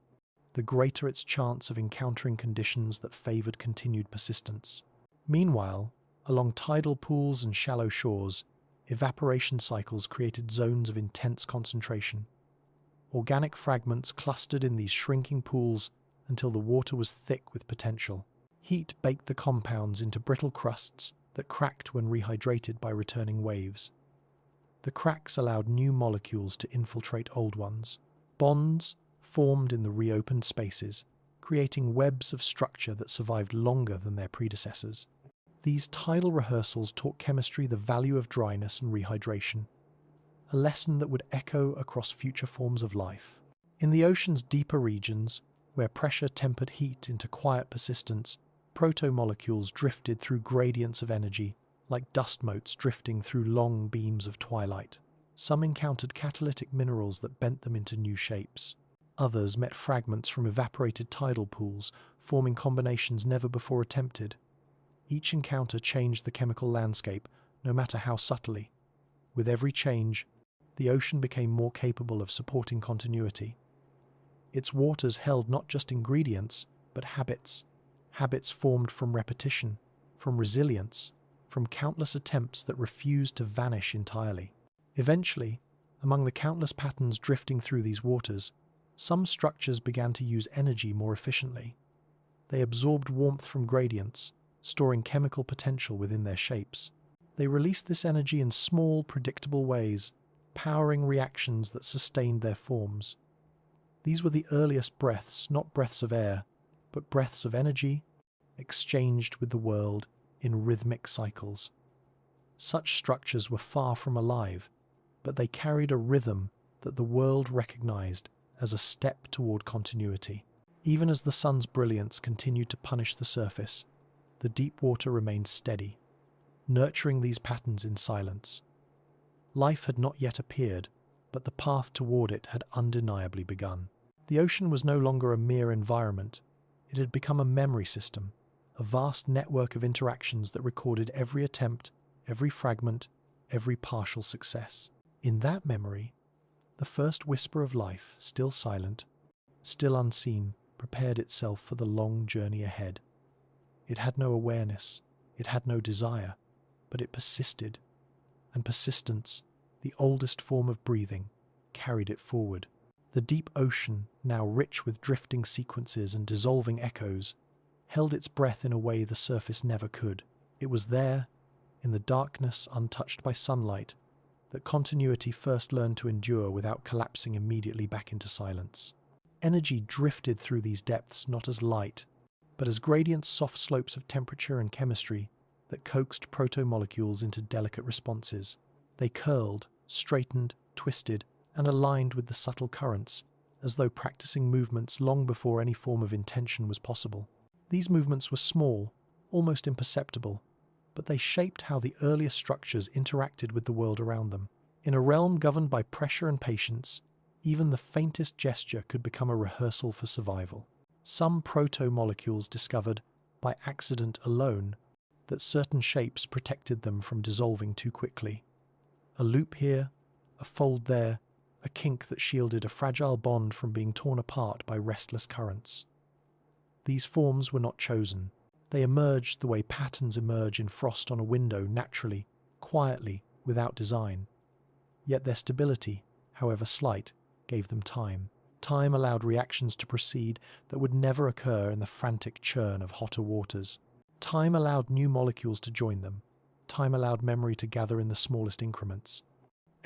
the greater its chance of encountering conditions that favored continued persistence. Meanwhile, along tidal pools and shallow shores, evaporation cycles created zones of intense concentration. Organic fragments clustered in these shrinking pools until the water was thick with potential. Heat baked the compounds into brittle crusts that cracked when rehydrated by returning waves. The cracks allowed new molecules to infiltrate old ones. Bonds formed in the reopened spaces, creating webs of structure that survived longer than their predecessors. These tidal rehearsals taught chemistry the value of dryness and rehydration, a lesson that would echo across future forms of life. In the ocean's deeper regions, where pressure tempered heat into quiet persistence, protomolecules drifted through gradients of energy, like dust motes drifting through long beams of twilight. Some encountered catalytic minerals that bent them into new shapes. Others met fragments from evaporated tidal pools, forming combinations never before attempted. Each encounter changed the chemical landscape, no matter how subtly. With every change, the ocean became more capable of supporting continuity. Its waters held not just ingredients, but habits. Habits formed from repetition, from resilience, from countless attempts that refused to vanish entirely. Eventually, among the countless patterns drifting through these waters, some structures began to use energy more efficiently. They absorbed warmth from gradients, storing chemical potential within their shapes. They released this energy in small, predictable ways, powering reactions that sustained their forms. These were the earliest breaths, not breaths of air, but breaths of energy, exchanged with the world in rhythmic cycles. Such structures were far from alive, but they carried a rhythm that the world recognized as a step toward continuity. Even as the sun's brilliance continued to punish the surface, the deep water remained steady, nurturing these patterns in silence. Life had not yet appeared, but the path toward it had undeniably begun. The ocean was no longer a mere environment. It had become a memory system, a vast network of interactions that recorded every attempt, every fragment, every partial success. In that memory, the first whisper of life, still silent, still unseen, prepared itself for the long journey ahead. It had no awareness, it had no desire, but it persisted, and persistence, the oldest form of breathing, carried it forward. The deep ocean, now rich with drifting sequences and dissolving echoes, held its breath in a way the surface never could. It was there, in the darkness untouched by sunlight, that continuity first learned to endure without collapsing immediately back into silence. Energy drifted through these depths not as light, but as gradient soft slopes of temperature and chemistry that coaxed protomolecules into delicate responses. They curled, straightened, twisted, and aligned with the subtle currents, as though practicing movements long before any form of intention was possible. These movements were small, almost imperceptible, but they shaped how the earliest structures interacted with the world around them. In a realm governed by pressure and patience, even the faintest gesture could become a rehearsal for survival. Some proto-molecules discovered, by accident alone, that certain shapes protected them from dissolving too quickly. A loop here, a fold there, a kink that shielded a fragile bond from being torn apart by restless currents. These forms were not chosen. They emerged the way patterns emerge in frost on a window, naturally, quietly, without design. Yet their stability, however slight, gave them time. Time allowed reactions to proceed that would never occur in the frantic churn of hotter waters. Time allowed new molecules to join them. Time allowed memory to gather in the smallest increments.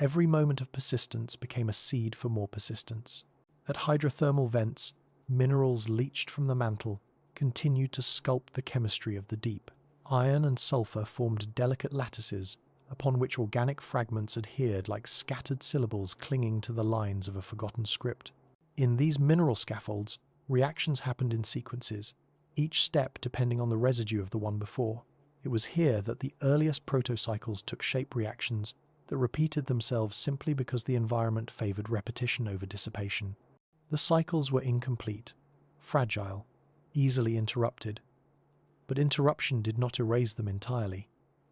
Every moment of persistence became a seed for more persistence. At hydrothermal vents, minerals leached from the mantle continued to sculpt the chemistry of the deep. Iron and sulfur formed delicate lattices upon which organic fragments adhered like scattered syllables clinging to the lines of a forgotten script. In these mineral scaffolds, reactions happened in sequences, each step depending on the residue of the one before. It was here that the earliest protocycles took shape reactions that repeated themselves simply because the environment favored repetition over dissipation. The cycles were incomplete, fragile, easily interrupted. But interruption did not erase them entirely.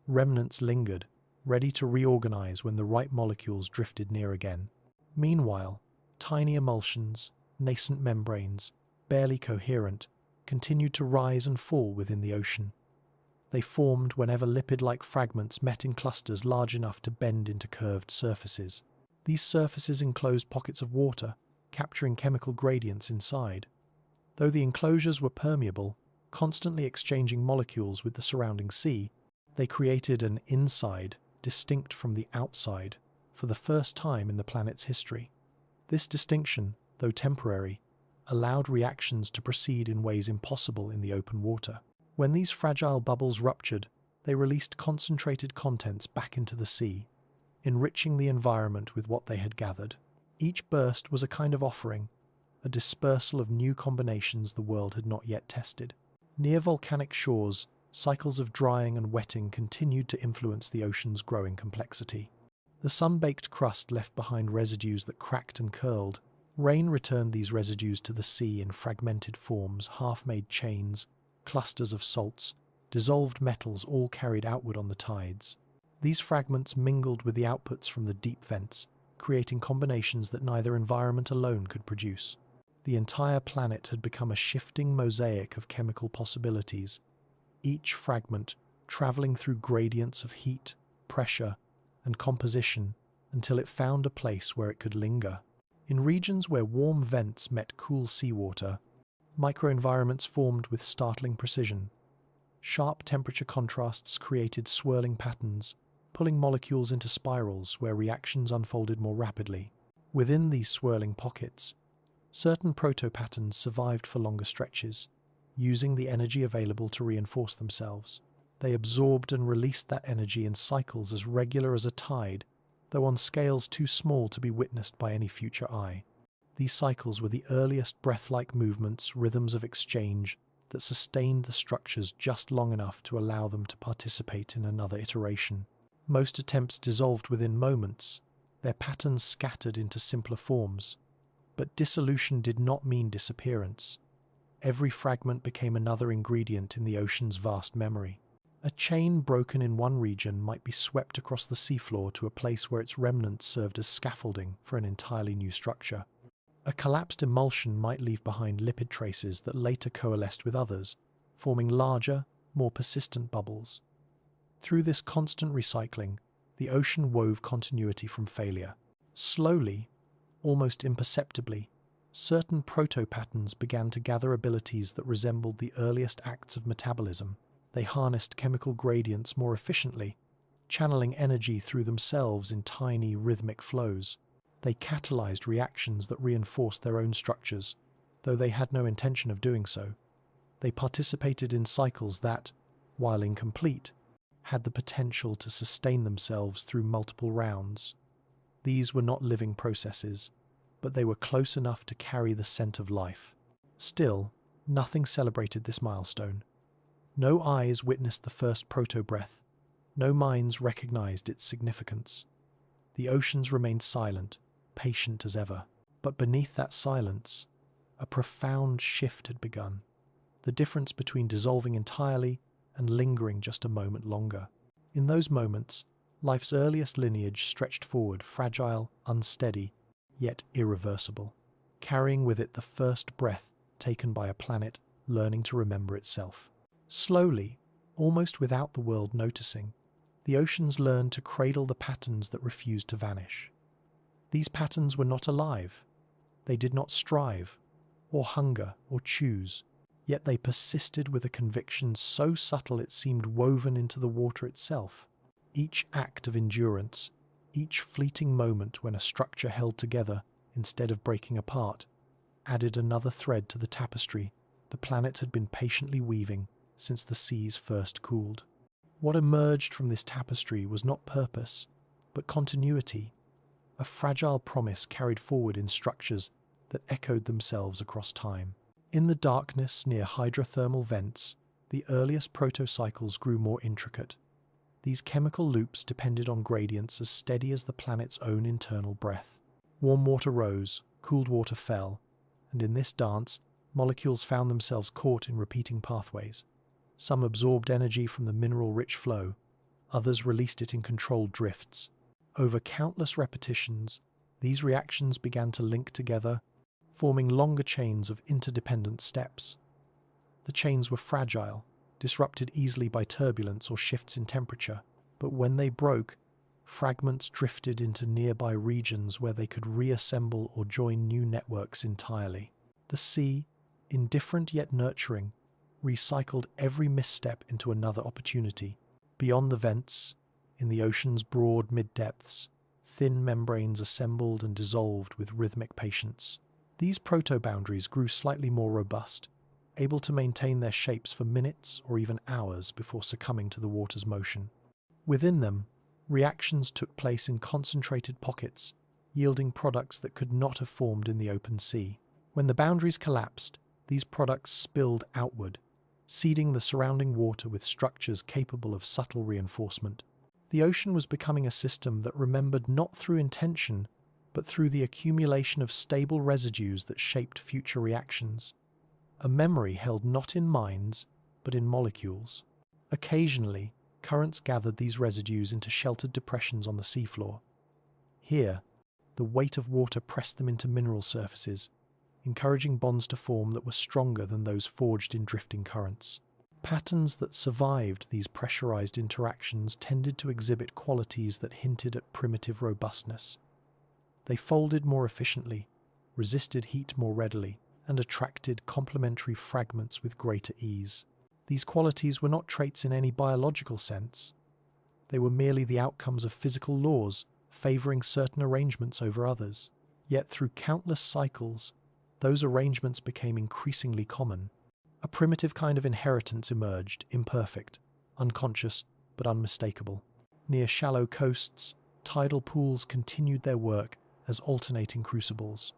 Remnants lingered, ready to reorganize when the right molecules drifted near again. Meanwhile, tiny emulsions, nascent membranes, barely coherent, continued to rise and fall within the ocean. They formed whenever lipid-like fragments met in clusters large enough to bend into curved surfaces. These surfaces enclosed pockets of water, capturing chemical gradients inside. Though the enclosures were permeable, constantly exchanging molecules with the surrounding sea, they created an inside distinct from the outside for the first time in the planet's history. This distinction, though temporary, allowed reactions to proceed in ways impossible in the open water. When these fragile bubbles ruptured, they released concentrated contents back into the sea, enriching the environment with what they had gathered. Each burst was a kind of offering, a dispersal of new combinations the world had not yet tested. Near volcanic shores, cycles of drying and wetting continued to influence the ocean's growing complexity. The sun-baked crust left behind residues that cracked and curled. Rain returned these residues to the sea in fragmented forms, half-made chains, clusters of salts, dissolved metals all carried outward on the tides. These fragments mingled with the outputs from the deep vents, creating combinations that neither environment alone could produce. The entire planet had become a shifting mosaic of chemical possibilities, each fragment traveling through gradients of heat, pressure, and composition until it found a place where it could linger. In regions where warm vents met cool seawater, microenvironments formed with startling precision. Sharp temperature contrasts created swirling patterns, pulling molecules into spirals where reactions unfolded more rapidly. Within these swirling pockets, certain proto-patterns survived for longer stretches, using the energy available to reinforce themselves. They absorbed and released that energy in cycles as regular as a tide, though on scales too small to be witnessed by any future eye. These cycles were the earliest breath-like movements, rhythms of exchange, that sustained the structures just long enough to allow them to participate in another iteration. Most attempts dissolved within moments, their patterns scattered into simpler forms. But dissolution did not mean disappearance. Every fragment became another ingredient in the ocean's vast memory. A chain broken in one region might be swept across the seafloor to a place where its remnants served as scaffolding for an entirely new structure. A collapsed emulsion might leave behind lipid traces that later coalesced with others, forming larger, more persistent bubbles. Through this constant recycling, the ocean wove continuity from failure. Slowly, almost imperceptibly, certain proto-patterns began to gather abilities that resembled the earliest acts of metabolism. They harnessed chemical gradients more efficiently, channeling energy through themselves in tiny, rhythmic flows. They catalyzed reactions that reinforced their own structures, though they had no intention of doing so. They participated in cycles that, while incomplete, had the potential to sustain themselves through multiple rounds. These were not living processes, but they were close enough to carry the scent of life. Still, Nothing celebrated this milestone. No eyes witnessed the first proto-breath. No minds recognized its significance. The oceans remained silent, patient as ever. But beneath that silence, a profound shift had begun. The difference between dissolving entirely and lingering just a moment longer. In those moments, life's earliest lineage stretched forward, fragile, unsteady, yet irreversible, carrying with it the first breath taken by a planet learning to remember itself. Slowly, almost without the world noticing, the oceans learned to cradle the patterns that refused to vanish. These patterns were not alive. They did not strive, or hunger, or choose, yet they persisted with a conviction so subtle it seemed woven into the water itself. Each act of endurance, each fleeting moment when a structure held together instead of breaking apart, added another thread to the tapestry the planet had been patiently weaving since the seas first cooled. What emerged from this tapestry was not purpose, but continuity, a fragile promise carried forward in structures that echoed themselves across time. In the darkness near hydrothermal vents, the earliest protocycles grew more intricate. These chemical loops depended on gradients as steady as the planet's own internal breath. Warm water rose, cooled water fell, and in this dance, molecules found themselves caught in repeating pathways. Some absorbed energy from the mineral-rich flow, others released it in controlled drifts. Over countless repetitions, these reactions began to link together, forming longer chains of interdependent steps. The chains were fragile, disrupted easily by turbulence or shifts in temperature, but when they broke, fragments drifted into nearby regions where they could reassemble or join new networks entirely. The sea, indifferent yet nurturing, recycled every misstep into another opportunity. Beyond the vents, in the ocean's broad mid-depths, thin membranes assembled and dissolved with rhythmic patience. These proto-boundaries grew slightly more robust, able to maintain their shapes for minutes or even hours before succumbing to the water's motion. Within them, reactions took place in concentrated pockets, yielding products that could not have formed in the open sea. When the boundaries collapsed, these products spilled outward, seeding the surrounding water with structures capable of subtle reinforcement. The ocean was becoming a system that remembered not through intention, but through the accumulation of stable residues that shaped future reactions. A memory held not in minds, but in molecules. Occasionally, currents gathered these residues into sheltered depressions on the seafloor. Here, the weight of water pressed them into mineral surfaces, encouraging bonds to form that were stronger than those forged in drifting currents. Patterns that survived these pressurized interactions tended to exhibit qualities that hinted at primitive robustness. They folded more efficiently, resisted heat more readily, and attracted complementary fragments with greater ease. These qualities were not traits in any biological sense. They were merely the outcomes of physical laws favoring certain arrangements over others. Yet through countless cycles, those arrangements became increasingly common. A primitive kind of inheritance emerged, imperfect, unconscious, but unmistakable. Near shallow coasts, tidal pools continued their work as alternating crucibles.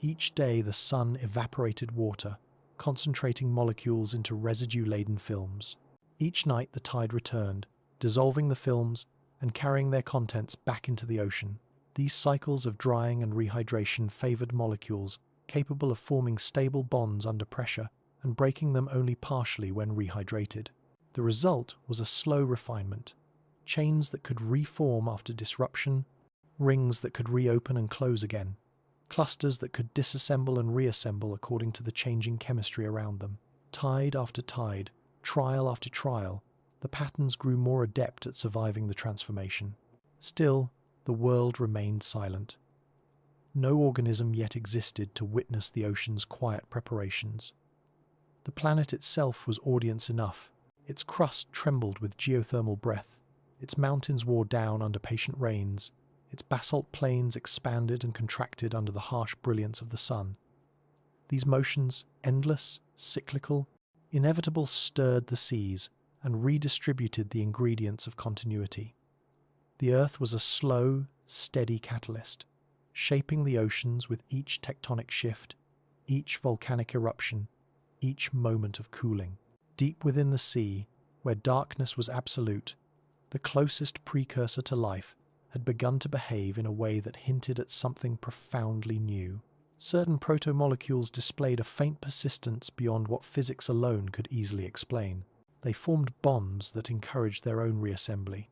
Each day the sun evaporated water, concentrating molecules into residue-laden films. Each night the tide returned, dissolving the films and carrying their contents back into the ocean. These cycles of drying and rehydration favored molecules capable of forming stable bonds under pressure and breaking them only partially when rehydrated. The result was a slow refinement, chains that could reform after disruption, rings that could reopen and close again, clusters that could disassemble and reassemble according to the changing chemistry around them. Tide after tide, trial after trial, the patterns grew more adept at surviving the transformation. Still, the world remained silent. No organism yet existed to witness the ocean's quiet preparations. The planet itself was audience enough. Its crust trembled with geothermal breath, its mountains wore down under patient rains, its basalt plains expanded and contracted under the harsh brilliance of the sun. These motions, endless, cyclical, inevitable, stirred the seas and redistributed the ingredients of continuity. The Earth was a slow, steady catalyst, shaping the oceans with each tectonic shift, each volcanic eruption, each moment of cooling. Deep within the sea, where darkness was absolute, the closest precursor to life had begun to behave in a way that hinted at something profoundly new. Certain protomolecules displayed a faint persistence beyond what physics alone could easily explain. They formed bonds that encouraged their own reassembly.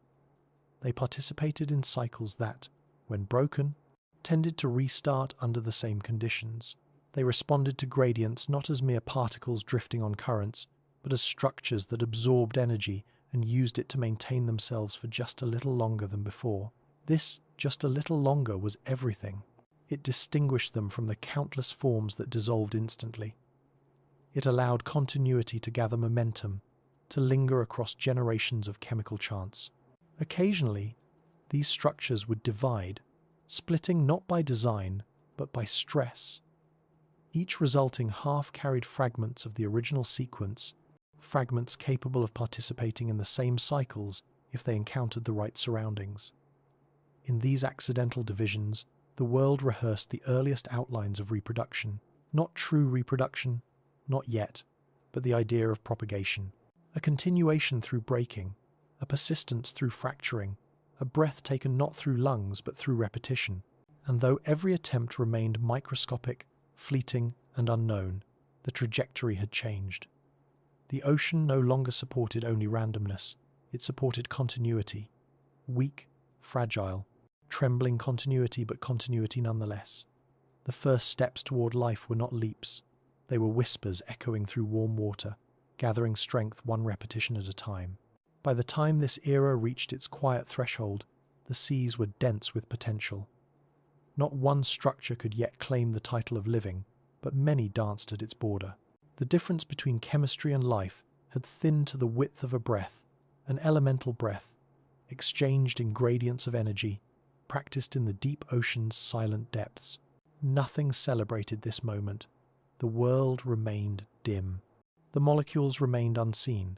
They participated in cycles that, when broken, tended to restart under the same conditions. They responded to gradients not as mere particles drifting on currents, but as structures that absorbed energy and used it to maintain themselves for just a little longer than before. This just a little longer was everything. It distinguished them from the countless forms that dissolved instantly. It allowed continuity to gather momentum, to linger across generations of chemical chance. Occasionally, these structures would divide, splitting not by design, but by stress. Each resulting half carried fragments of the original sequence, fragments capable of participating in the same cycles if they encountered the right surroundings. In these accidental divisions, the world rehearsed the earliest outlines of reproduction. Not true reproduction, not yet, but the idea of propagation. A continuation through breaking, a persistence through fracturing, a breath taken not through lungs but through repetition. And though every attempt remained microscopic, fleeting, and unknown, the trajectory had changed. The ocean no longer supported only randomness, it supported continuity. Weak, fragile, trembling continuity, but continuity nonetheless. The first steps toward life were not leaps. They were whispers echoing through warm water, gathering strength one repetition at a time. By the time this era reached its quiet threshold, the seas were dense with potential. Not one structure could yet claim the title of living, but many danced at its border. The difference between chemistry and life had thinned to the width of a breath, an elemental breath, exchanged in gradients of energy, practiced in the deep ocean's silent depths. Nothing celebrated this moment. The world remained dim. The molecules remained unseen,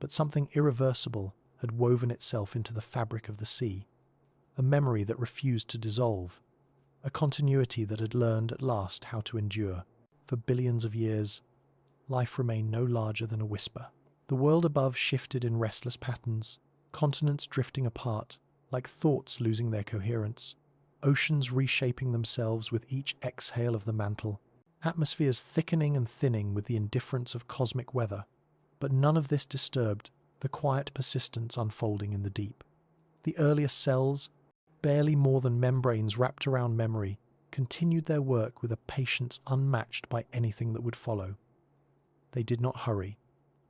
but something irreversible had woven itself into the fabric of the sea, a memory that refused to dissolve, a continuity that had learned at last how to endure. For billions of years, life remained no larger than a whisper. The world above shifted in restless patterns, continents drifting apart, like thoughts losing their coherence, oceans reshaping themselves with each exhale of the mantle, atmospheres thickening and thinning with the indifference of cosmic weather. But none of this disturbed the quiet persistence unfolding in the deep. The earliest cells, barely more than membranes wrapped around memory, continued their work with a patience unmatched by anything that would follow. They did not hurry.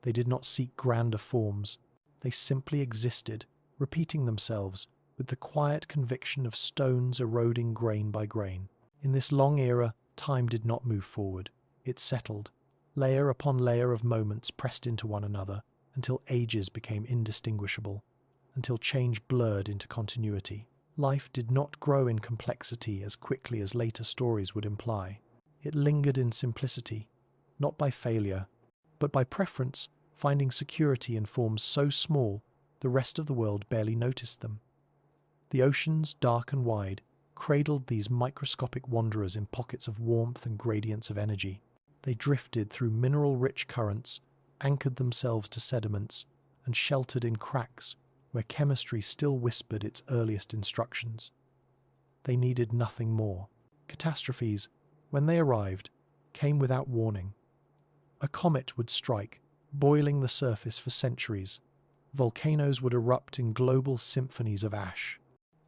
They did not seek grander forms. They simply existed, repeating themselves with the quiet conviction of stones eroding grain by grain. In this long era, time did not move forward. It settled. Layer upon layer of moments pressed into one another until ages became indistinguishable, until change blurred into continuity. Life did not grow in complexity as quickly as later stories would imply. It lingered in simplicity, not by failure, but by preference, finding security in forms so small the rest of the world barely noticed them. The oceans, dark and wide, cradled these microscopic wanderers in pockets of warmth and gradients of energy. They drifted through mineral-rich currents, anchored themselves to sediments, and sheltered in cracks where chemistry still whispered its earliest instructions. They needed nothing more. Catastrophes, when they arrived, came without warning. A comet would strike, boiling the surface for centuries. Volcanoes would erupt in global symphonies of ash.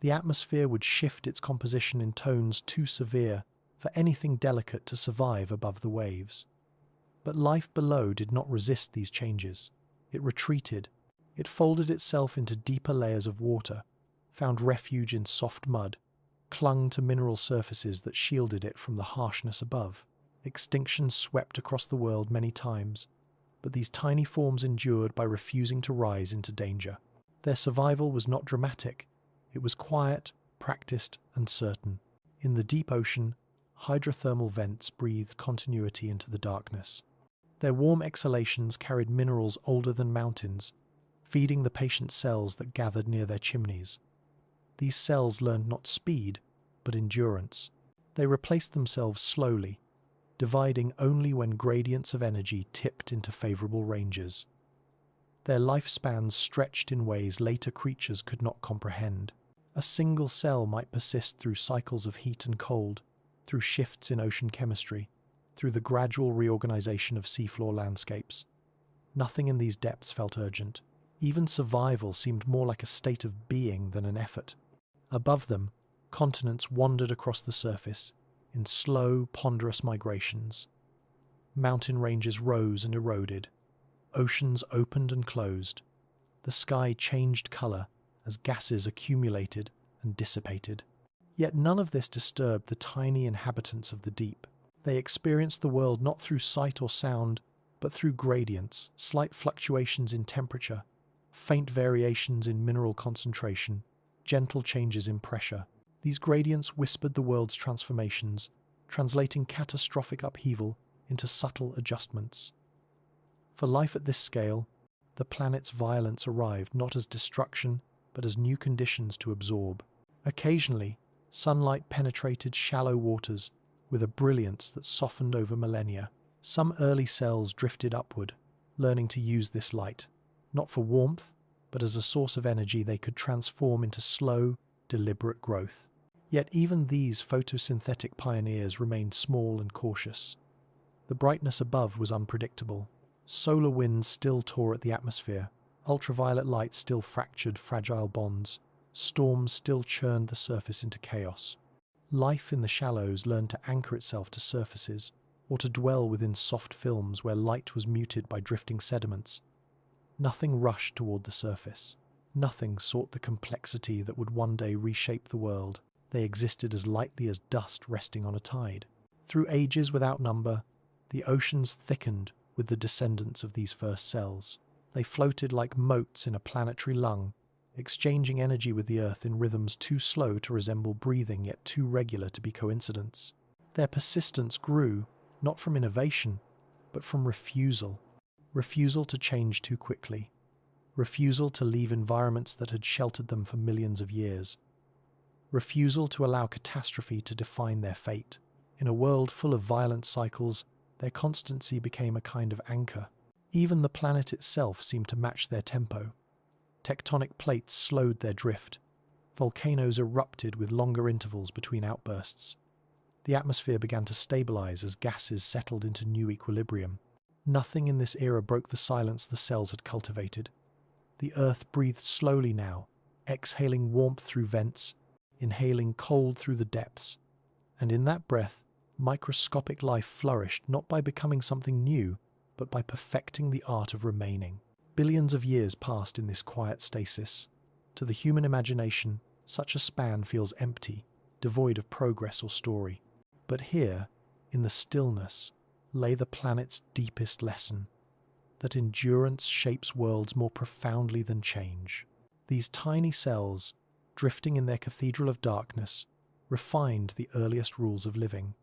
The atmosphere would shift its composition in tones too severe for anything delicate to survive above the waves. But life below did not resist these changes. It retreated. It folded itself into deeper layers of water, found refuge in soft mud, clung to mineral surfaces that shielded it from the harshness above. Extinction swept across the world many times, but these tiny forms endured by refusing to rise into danger. Their survival was not dramatic. It was quiet, practiced, and certain. In the deep ocean, hydrothermal vents breathed continuity into the darkness. Their warm exhalations carried minerals older than mountains, feeding the patient cells that gathered near their chimneys. These cells learned not speed, but endurance. They replaced themselves slowly, dividing only when gradients of energy tipped into favorable ranges. Their lifespans stretched in ways later creatures could not comprehend. A single cell might persist through cycles of heat and cold, through shifts in ocean chemistry, through the gradual reorganization of seafloor landscapes. Nothing in these depths felt urgent. Even survival seemed more like a state of being than an effort. Above them, continents wandered across the surface in slow, ponderous migrations. Mountain ranges rose and eroded. Oceans opened and closed. The sky changed color as gases accumulated and dissipated. Yet none of this disturbed the tiny inhabitants of the deep. They experienced the world not through sight or sound, but through gradients, slight fluctuations in temperature, faint variations in mineral concentration, gentle changes in pressure. These gradients whispered the world's transformations, translating catastrophic upheaval into subtle adjustments. For life at this scale, the planet's violence arrived not as destruction, but as new conditions to absorb. Occasionally, sunlight penetrated shallow waters with a brilliance that softened over millennia. Some early cells drifted upward, learning to use this light, not for warmth, but as a source of energy they could transform into slow, deliberate growth. Yet even these photosynthetic pioneers remained small and cautious. The brightness above was unpredictable. Solar winds still tore at the atmosphere. Ultraviolet light still fractured fragile bonds. Storms still churned the surface into chaos. Life in the shallows learned to anchor itself to surfaces, or to dwell within soft films where light was muted by drifting sediments. Nothing rushed toward the surface. Nothing sought the complexity that would one day reshape the world. They existed as lightly as dust resting on a tide. Through ages without number, the oceans thickened with the descendants of these first cells. They floated like motes in a planetary lung, exchanging energy with the Earth in rhythms too slow to resemble breathing yet too regular to be coincidence. Their persistence grew, not from innovation, but from refusal. Refusal to change too quickly. Refusal to leave environments that had sheltered them for millions of years. Refusal to allow catastrophe to define their fate. In a world full of violent cycles, their constancy became a kind of anchor. Even the planet itself seemed to match their tempo. Tectonic plates slowed their drift. Volcanoes erupted with longer intervals between outbursts. The atmosphere began to stabilize as gases settled into new equilibrium. Nothing in this era broke the silence the cells had cultivated. The Earth breathed slowly now, exhaling warmth through vents, inhaling cold through the depths. And in that breath, microscopic life flourished not by becoming something new, but by perfecting the art of remaining. Billions of years passed in this quiet stasis. To the human imagination, such a span feels empty, devoid of progress or story. But here, in the stillness, lay the planet's deepest lesson, that endurance shapes worlds more profoundly than change. These tiny cells, drifting in their cathedral of darkness, refined the earliest rules of living.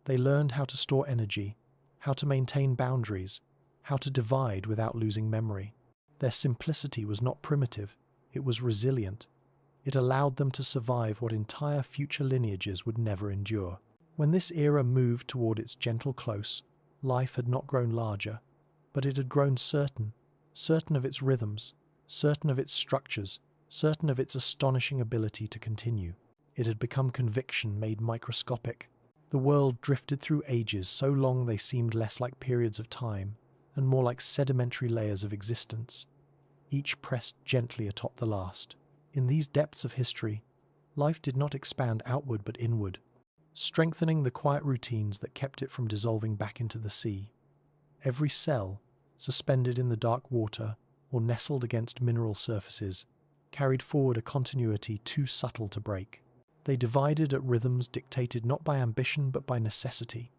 They learned how to store energy, how to maintain boundaries, how to divide without losing memory. Their simplicity was not primitive, it was resilient. It allowed them to survive what entire future lineages would never endure. When this era moved toward its gentle close, life had not grown larger, but it had grown certain of its rhythms, certain of its structures, certain of its astonishing ability to continue. It had become conviction made microscopic. The world drifted through ages so long they seemed less like periods of time, and more like sedimentary layers of existence, each pressed gently atop the last. In these depths of history, life did not expand outward but inward, strengthening the quiet routines that kept it from dissolving back into the sea. Every cell, suspended in the dark water or nestled against mineral surfaces, carried forward a continuity too subtle to break. They divided at rhythms dictated not by ambition but by necessity.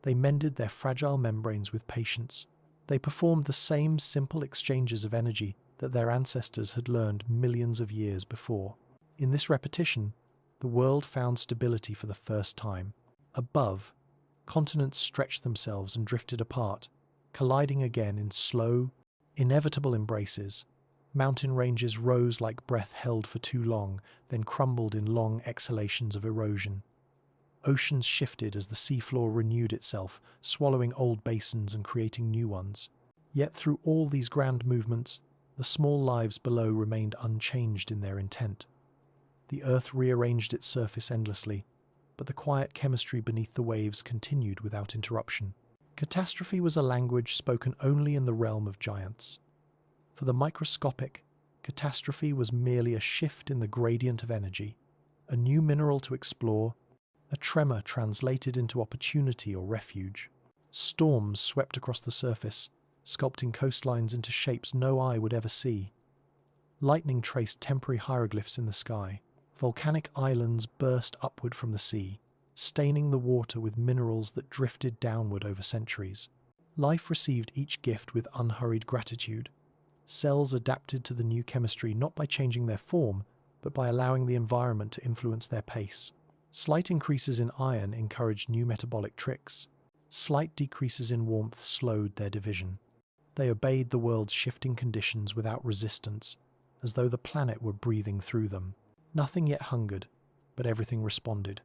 They mended their fragile membranes with patience. They performed the same simple exchanges of energy that their ancestors had learned millions of years before. In this repetition, the world found stability for the first time. Above, continents stretched themselves and drifted apart, colliding again in slow, inevitable embraces. Mountain ranges rose like breath held for too long, then crumbled in long exhalations of erosion. Oceans shifted as the seafloor renewed itself, swallowing old basins and creating new ones. Yet through all these grand movements, the small lives below remained unchanged in their intent. The earth rearranged its surface endlessly, but the quiet chemistry beneath the waves continued without interruption. Catastrophe was a language spoken only in the realm of giants. For the microscopic, catastrophe was merely a shift in the gradient of energy, a new mineral to explore, a tremor translated into opportunity or refuge. Storms swept across the surface, sculpting coastlines into shapes no eye would ever see. Lightning traced temporary hieroglyphs in the sky. Volcanic islands burst upward from the sea, staining the water with minerals that drifted downward over centuries. Life received each gift with unhurried gratitude. Cells adapted to the new chemistry not by changing their form, but by allowing the environment to influence their pace. Slight increases in iron encouraged new metabolic tricks. Slight decreases in warmth slowed their division. They obeyed the world's shifting conditions without resistance, as though the planet were breathing through them. Nothing yet hungered, but everything responded.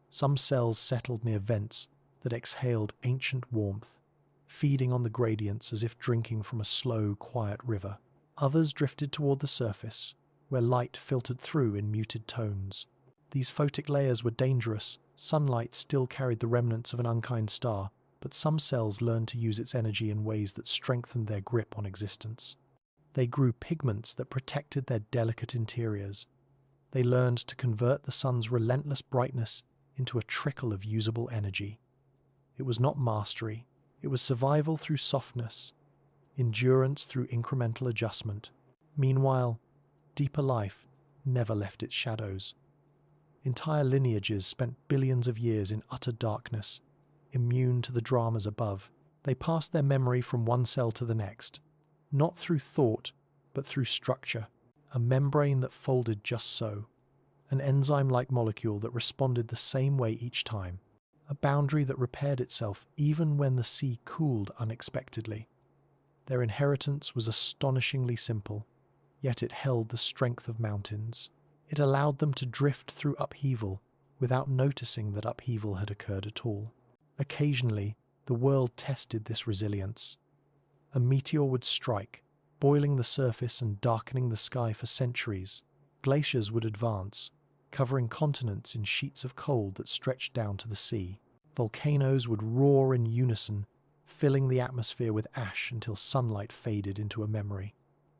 Some cells settled near vents that exhaled ancient warmth, feeding on the gradients as if drinking from a slow, quiet river. Others drifted toward the surface, where light filtered through in muted tones. These photic layers were dangerous. Sunlight still carried the remnants of an unkind star, but some cells learned to use its energy in ways that strengthened their grip on existence. They grew pigments that protected their delicate interiors. They learned to convert the sun's relentless brightness into a trickle of usable energy. It was not mastery. It was survival through softness, endurance through incremental adjustment. Meanwhile, deeper life never left its shadows. Entire lineages spent billions of years in utter darkness, immune to the dramas above. They passed their memory from one cell to the next, not through thought, but through structure, a membrane that folded just so, an enzyme-like molecule that responded the same way each time, a boundary that repaired itself even when the sea cooled unexpectedly. Their inheritance was astonishingly simple, yet it held the strength of mountains. It allowed them to drift through upheaval without noticing that upheaval had occurred at all. Occasionally, the world tested this resilience. A meteor would strike, boiling the surface and darkening the sky for centuries. Glaciers would advance, covering continents in sheets of cold that stretched down to the sea. Volcanoes would roar in unison, filling the atmosphere with ash until sunlight faded into a memory.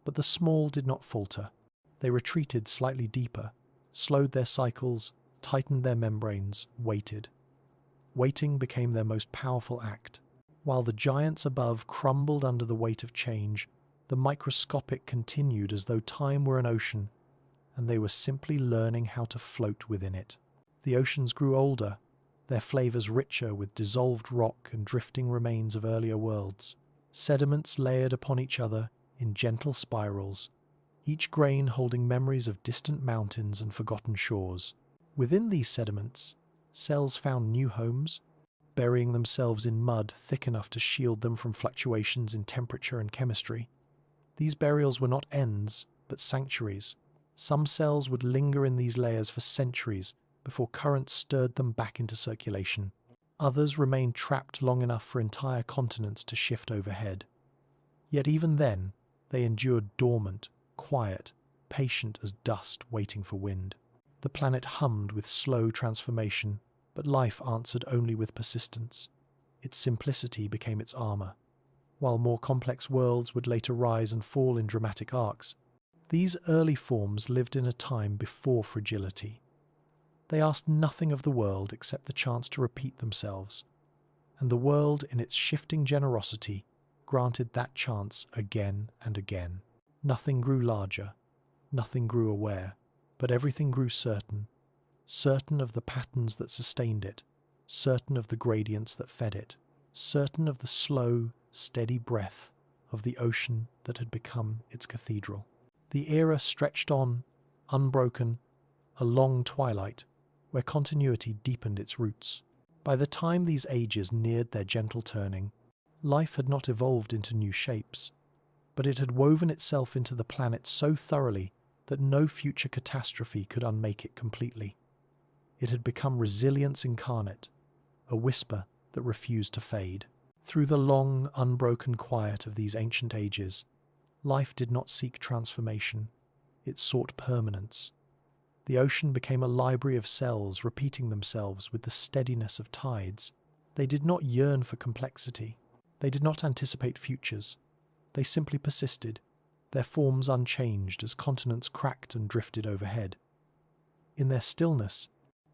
But the small did not falter. They retreated slightly deeper, slowed their cycles, tightened their membranes, waited. Waiting became their most powerful act. While the giants above crumbled under the weight of change, the microscopic continued as though time were an ocean, and they were simply learning how to float within it. The oceans grew older, their flavors richer with dissolved rock and drifting remains of earlier worlds. Sediments layered upon each other in gentle spirals, each grain holding memories of distant mountains and forgotten shores. Within these sediments, cells found new homes, burying themselves in mud thick enough to shield them from fluctuations in temperature and chemistry. These burials were not ends, but sanctuaries. Some cells would linger in these layers for centuries before currents stirred them back into circulation. Others remained trapped long enough for entire continents to shift overhead. Yet even then, they endured dormant, quiet, patient as dust waiting for wind. The planet hummed with slow transformation, but life answered only with persistence. Its simplicity became its armor. While more complex worlds would later rise and fall in dramatic arcs, these early forms lived in a time before fragility. They asked nothing of the world except the chance to repeat themselves, and the world, in its shifting generosity, granted that chance again and again. Nothing grew larger, nothing grew aware, but everything grew certain, certain of the patterns that sustained it, certain of the gradients that fed it, certain of the slow, steady breath of the ocean that had become its cathedral. The era stretched on, unbroken, a long twilight, where continuity deepened its roots. By the time these ages neared their gentle turning, life had not evolved into new shapes, but it had woven itself into the planet so thoroughly that no future catastrophe could unmake it completely. It had become resilience incarnate, a whisper that refused to fade. Through the long, unbroken quiet of these ancient ages, life did not seek transformation, it sought permanence. The ocean became a library of cells repeating themselves with the steadiness of tides. They did not yearn for complexity. They did not anticipate futures. They simply persisted, their forms unchanged as continents cracked and drifted overhead. In their stillness,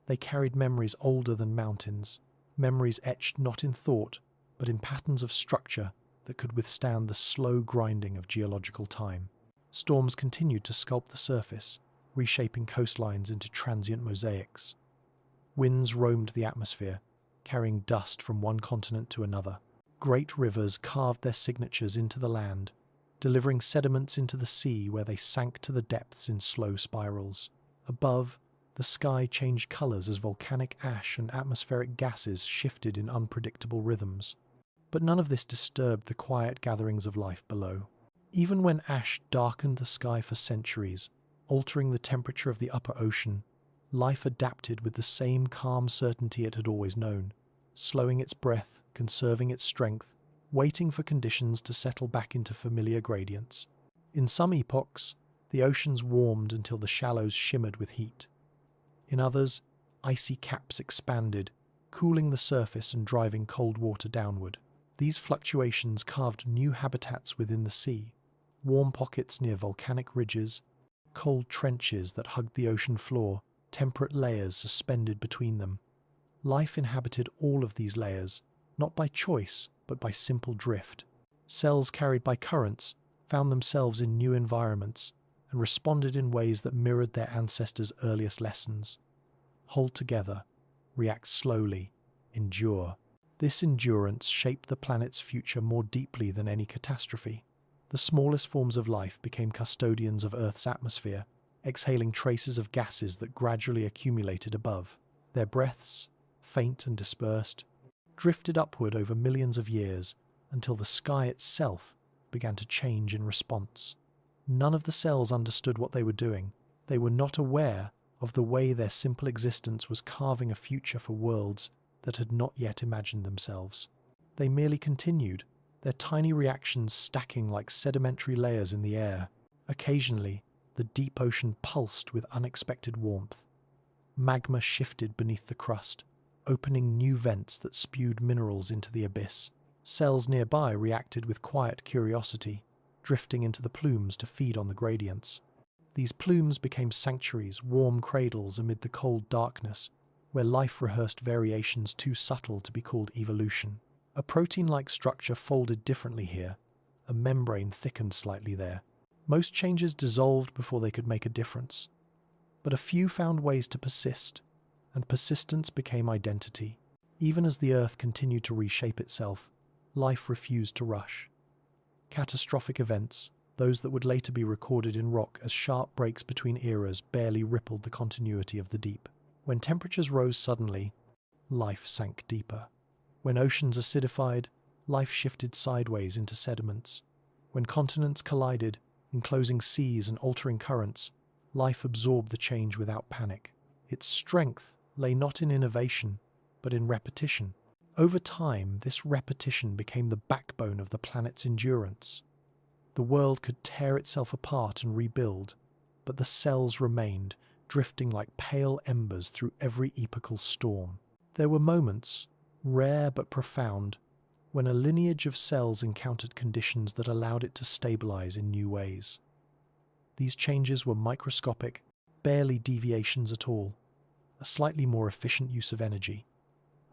they carried memories older than mountains, memories etched not in thought, but in patterns of structure that could withstand the slow grinding of geological time. Storms continued to sculpt the surface, reshaping coastlines into transient mosaics. Winds roamed the atmosphere, carrying dust from one continent to another. Great rivers carved their signatures into the land, delivering sediments into the sea where they sank to the depths in slow spirals. Above, the sky changed colours as volcanic ash and atmospheric gases shifted in unpredictable rhythms. But none of this disturbed the quiet gatherings of life below. Even when ash darkened the sky for centuries, altering the temperature of the upper ocean, life adapted with the same calm certainty it had always known, slowing its breath, conserving its strength, waiting for conditions to settle back into familiar gradients. In some epochs, the oceans warmed until the shallows shimmered with heat. In others, icy caps expanded, cooling the surface and driving cold water downward. These fluctuations carved new habitats within the sea, warm pockets near volcanic ridges, cold trenches that hugged the ocean floor, temperate layers suspended between them. Life inhabited all of these layers, not by choice, but by simple drift. Cells carried by currents found themselves in new environments and responded in ways that mirrored their ancestors' earliest lessons. Hold together, react slowly, endure. This endurance shaped the planet's future more deeply than any catastrophe. The smallest forms of life became custodians of Earth's atmosphere, exhaling traces of gases that gradually accumulated above. Their breaths, faint and dispersed, drifted upward over millions of years until the sky itself began to change in response. None of the cells understood what they were doing. They were not aware of the way their simple existence was carving a future for worlds that had not yet imagined themselves. They merely continued, their tiny reactions stacking like sedimentary layers in the air. Occasionally, the deep ocean pulsed with unexpected warmth. Magma shifted beneath the crust, opening new vents that spewed minerals into the abyss. Cells nearby reacted with quiet curiosity, drifting into the plumes to feed on the gradients. These plumes became sanctuaries, warm cradles amid the cold darkness, where life rehearsed variations too subtle to be called evolution. A protein-like structure folded differently here, a membrane thickened slightly there. Most changes dissolved before they could make a difference, but a few found ways to persist, and persistence became identity. Even as the Earth continued to reshape itself, life refused to rush. Catastrophic events, those that would later be recorded in rock as sharp breaks between eras, barely rippled the continuity of the deep. When temperatures rose suddenly, life sank deeper. When oceans acidified, life shifted sideways into sediments. When continents collided, enclosing seas and altering currents, life absorbed the change without panic. Its strength lay not in innovation, but in repetition. Over time, this repetition became the backbone of the planet's endurance. The world could tear itself apart and rebuild, but the cells remained, drifting like pale embers through every epochal storm. There were moments, rare but profound, when a lineage of cells encountered conditions that allowed it to stabilize in new ways. These changes were microscopic, barely deviations at all, a slightly more efficient use of energy,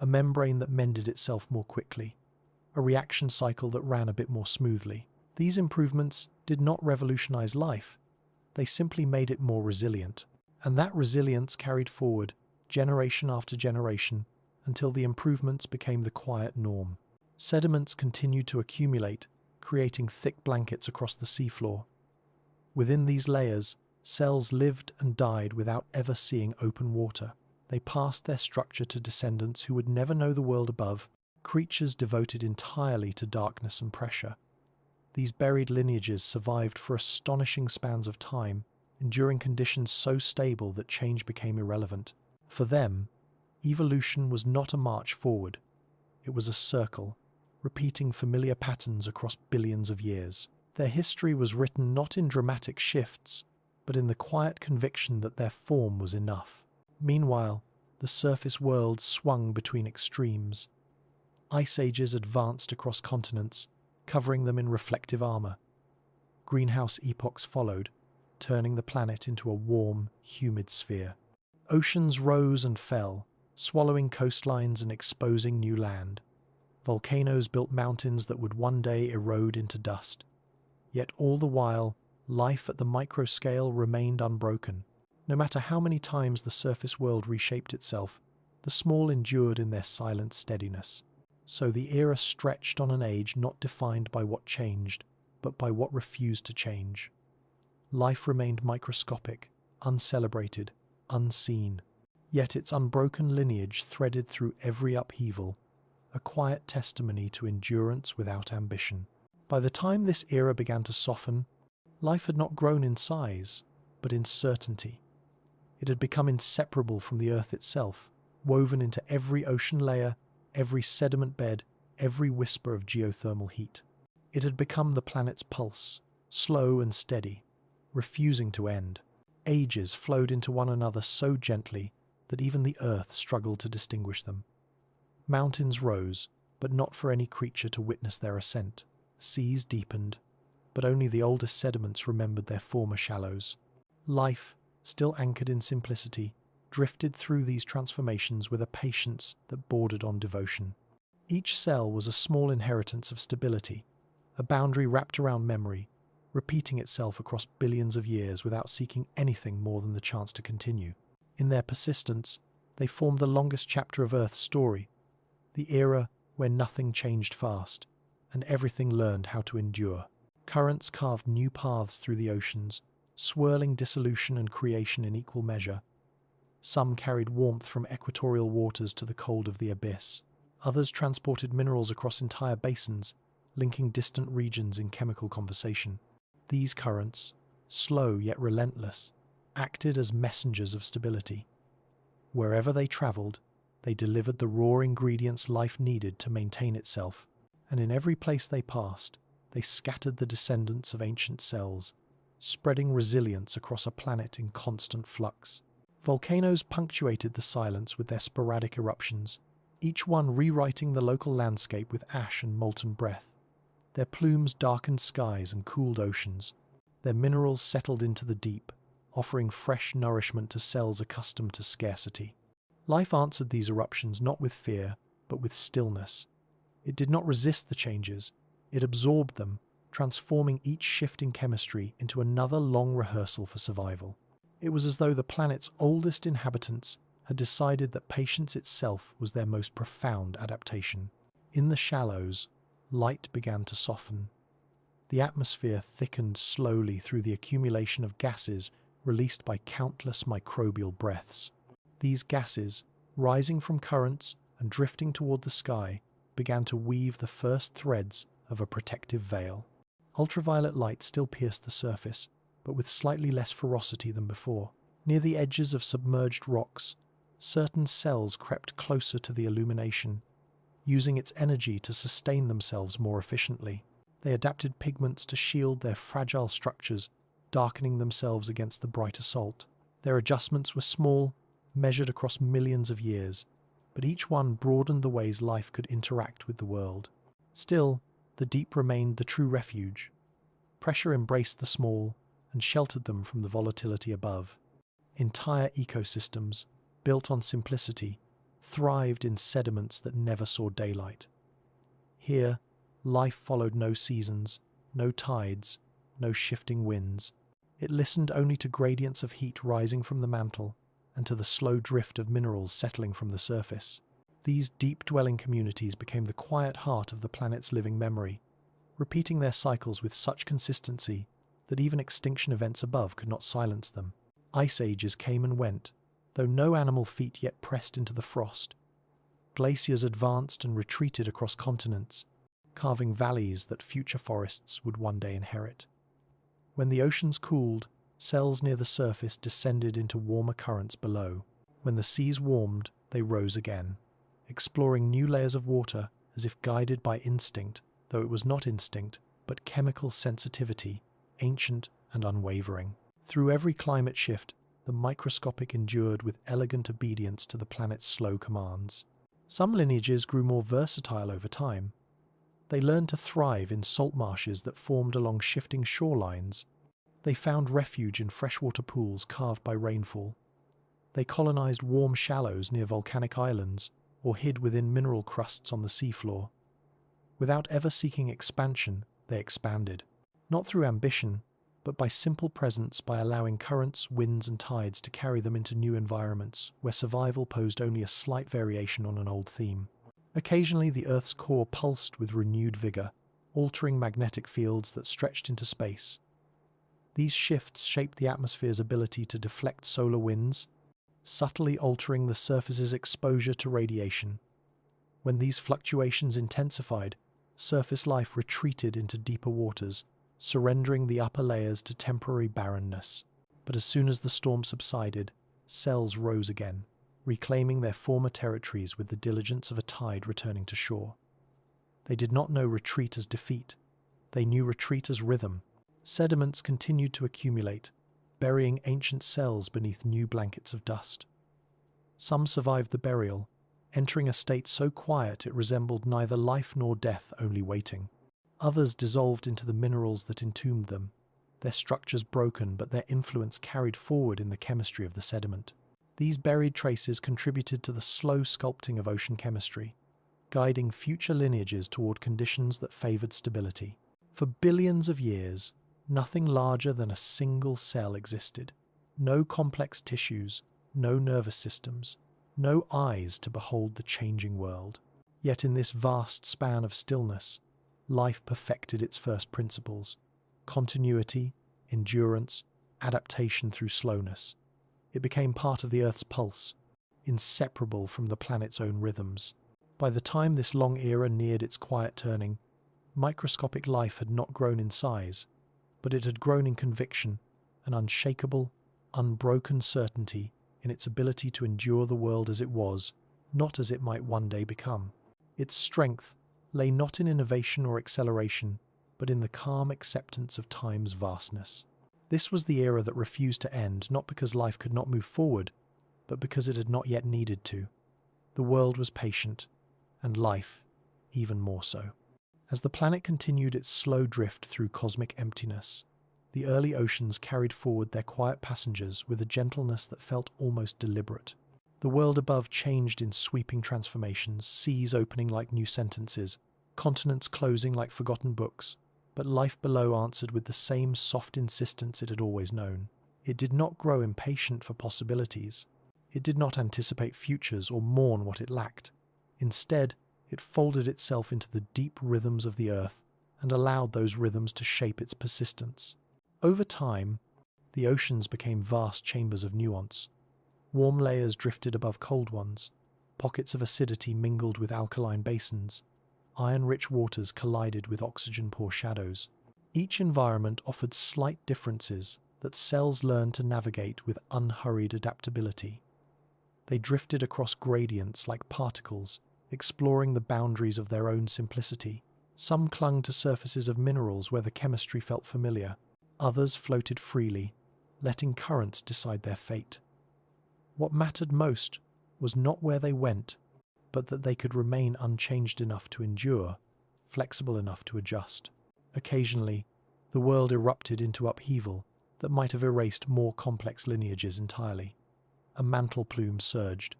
a membrane that mended itself more quickly, a reaction cycle that ran a bit more smoothly. These improvements did not revolutionize life, they simply made it more resilient. And that resilience carried forward, generation after generation, until the improvements became the quiet norm. Sediments continued to accumulate, creating thick blankets across the seafloor. Within these layers, cells lived and died without ever seeing open water. They passed their structure to descendants who would never know the world above, creatures devoted entirely to darkness and pressure. These buried lineages survived for astonishing spans of time, enduring conditions so stable that change became irrelevant. For them, evolution was not a march forward. It was a circle, repeating familiar patterns across billions of years. Their history was written not in dramatic shifts, but in the quiet conviction that their form was enough. Meanwhile, the surface world swung between extremes. Ice ages advanced across continents, covering them in reflective armor. Greenhouse epochs followed, turning the planet into a warm, humid sphere. Oceans rose and fell, swallowing coastlines and exposing new land. Volcanoes built mountains that would one day erode into dust. Yet all the while, life at the microscale remained unbroken. No matter how many times the surface world reshaped itself, the small endured in their silent steadiness. So the era stretched on an age not defined by what changed, but by what refused to change. Life remained microscopic, uncelebrated, unseen. Yet its unbroken lineage threaded through every upheaval, a quiet testimony to endurance without ambition. By the time this era began to soften, life had not grown in size, but in certainty. It had become inseparable from the Earth itself, woven into every ocean layer, every sediment bed, every whisper of geothermal heat. It had become the planet's pulse, slow and steady, refusing to end. Ages flowed into one another so gently that even the Earth struggled to distinguish them. Mountains rose, but not for any creature to witness their ascent. Seas deepened, but only the oldest sediments remembered their former shallows. Life, still anchored in simplicity, drifted through these transformations with a patience that bordered on devotion. Each cell was a small inheritance of stability, a boundary wrapped around memory, repeating itself across billions of years without seeking anything more than the chance to continue. In their persistence, they formed the longest chapter of Earth's story, the era where nothing changed fast, and everything learned how to endure. Currents carved new paths through the oceans, swirling dissolution and creation in equal measure. Some carried warmth from equatorial waters to the cold of the abyss. Others transported minerals across entire basins, linking distant regions in chemical conversation. These currents, slow yet relentless, acted as messengers of stability. Wherever they traveled, they delivered the raw ingredients life needed to maintain itself, and in every place they passed, they scattered the descendants of ancient cells, spreading resilience across a planet in constant flux. Volcanoes punctuated the silence with their sporadic eruptions, each one rewriting the local landscape with ash and molten breath. Their plumes darkened skies and cooled oceans. Their minerals settled into the deep, offering fresh nourishment to cells accustomed to scarcity. Life answered these eruptions not with fear, but with stillness. It did not resist the changes, it absorbed them, transforming each shift in chemistry into another long rehearsal for survival. It was as though the planet's oldest inhabitants had decided that patience itself was their most profound adaptation. In the shallows, light began to soften. The atmosphere thickened slowly through the accumulation of gases released by countless microbial breaths. These gases, rising from currents and drifting toward the sky, began to weave the first threads of a protective veil. Ultraviolet light still pierced the surface, but with slightly less ferocity than before. Near the edges of submerged rocks, certain cells crept closer to the illumination, using its energy to sustain themselves more efficiently. They adapted pigments to shield their fragile structures, darkening themselves against the bright assault. Their adjustments were small, measured across millions of years, but each one broadened the ways life could interact with the world. Still, the deep remained the true refuge. Pressure embraced the small and sheltered them from the volatility above. Entire ecosystems, built on simplicity, thrived in sediments that never saw daylight. Here, life followed no seasons, no tides, no shifting winds. It listened only to gradients of heat rising from the mantle and to the slow drift of minerals settling from the surface. These deep-dwelling communities became the quiet heart of the planet's living memory, repeating their cycles with such consistency that even extinction events above could not silence them. Ice ages came and went, though no animal feet yet pressed into the frost. Glaciers advanced and retreated across continents, carving valleys that future forests would one day inherit. When the oceans cooled, cells near the surface descended into warmer currents below. When the seas warmed, they rose again, exploring new layers of water as if guided by instinct, though it was not instinct, but chemical sensitivity, ancient and unwavering. Through every climate shift, the microscopic endured with elegant obedience to the planet's slow commands. Some lineages grew more versatile over time. They learned to thrive in salt marshes that formed along shifting shorelines. They found refuge in freshwater pools carved by rainfall. They colonized warm shallows near volcanic islands or hid within mineral crusts on the seafloor. Without ever seeking expansion, they expanded, not through ambition, but by simple presence, by allowing currents, winds and tides to carry them into new environments where survival posed only a slight variation on an old theme. Occasionally the Earth's core pulsed with renewed vigor, altering magnetic fields that stretched into space. These shifts shaped the atmosphere's ability to deflect solar winds, subtly altering the surface's exposure to radiation. When these fluctuations intensified, surface life retreated into deeper waters, surrendering the upper layers to temporary barrenness. But as soon as the storm subsided, cells rose again, reclaiming their former territories with the diligence of a tide returning to shore. They did not know retreat as defeat. They knew retreat as rhythm. Sediments continued to accumulate, burying ancient cells beneath new blankets of dust. Some survived the burial, entering a state so quiet it resembled neither life nor death, only waiting. Others dissolved into the minerals that entombed them, their structures broken but their influence carried forward in the chemistry of the sediment. These buried traces contributed to the slow sculpting of ocean chemistry, guiding future lineages toward conditions that favored stability. For billions of years, nothing larger than a single cell existed. No complex tissues, no nervous systems, no eyes to behold the changing world. Yet in this vast span of stillness, life perfected its first principles: continuity, endurance, adaptation through slowness. It became part of the Earth's pulse, inseparable from the planet's own rhythms. By the time this long era neared its quiet turning, microscopic life had not grown in size, but it had grown in conviction, an unshakable, unbroken certainty in its ability to endure the world as it was, not as it might one day become. Its strength lay not in innovation or acceleration, but in the calm acceptance of time's vastness. This was the era that refused to end, not because life could not move forward, but because it had not yet needed to. The world was patient, and life even more so. As the planet continued its slow drift through cosmic emptiness, the early oceans carried forward their quiet passengers with a gentleness that felt almost deliberate. The world above changed in sweeping transformations, seas opening like new sentences, continents closing like forgotten books, but life below answered with the same soft insistence it had always known. It did not grow impatient for possibilities. It did not anticipate futures or mourn what it lacked. Instead, it folded itself into the deep rhythms of the earth and allowed those rhythms to shape its persistence. Over time, the oceans became vast chambers of nuance. Warm layers drifted above cold ones. Pockets of acidity mingled with alkaline basins. Iron-rich waters collided with oxygen-poor shadows. Each environment offered slight differences that cells learned to navigate with unhurried adaptability. They drifted across gradients like particles, exploring the boundaries of their own simplicity. Some clung to surfaces of minerals where the chemistry felt familiar. Others floated freely, letting currents decide their fate. What mattered most was not where they went, but that they could remain unchanged enough to endure, flexible enough to adjust. Occasionally, the world erupted into upheaval that might have erased more complex lineages entirely. A mantle plume surged.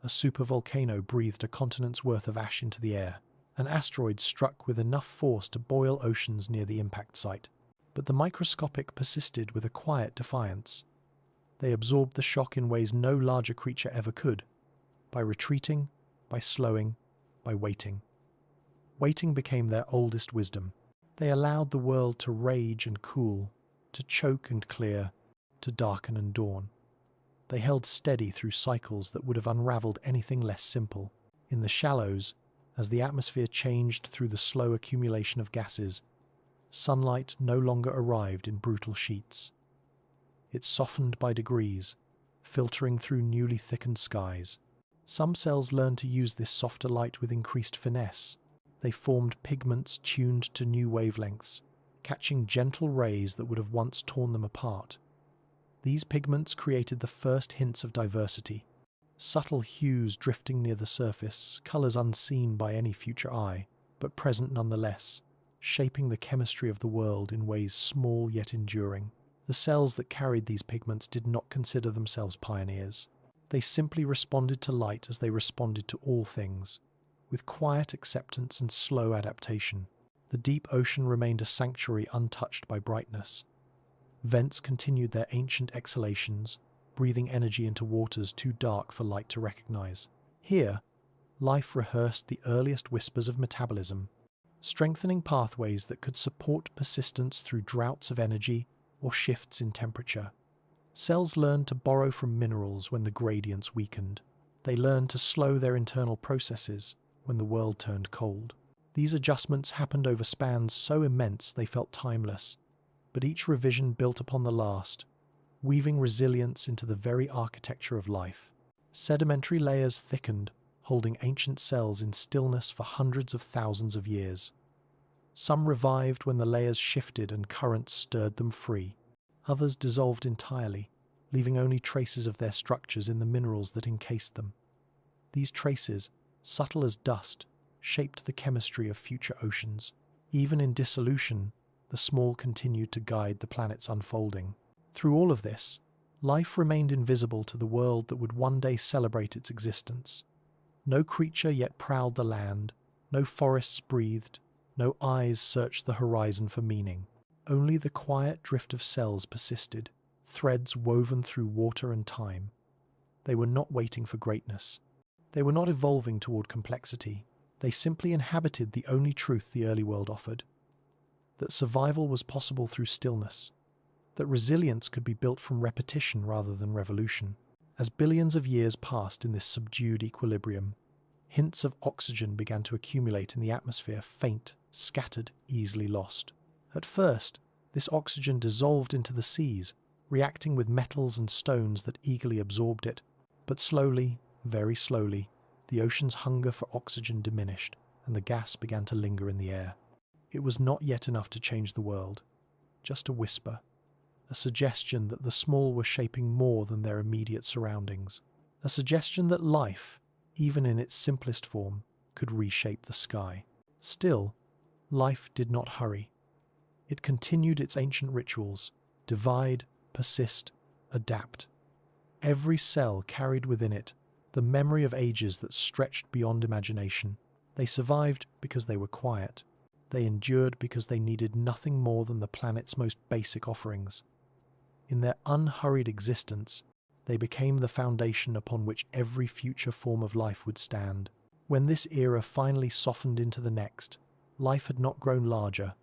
A supervolcano breathed a continent's worth of ash into the air. An asteroid struck with enough force to boil oceans near the impact site. But the microscopic persisted with a quiet defiance. They absorbed the shock in ways no larger creature ever could, by retreating, by slowing, by waiting. Waiting became their oldest wisdom. They allowed the world to rage and cool, to choke and clear, to darken and dawn. They held steady through cycles that would have unraveled anything less simple. In the shallows, as the atmosphere changed through the slow accumulation of gases, sunlight no longer arrived in brutal sheets. It softened by degrees, filtering through newly thickened skies. Some cells learned to use this softer light with increased finesse. They formed pigments tuned to new wavelengths, catching gentle rays that would have once torn them apart. These pigments created the first hints of diversity, subtle hues drifting near the surface, colours unseen by any future eye, but present nonetheless, shaping the chemistry of the world in ways small yet enduring. The cells that carried these pigments did not consider themselves pioneers. They simply responded to light as they responded to all things, with quiet acceptance and slow adaptation. The deep ocean remained a sanctuary untouched by brightness. Vents continued their ancient exhalations, breathing energy into waters too dark for light to recognize. Here, life rehearsed the earliest whispers of metabolism, strengthening pathways that could support persistence through droughts of energy or shifts in temperature. Cells learned to borrow from minerals when the gradients weakened. They learned to slow their internal processes when the world turned cold. These adjustments happened over spans so immense they felt timeless, but each revision built upon the last, weaving resilience into the very architecture of life. Sedimentary layers thickened, holding ancient cells in stillness for hundreds of thousands of years. Some revived when the layers shifted and currents stirred them free. Others dissolved entirely, leaving only traces of their structures in the minerals that encased them. These traces, subtle as dust, shaped the chemistry of future oceans. Even in dissolution, the small continued to guide the planet's unfolding. Through all of this, life remained invisible to the world that would one day celebrate its existence. No creature yet prowled the land, no forests breathed, no eyes searched the horizon for meaning. Only the quiet drift of cells persisted, threads woven through water and time. They were not waiting for greatness. They were not evolving toward complexity. They simply inhabited the only truth the early world offered: that survival was possible through stillness, that resilience could be built from repetition rather than revolution. As billions of years passed in this subdued equilibrium, hints of oxygen began to accumulate in the atmosphere, faint, scattered, easily lost. At first, this oxygen dissolved into the seas, reacting with metals and stones that eagerly absorbed it. But slowly, very slowly, the ocean's hunger for oxygen diminished, and the gas began to linger in the air. It was not yet enough to change the world, just a whisper, a suggestion that the small were shaping more than their immediate surroundings, a suggestion that life, even in its simplest form, could reshape the sky. Still, life did not hurry. It continued its ancient rituals: divide, persist, adapt. Every cell carried within it the memory of ages that stretched beyond imagination. They survived because they were quiet. They endured because they needed nothing more than the planet's most basic offerings. In their unhurried existence, they became the foundation upon which every future form of life would stand. When this era finally softened into the next, life had not grown larger,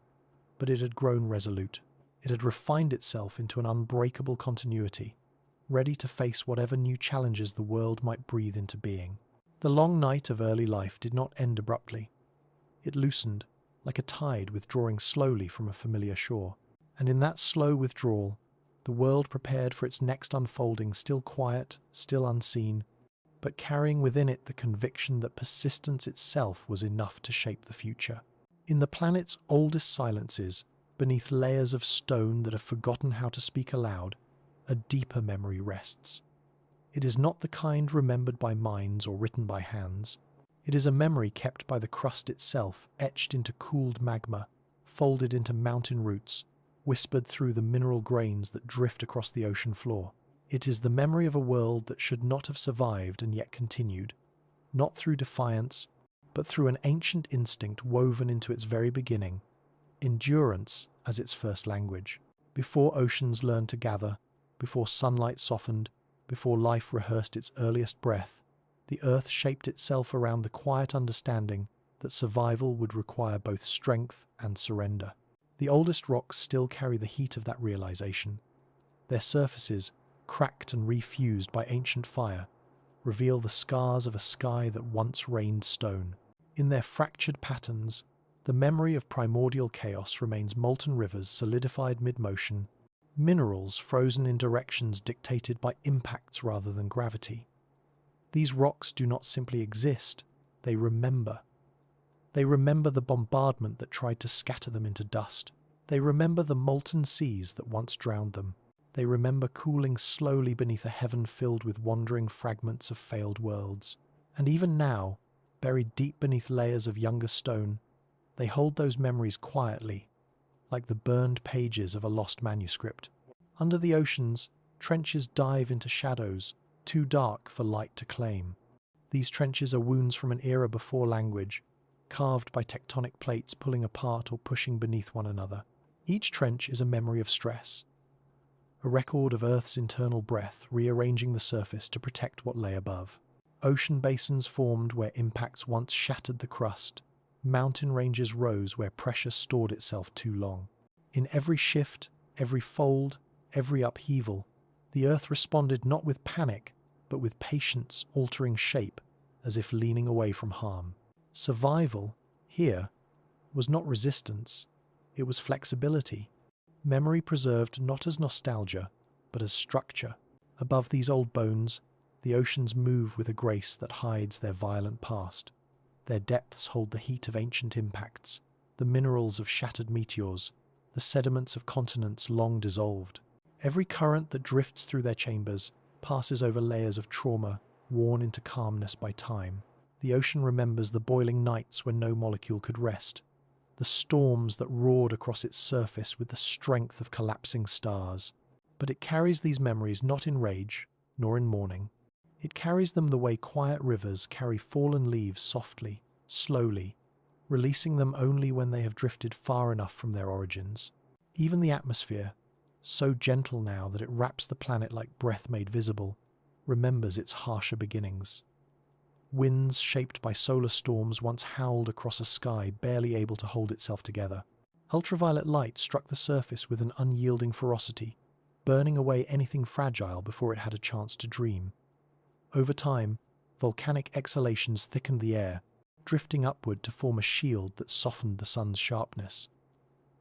but it had grown resolute. It had refined itself into an unbreakable continuity, ready to face whatever new challenges the world might breathe into being. The long night of early life did not end abruptly. It loosened, like a tide withdrawing slowly from a familiar shore. And in that slow withdrawal, the world prepared for its next unfolding, still quiet, still unseen, but carrying within it the conviction that persistence itself was enough to shape the future. In the planet's oldest silences, beneath layers of stone that have forgotten how to speak aloud, a deeper memory rests. It is not the kind remembered by minds or written by hands. It is a memory kept by the crust itself, etched into cooled magma, folded into mountain roots, whispered through the mineral grains that drift across the ocean floor. It is the memory of a world that should not have survived and yet continued, not through defiance, but through an ancient instinct woven into its very beginning, endurance as its first language. Before oceans learned to gather, before sunlight softened, before life rehearsed its earliest breath, the earth shaped itself around the quiet understanding that survival would require both strength and surrender. The oldest rocks still carry the heat of that realization. Their surfaces, cracked and refused by ancient fire, reveal the scars of a sky that once rained stone. In their fractured patterns, the memory of primordial chaos remains: molten rivers solidified mid-motion, minerals frozen in directions dictated by impacts rather than gravity. These rocks do not simply exist, they remember. They remember the bombardment that tried to scatter them into dust. They remember the molten seas that once drowned them. They remember cooling slowly beneath a heaven filled with wandering fragments of failed worlds. And even now, buried deep beneath layers of younger stone, they hold those memories quietly, like the burned pages of a lost manuscript. Under the oceans, trenches dive into shadows, too dark for light to claim. These trenches are wounds from an era before language, carved by tectonic plates pulling apart or pushing beneath one another. Each trench is a memory of stress, a record of Earth's internal breath rearranging the surface to protect what lay above. Ocean basins formed where impacts once shattered the crust. Mountain ranges rose where pressure stored itself too long. In every shift, every fold, every upheaval, the Earth responded not with panic, but with patience altering shape, as if leaning away from harm. Survival, here, was not resistance, it was flexibility. Memory preserved not as nostalgia, but as structure. Above these old bones, the oceans move with a grace that hides their violent past. Their depths hold the heat of ancient impacts, the minerals of shattered meteors, the sediments of continents long dissolved. Every current that drifts through their chambers passes over layers of trauma, worn into calmness by time. The ocean remembers the boiling nights when no molecule could rest, the storms that roared across its surface with the strength of collapsing stars. But it carries these memories not in rage, nor in mourning. It carries them the way quiet rivers carry fallen leaves softly, slowly, releasing them only when they have drifted far enough from their origins. Even the atmosphere, so gentle now that it wraps the planet like breath made visible, remembers its harsher beginnings. Winds shaped by solar storms once howled across a sky barely able to hold itself together. Ultraviolet light struck the surface with an unyielding ferocity, burning away anything fragile before it had a chance to dream. Over time, volcanic exhalations thickened the air, drifting upward to form a shield that softened the sun's sharpness.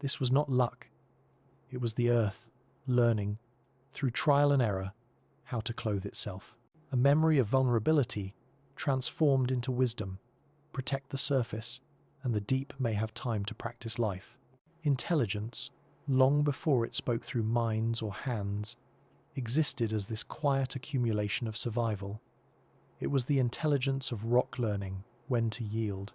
This was not luck. It was the Earth, learning, through trial and error, how to clothe itself. A memory of vulnerability transformed into wisdom. Protect the surface, and the deep may have time to practice life. Intelligence, long before it spoke through minds or hands, existed as this quiet accumulation of survival. It was the intelligence of rock learning when to yield,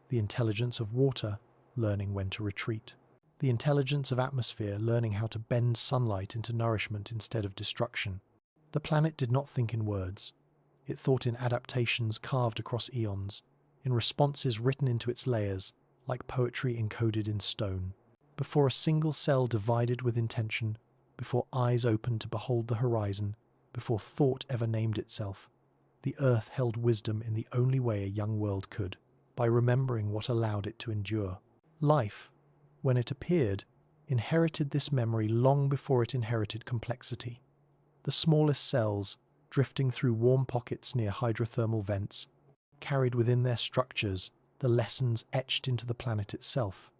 the intelligence of water learning when to retreat, the intelligence of atmosphere learning how to bend sunlight into nourishment instead of destruction. The planet did not think in words. It thought in adaptations carved across eons, in responses written into its layers, like poetry encoded in stone. Before a single cell divided with intention, before eyes opened to behold the horizon, before thought ever named itself, the Earth held wisdom in the only way a young world could, by remembering what allowed it to endure. Life, when it appeared, inherited this memory long before it inherited complexity. The smallest cells, drifting through warm pockets near hydrothermal vents, carried within their structures the lessons etched into the planet itself.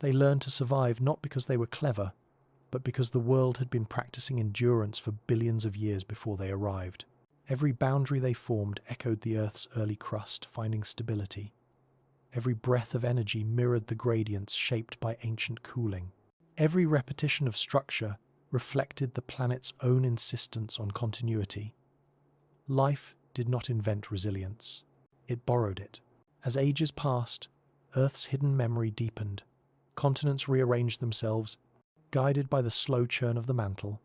They learned to survive not because they were clever, but because the world had been practicing endurance for billions of years before they arrived. Every boundary they formed echoed the Earth's early crust, finding stability. Every breath of energy mirrored the gradients shaped by ancient cooling. Every repetition of structure reflected the planet's own insistence on continuity. Life did not invent resilience. It borrowed it. As ages passed, Earth's hidden memory deepened. Continents rearranged themselves, guided by the slow churn of the mantle.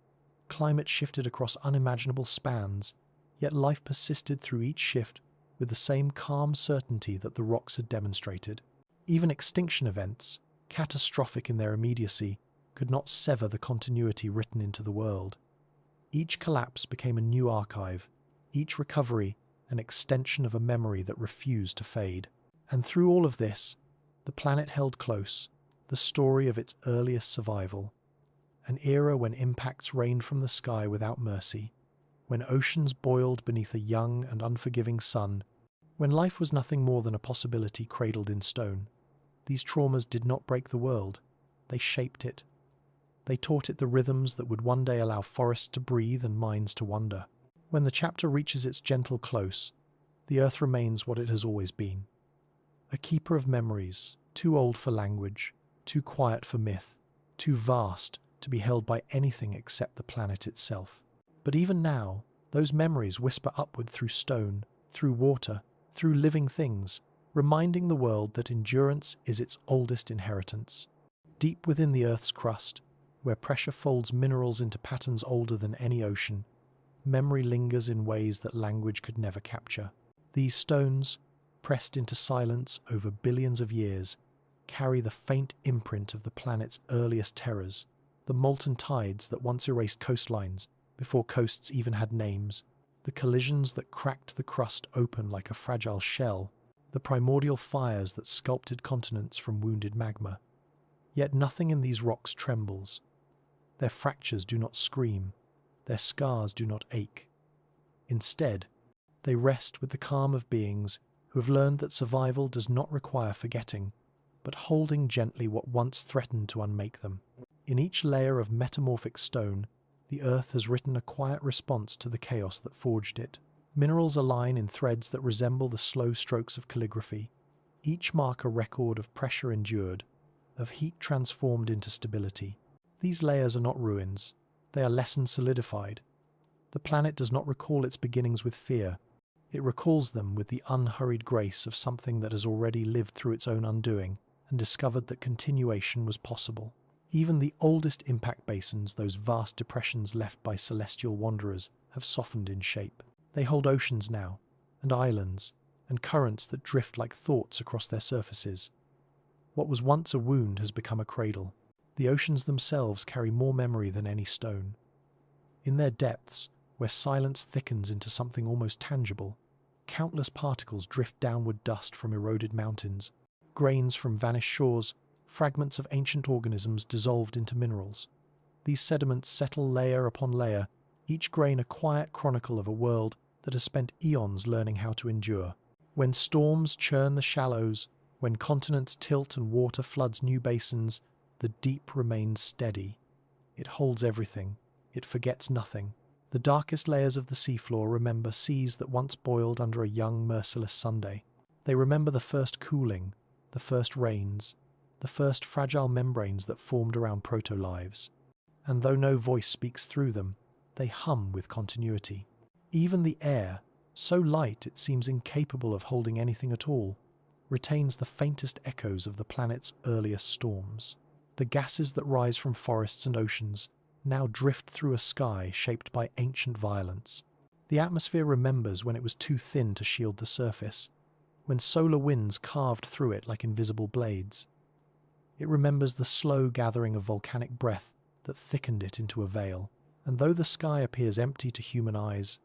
Climate shifted across unimaginable spans, yet life persisted through each shift with the same calm certainty that the rocks had demonstrated. Even extinction events, catastrophic in their immediacy, could not sever the continuity written into the world. Each collapse became a new archive, each recovery an extension of a memory that refused to fade. And through all of this, the planet held close the story of its earliest survival, an era when impacts rained from the sky without mercy, when oceans boiled beneath a young and unforgiving sun, when life was nothing more than a possibility cradled in stone. These traumas did not break the world, they shaped it. They taught it the rhythms that would one day allow forests to breathe and minds to wander. When the chapter reaches its gentle close, the Earth remains what it has always been. A keeper of memories, too old for language, too quiet for myth, too vast to be held by anything except the planet itself. But even now, those memories whisper upward through stone, through water, through living things, reminding the world that endurance is its oldest inheritance. Deep within the Earth's crust, where pressure folds minerals into patterns older than any ocean, memory lingers in ways that language could never capture. These stones, pressed into silence over billions of years, carry the faint imprint of the planet's earliest terrors, the molten tides that once erased coastlines before coasts even had names, the collisions that cracked the crust open like a fragile shell, the primordial fires that sculpted continents from wounded magma. Yet nothing in these rocks trembles. Their fractures do not scream. Their scars do not ache. Instead, they rest with the calm of beings who have learned that survival does not require forgetting, but holding gently what once threatened to unmake them. In each layer of metamorphic stone, the Earth has written a quiet response to the chaos that forged it. Minerals align in threads that resemble the slow strokes of calligraphy. Each mark a record of pressure endured, of heat transformed into stability. These layers are not ruins. They are lessons solidified. The planet does not recall its beginnings with fear. It recalls them with the unhurried grace of something that has already lived through its own undoing and discovered that continuation was possible. Even the oldest impact basins, those vast depressions left by celestial wanderers, have softened in shape. They hold oceans now, and islands, and currents that drift like thoughts across their surfaces. What was once a wound has become a cradle. The oceans themselves carry more memory than any stone. In their depths, where silence thickens into something almost tangible, countless particles drift downward, dust from eroded mountains, grains from vanished shores, fragments of ancient organisms dissolved into minerals. These sediments settle layer upon layer, each grain a quiet chronicle of a world that has spent eons learning how to endure. When storms churn the shallows, when continents tilt and water floods new basins, the deep remains steady. It holds everything. It forgets nothing. The darkest layers of the seafloor remember seas that once boiled under a young, merciless Sunday. They remember the first cooling, the first rains, the first fragile membranes that formed around proto-lives. And though no voice speaks through them, they hum with continuity. Even the air, so light it seems incapable of holding anything at all, retains the faintest echoes of the planet's earliest storms. The gases that rise from forests and oceans now drift through a sky shaped by ancient violence. The atmosphere remembers when it was too thin to shield the surface, when solar winds carved through it like invisible blades. It remembers the slow gathering of volcanic breath that thickened it into a veil. And though the sky appears empty to human eyes,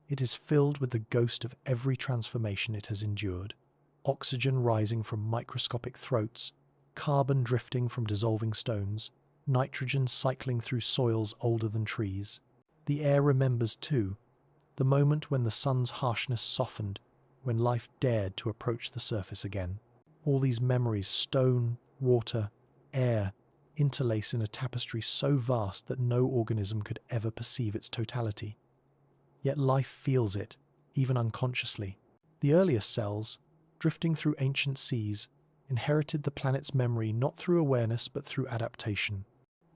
it is filled with the ghost of every transformation it has endured. Oxygen rising from microscopic throats, carbon drifting from dissolving stones, nitrogen cycling through soils older than trees. The air remembers too, the moment when the sun's harshness softened, when life dared to approach the surface again. All these memories, stone, water, air, interlace in a tapestry so vast that no organism could ever perceive its totality. Yet life feels it, even unconsciously. The earliest cells, drifting through ancient seas, inherited the planet's memory not through awareness but through adaptation.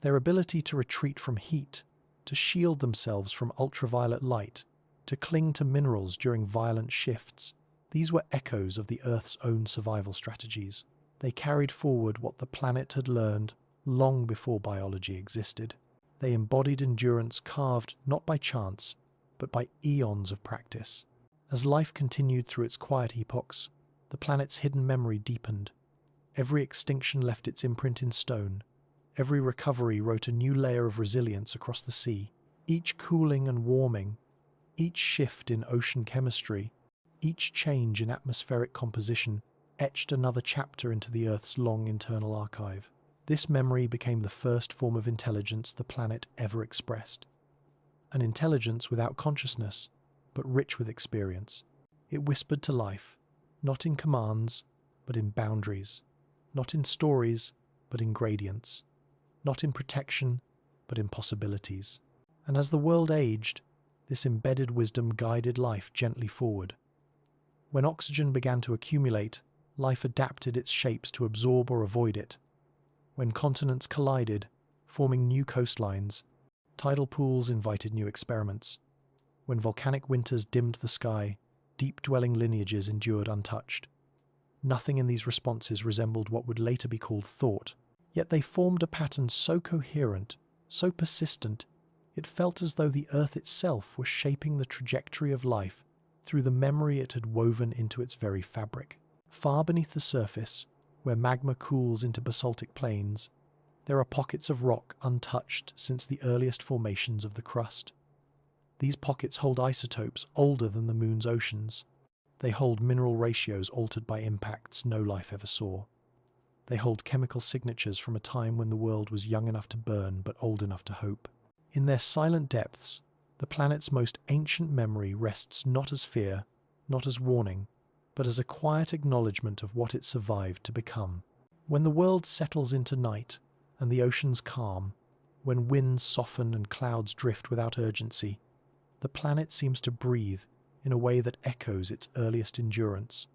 Their ability to retreat from heat, to shield themselves from ultraviolet light, to cling to minerals during violent shifts, these were echoes of the Earth's own survival strategies. They carried forward what the planet had learned long before biology existed. They embodied endurance carved not by chance, but by eons of practice. As life continued through its quiet epochs, the planet's hidden memory deepened. Every extinction left its imprint in stone. Every recovery wrote a new layer of resilience across the sea. Each cooling and warming, each shift in ocean chemistry, each change in atmospheric composition etched another chapter into the Earth's long internal archive. This memory became the first form of intelligence the planet ever expressed. An intelligence without consciousness, but rich with experience. It whispered to life, not in commands, but in boundaries, not in stories, but in gradients, not in protection, but in possibilities. And as the world aged, this embedded wisdom guided life gently forward. When oxygen began to accumulate, life adapted its shapes to absorb or avoid it. When continents collided, forming new coastlines, tidal pools invited new experiments. When volcanic winters dimmed the sky, deep-dwelling lineages endured untouched. Nothing in these responses resembled what would later be called thought, yet they formed a pattern so coherent, so persistent, it felt as though the Earth itself were shaping the trajectory of life through the memory it had woven into its very fabric. Far beneath the surface, where magma cools into basaltic plains, there are pockets of rock untouched since the earliest formations of the crust. These pockets hold isotopes older than the Moon's oceans. They hold mineral ratios altered by impacts no life ever saw. They hold chemical signatures from a time when the world was young enough to burn but old enough to hope. In their silent depths, the planet's most ancient memory rests not as fear, not as warning, but as a quiet acknowledgement of what it survived to become. When the world settles into night and the oceans calm, when winds soften and clouds drift without urgency, the planet seems to breathe in a way that echoes its earliest endurance.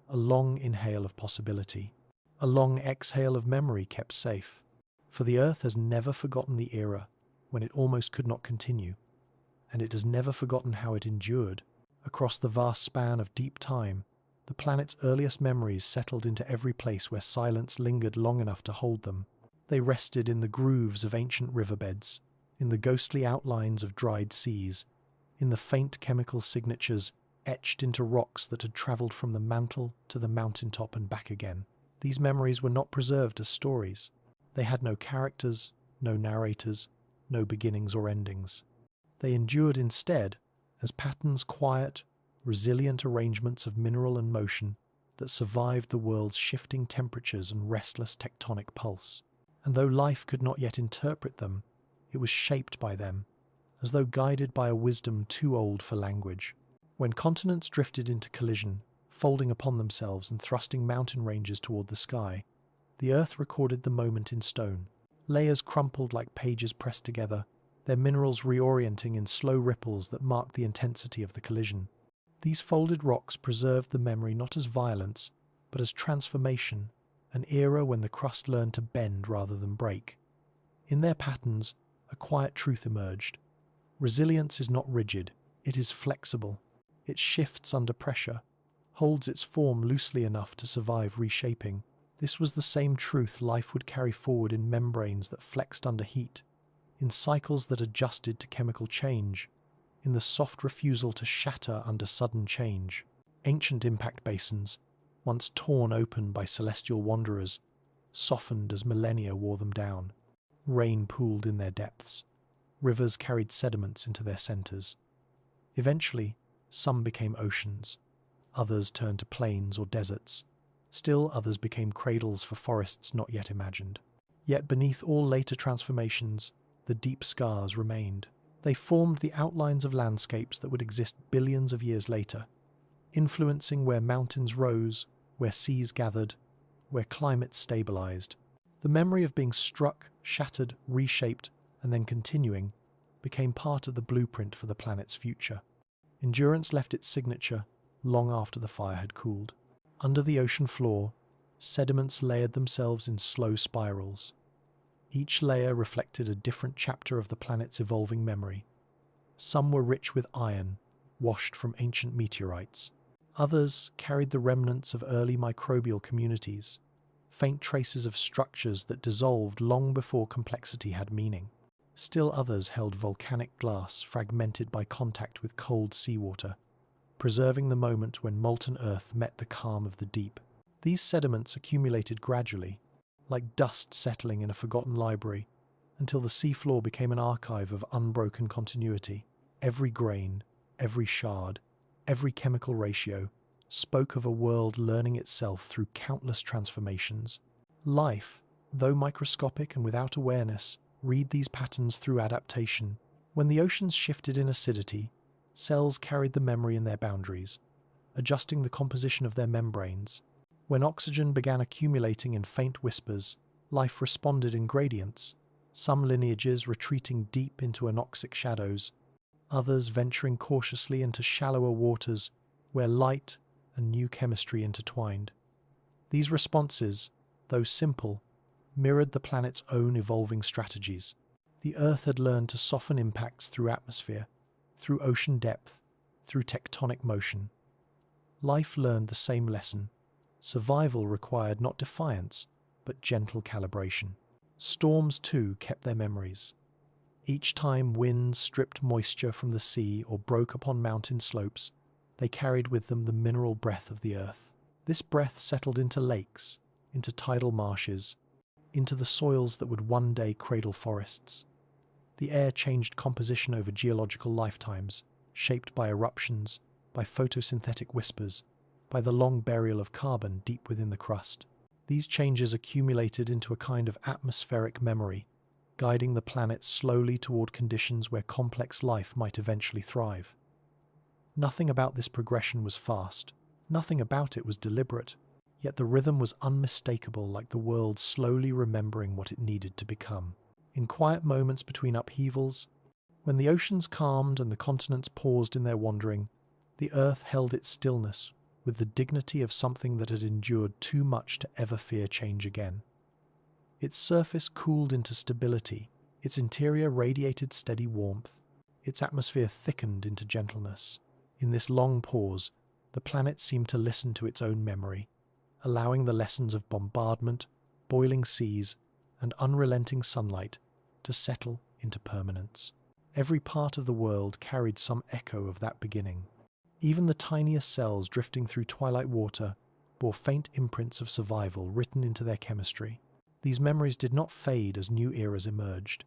A long inhale of possibility, a long exhale of memory kept safe. For the Earth has never forgotten the era when it almost could not continue, and it has never forgotten how it endured. Across the vast span of deep time, the planet's earliest memories settled into every place where silence lingered long enough to hold them. They rested in the grooves of ancient riverbeds, in the ghostly outlines of dried seas, in the faint chemical signatures etched into rocks that had travelled from the mantle to the mountaintop and back again. These memories were not preserved as stories. They had no characters, no narrators, no beginnings or endings. They endured instead as patterns, quiet, resilient arrangements of mineral and motion that survived the world's shifting temperatures and restless tectonic pulse. And though life could not yet interpret them, it was shaped by them, as though guided by a wisdom too old for language. When continents drifted into collision, folding upon themselves and thrusting mountain ranges toward the sky, the Earth recorded the moment in stone. Layers crumpled like pages pressed together, their minerals reorienting in slow ripples that marked the intensity of the collision. These folded rocks preserved the memory not as violence, but as transformation, an era when the crust learned to bend rather than break. In their patterns, a quiet truth emerged. Resilience is not rigid, it is flexible. It shifts under pressure, holds its form loosely enough to survive reshaping. This was the same truth life would carry forward in membranes that flexed under heat, in cycles that adjusted to chemical change, in the soft refusal to shatter under sudden change. Ancient impact basins, once torn open by celestial wanderers, softened as millennia wore them down. Rain pooled in their depths. Rivers carried sediments into their centers. Eventually, some became oceans. Others turned to plains or deserts. Still others became cradles for forests not yet imagined. Yet beneath all later transformations, the deep scars remained. They formed the outlines of landscapes that would exist billions of years later, influencing where mountains rose, where seas gathered, where climates stabilized. The memory of being struck, shattered, reshaped, and then continuing became part of the blueprint for the planet's future. Endurance left its signature long after the fire had cooled. Under the ocean floor, sediments layered themselves in slow spirals. Each layer reflected a different chapter of the planet's evolving memory. Some were rich with iron, washed from ancient meteorites. Others carried the remnants of early microbial communities, faint traces of structures that dissolved long before complexity had meaning. Still others held volcanic glass fragmented by contact with cold seawater, preserving the moment when molten earth met the calm of the deep. These sediments accumulated gradually, like dust settling in a forgotten library, until the seafloor became an archive of unbroken continuity. Every grain, every shard, every chemical ratio spoke of a world learning itself through countless transformations. Life, though microscopic and without awareness, read these patterns through adaptation. When the oceans shifted in acidity, cells carried the memory in their boundaries, adjusting the composition of their membranes. When oxygen began accumulating in faint whispers, life responded in gradients, some lineages retreating deep into anoxic shadows, others venturing cautiously into shallower waters where light and new chemistry intertwined. These responses, though simple, mirrored the planet's own evolving strategies. The Earth had learned to soften impacts through atmosphere, through ocean depth, through tectonic motion. Life learned the same lesson. Survival required not defiance, but gentle calibration. Storms, too, kept their memories. Each time winds stripped moisture from the sea or broke upon mountain slopes, they carried with them the mineral breath of the Earth. This breath settled into lakes, into tidal marshes, into the soils that would one day cradle forests. The air changed composition over geological lifetimes, shaped by eruptions, by photosynthetic whispers, by the long burial of carbon deep within the crust. These changes accumulated into a kind of atmospheric memory, guiding the planet slowly toward conditions where complex life might eventually thrive. Nothing about this progression was fast. Nothing about it was deliberate. Yet the rhythm was unmistakable, like the world slowly remembering what it needed to become. In quiet moments between upheavals, when the oceans calmed and the continents paused in their wandering, the Earth held its stillness with the dignity of something that had endured too much to ever fear change again. Its surface cooled into stability, its interior radiated steady warmth, its atmosphere thickened into gentleness. In this long pause, the planet seemed to listen to its own memory, allowing the lessons of bombardment, boiling seas, and unrelenting sunlight to settle into permanence. Every part of the world carried some echo of that beginning. Even the tiniest cells drifting through twilight water bore faint imprints of survival written into their chemistry. These memories did not fade as new eras emerged.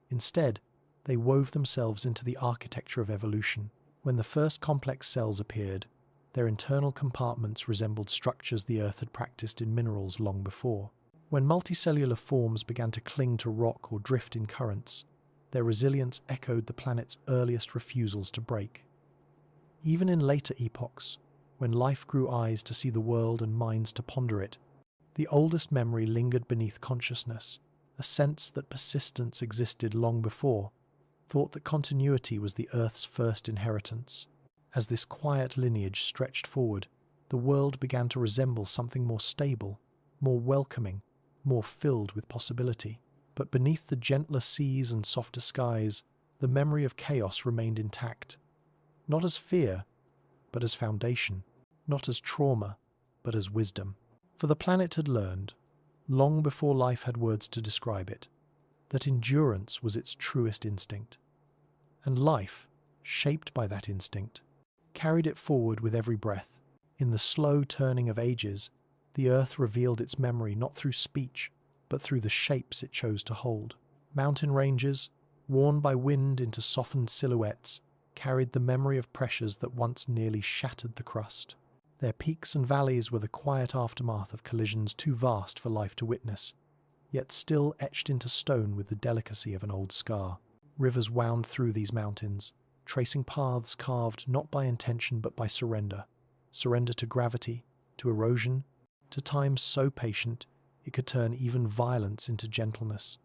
Instead, they wove themselves into the architecture of evolution. When the first complex cells appeared, their internal compartments resembled structures the Earth had practiced in minerals long before. When multicellular forms began to cling to rock or drift in currents, their resilience echoed the planet's earliest refusals to break. Even in later epochs, when life grew eyes to see the world and minds to ponder it, the oldest memory lingered beneath consciousness, a sense that persistence existed long before, thought that continuity was the Earth's first inheritance. As this quiet lineage stretched forward, the world began to resemble something more stable, more welcoming, more filled with possibility. But beneath the gentler seas and softer skies, the memory of chaos remained intact. Not as fear, but as foundation. Not as trauma, but as wisdom. For the planet had learned, long before life had words to describe it, that endurance was its truest instinct. And life, shaped by that instinct, carried it forward with every breath. In the slow turning of ages, the Earth revealed its memory not through speech, but through the shapes it chose to hold. Mountain ranges, worn by wind into softened silhouettes, carried the memory of pressures that once nearly shattered the crust. Their peaks and valleys were the quiet aftermath of collisions too vast for life to witness, yet still etched into stone with the delicacy of an old scar. Rivers wound through these mountains, tracing paths carved not by intention but by surrender. Surrender to gravity, to erosion, to time so patient it could turn even violence into gentleness.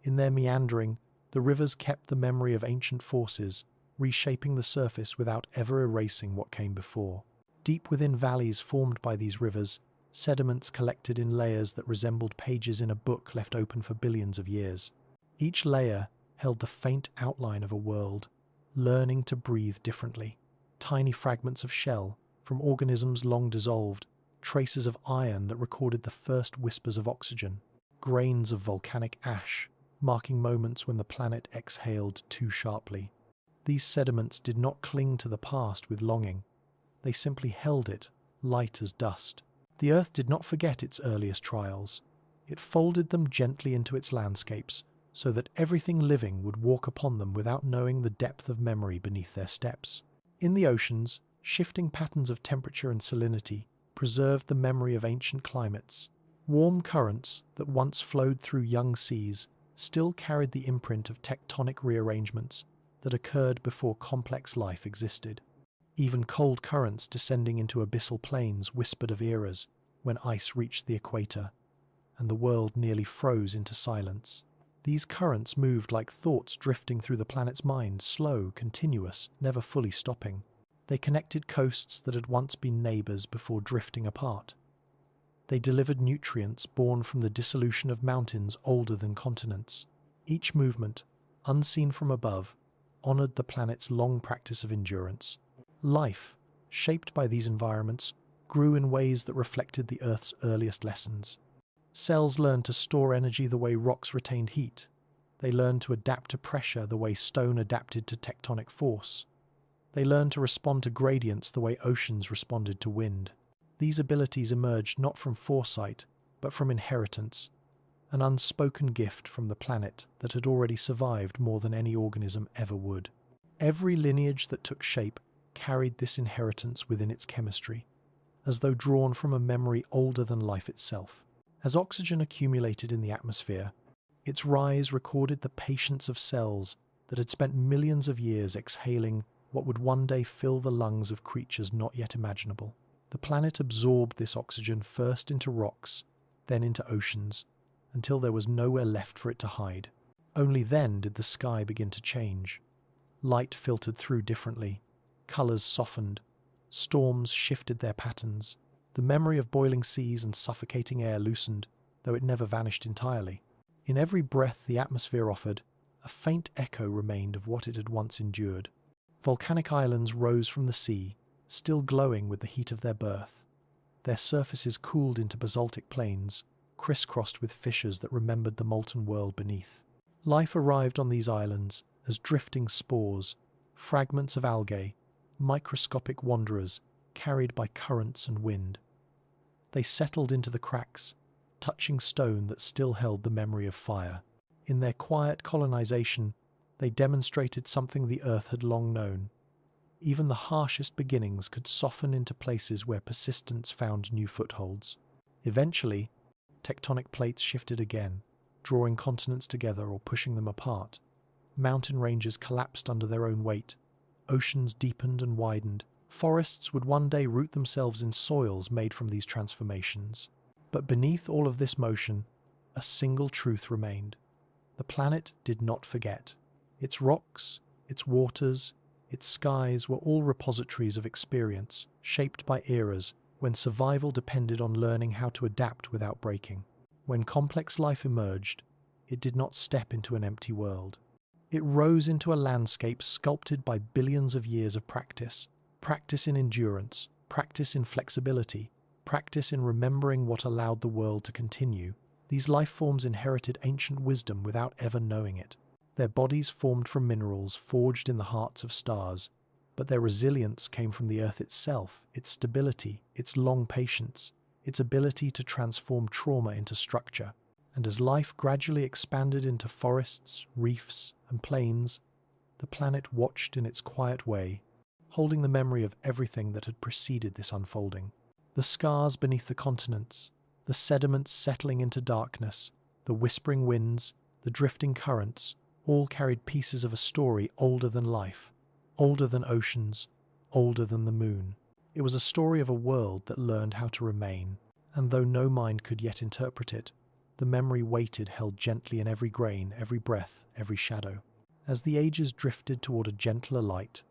In their meandering, the rivers kept the memory of ancient forces, reshaping the surface without ever erasing what came before. Deep within valleys formed by these rivers, sediments collected in layers that resembled pages in a book left open for billions of years. Each layer held the faint outline of a world, learning to breathe differently. Tiny fragments of shell, from organisms long dissolved, traces of iron that recorded the first whispers of oxygen, grains of volcanic ash, marking moments when the planet exhaled too sharply. These sediments did not cling to the past with longing. They simply held it, light as dust. The Earth did not forget its earliest trials. It folded them gently into its landscapes, so that everything living would walk upon them without knowing the depth of memory beneath their steps. In the oceans, shifting patterns of temperature and salinity preserved the memory of ancient climates. Warm currents that once flowed through young seas still carried the imprint of tectonic rearrangements that occurred before complex life existed. Even cold currents descending into abyssal plains whispered of eras when ice reached the equator and the world nearly froze into silence. These currents moved like thoughts drifting through the planet's mind, slow, continuous, never fully stopping. They connected coasts that had once been neighbours before drifting apart. They delivered nutrients born from the dissolution of mountains older than continents. Each movement, unseen from above, honoured the planet's long practice of endurance. Life, shaped by these environments, grew in ways that reflected the Earth's earliest lessons. Cells learned to store energy the way rocks retained heat. They learned to adapt to pressure the way stone adapted to tectonic force. They learned to respond to gradients the way oceans responded to wind. These abilities emerged not from foresight, but from inheritance, an unspoken gift from the planet that had already survived more than any organism ever would. Every lineage that took shape carried this inheritance within its chemistry, as though drawn from a memory older than life itself. As oxygen accumulated in the atmosphere, its rise recorded the patience of cells that had spent millions of years exhaling what would one day fill the lungs of creatures not yet imaginable. The planet absorbed this oxygen first into rocks, then into oceans, until there was nowhere left for it to hide. Only then did the sky begin to change. Light filtered through differently, colours softened, storms shifted their patterns. The memory of boiling seas and suffocating air loosened, though it never vanished entirely. In every breath the atmosphere offered, a faint echo remained of what it had once endured. Volcanic islands rose from the sea, still glowing with the heat of their birth. Their surfaces cooled into basaltic plains, crisscrossed with fissures that remembered the molten world beneath. Life arrived on these islands as drifting spores, fragments of algae, microscopic wanderers carried by currents and wind. They settled into the cracks, touching stone that still held the memory of fire. In their quiet colonization, they demonstrated something the Earth had long known. Even the harshest beginnings could soften into places where persistence found new footholds. Eventually, tectonic plates shifted again, drawing continents together or pushing them apart. Mountain ranges collapsed under their own weight. Oceans deepened and widened. Forests would one day root themselves in soils made from these transformations. But beneath all of this motion, a single truth remained. The planet did not forget. Its rocks, its waters, its skies were all repositories of experience, shaped by eras when survival depended on learning how to adapt without breaking. When complex life emerged, it did not step into an empty world. It rose into a landscape sculpted by billions of years of practice. Practice in endurance, practice in flexibility, practice in remembering what allowed the world to continue. These life forms inherited ancient wisdom without ever knowing it. Their bodies formed from minerals forged in the hearts of stars, but their resilience came from the Earth itself, its stability, its long patience, its ability to transform trauma into structure. And as life gradually expanded into forests, reefs, and plains, the planet watched in its quiet way, holding the memory of everything that had preceded this unfolding. The scars beneath the continents, the sediments settling into darkness, the whispering winds, the drifting currents, all carried pieces of a story older than life, older than oceans, older than the moon. It was a story of a world that learned how to remain, and though no mind could yet interpret it, the memory waited held gently in every grain, every breath, every shadow. As the ages drifted toward a gentler light,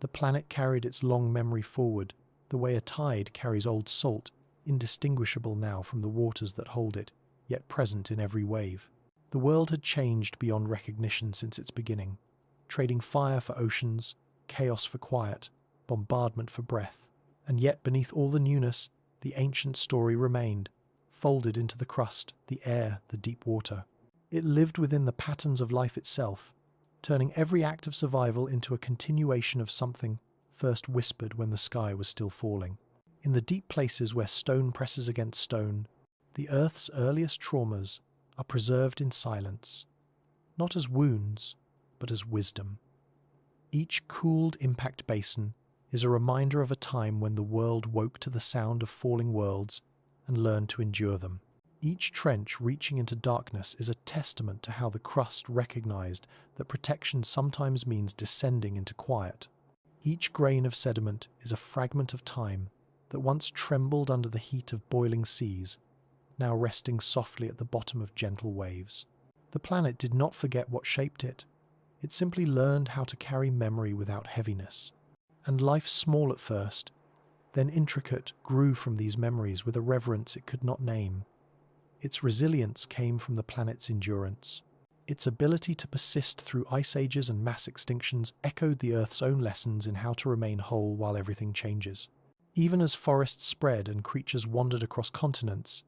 the planet carried its long memory forward, the way a tide carries old salt, indistinguishable now from the waters that hold it, yet present in every wave. The world had changed beyond recognition since its beginning, trading fire for oceans, chaos for quiet, bombardment for breath. And yet beneath all the newness, the ancient story remained, folded into the crust, the air, the deep water. It lived within the patterns of life itself, turning every act of survival into a continuation of something first whispered when the sky was still falling. In the deep places where stone presses against stone, the Earth's earliest traumas are preserved in silence, not as wounds, but as wisdom. Each cooled impact basin is a reminder of a time when the world woke to the sound of falling worlds and learned to endure them. Each trench reaching into darkness is a testament to how the crust recognized that protection sometimes means descending into quiet. Each grain of sediment is a fragment of time that once trembled under the heat of boiling seas, now resting softly at the bottom of gentle waves. The planet did not forget what shaped it. It simply learned how to carry memory without heaviness. And life, small at first, then intricate, grew from these memories with a reverence it could not name. Its resilience came from the planet's endurance. Its ability to persist through ice ages and mass extinctions echoed the Earth's own lessons in how to remain whole while everything changes. Even as forests spread and creatures wandered across continents,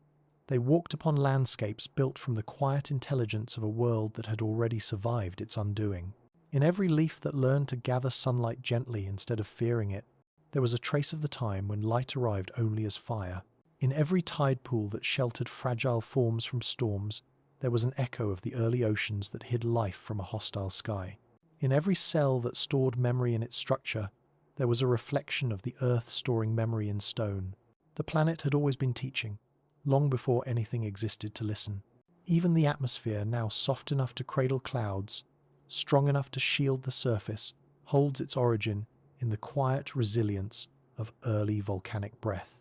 they walked upon landscapes built from the quiet intelligence of a world that had already survived its undoing. In every leaf that learned to gather sunlight gently instead of fearing it, there was a trace of the time when light arrived only as fire. In every tide pool that sheltered fragile forms from storms, there was an echo of the early oceans that hid life from a hostile sky. In every cell that stored memory in its structure, there was a reflection of the Earth storing memory in stone. The planet had always been teaching, long before anything existed to listen. Even the atmosphere, now soft enough to cradle clouds, strong enough to shield the surface, holds its origin in the quiet resilience of early volcanic breath.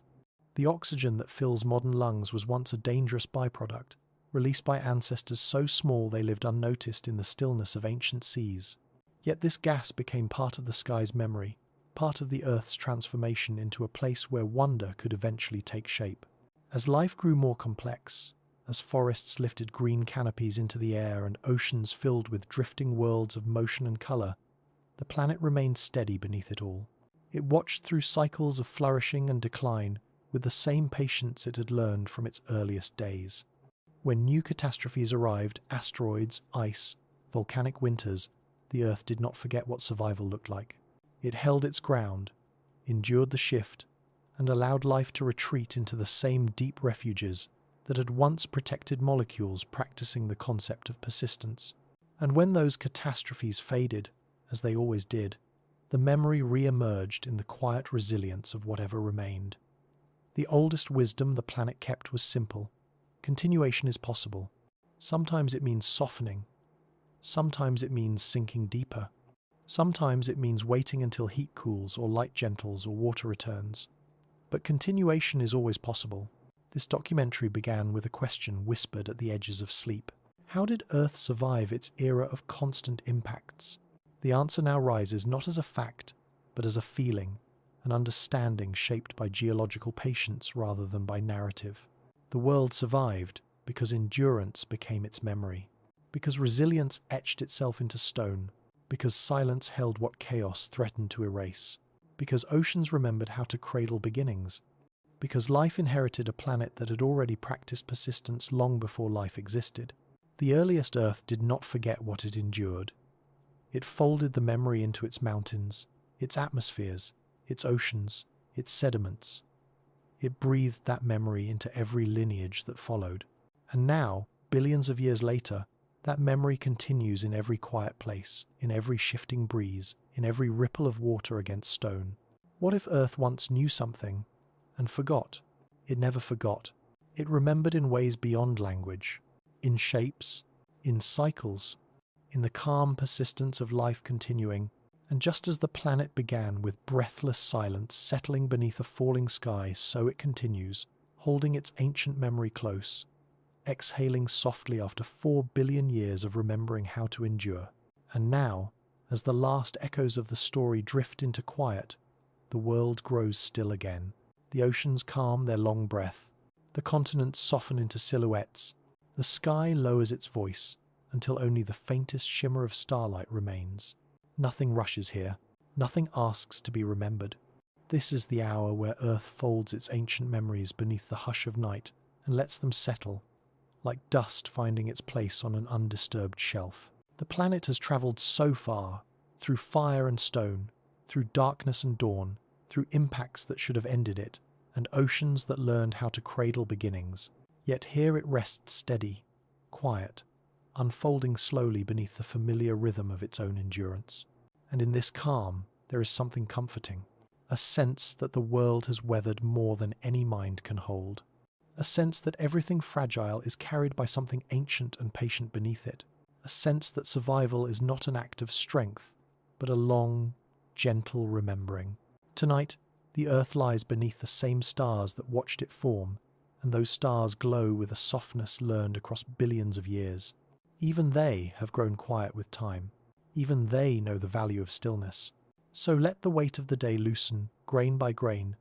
The oxygen that fills modern lungs was once a dangerous byproduct, released by ancestors so small they lived unnoticed in the stillness of ancient seas. Yet this gas became part of the sky's memory, part of the Earth's transformation into a place where wonder could eventually take shape. As life grew more complex, as forests lifted green canopies into the air and oceans filled with drifting worlds of motion and colour, the planet remained steady beneath it all. It watched through cycles of flourishing and decline with the same patience it had learned from its earliest days. When new catastrophes arrived, asteroids, ice, volcanic winters, the Earth did not forget what survival looked like. It held its ground, endured the shift, and allowed life to retreat into the same deep refuges that had once protected molecules practicing the concept of persistence. And when those catastrophes faded, as they always did, the memory re-emerged in the quiet resilience of whatever remained. The oldest wisdom the planet kept was simple. Continuation is possible. Sometimes it means softening. Sometimes it means sinking deeper. Sometimes it means waiting until heat cools or light gentles or water returns. But continuation is always possible. This documentary began with a question whispered at the edges of sleep. How did Earth survive its era of constant impacts? The answer now rises not as a fact, but as a feeling, an understanding shaped by geological patience rather than by narrative. The world survived because endurance became its memory, because resilience etched itself into stone, because silence held what chaos threatened to erase, because oceans remembered how to cradle beginnings, because life inherited a planet that had already practiced persistence long before life existed. The earliest Earth did not forget what it endured. It folded the memory into its mountains, its atmospheres, its oceans, its sediments. It breathed that memory into every lineage that followed. And now, billions of years later, that memory continues in every quiet place, in every shifting breeze, in every ripple of water against stone. What if Earth once knew something and forgot? It never forgot. It remembered in ways beyond language, in shapes, in cycles, in the calm persistence of life continuing. And just as the planet began with breathless silence settling beneath a falling sky, so it continues, holding its ancient memory close, exhaling softly after 4 billion years of remembering how to endure. And now, as the last echoes of the story drift into quiet, the world grows still again. The oceans calm their long breath. The continents soften into silhouettes. The sky lowers its voice until only the faintest shimmer of starlight remains. Nothing rushes here. Nothing asks to be remembered. This is the hour where Earth folds its ancient memories beneath the hush of night and lets them settle, like dust finding its place on an undisturbed shelf. The planet has travelled so far, through fire and stone, through darkness and dawn, through impacts that should have ended it, and oceans that learned how to cradle beginnings. Yet here it rests steady, quiet, unfolding slowly beneath the familiar rhythm of its own endurance. And in this calm, there is something comforting, a sense that the world has weathered more than any mind can hold, a sense that everything fragile is carried by something ancient and patient beneath it, a sense that survival is not an act of strength, but a long, gentle remembering. Tonight, the Earth lies beneath the same stars that watched it form, and those stars glow with a softness learned across billions of years. Even they have grown quiet with time. Even they know the value of stillness. So let the weight of the day loosen, grain by grain,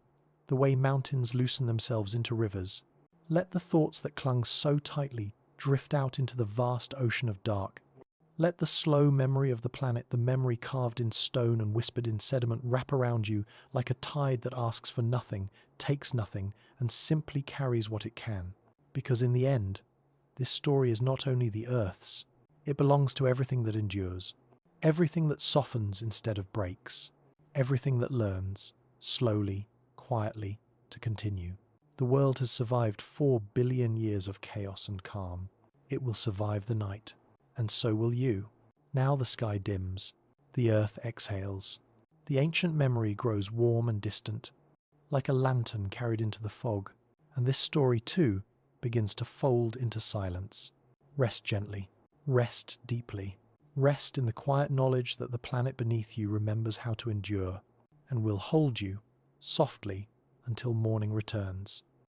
the way mountains loosen themselves into rivers. Let the thoughts that clung so tightly drift out into the vast ocean of dark. Let the slow memory of the planet, the memory carved in stone and whispered in sediment, wrap around you like a tide that asks for nothing, takes nothing, and simply carries what it can. Because in the end, this story is not only the Earth's, it belongs to everything that endures, everything that softens instead of breaks, everything that learns, slowly, quietly, to continue. The world has survived 4 billion years of chaos and calm. It will survive the night. And so will you. Now the sky dims. The earth exhales. The ancient memory grows warm and distant, like a lantern carried into the fog. And this story, too, begins to fold into silence. Rest gently. Rest deeply. Rest in the quiet knowledge that the planet beneath you remembers how to endure, and will hold you, softly, until morning returns.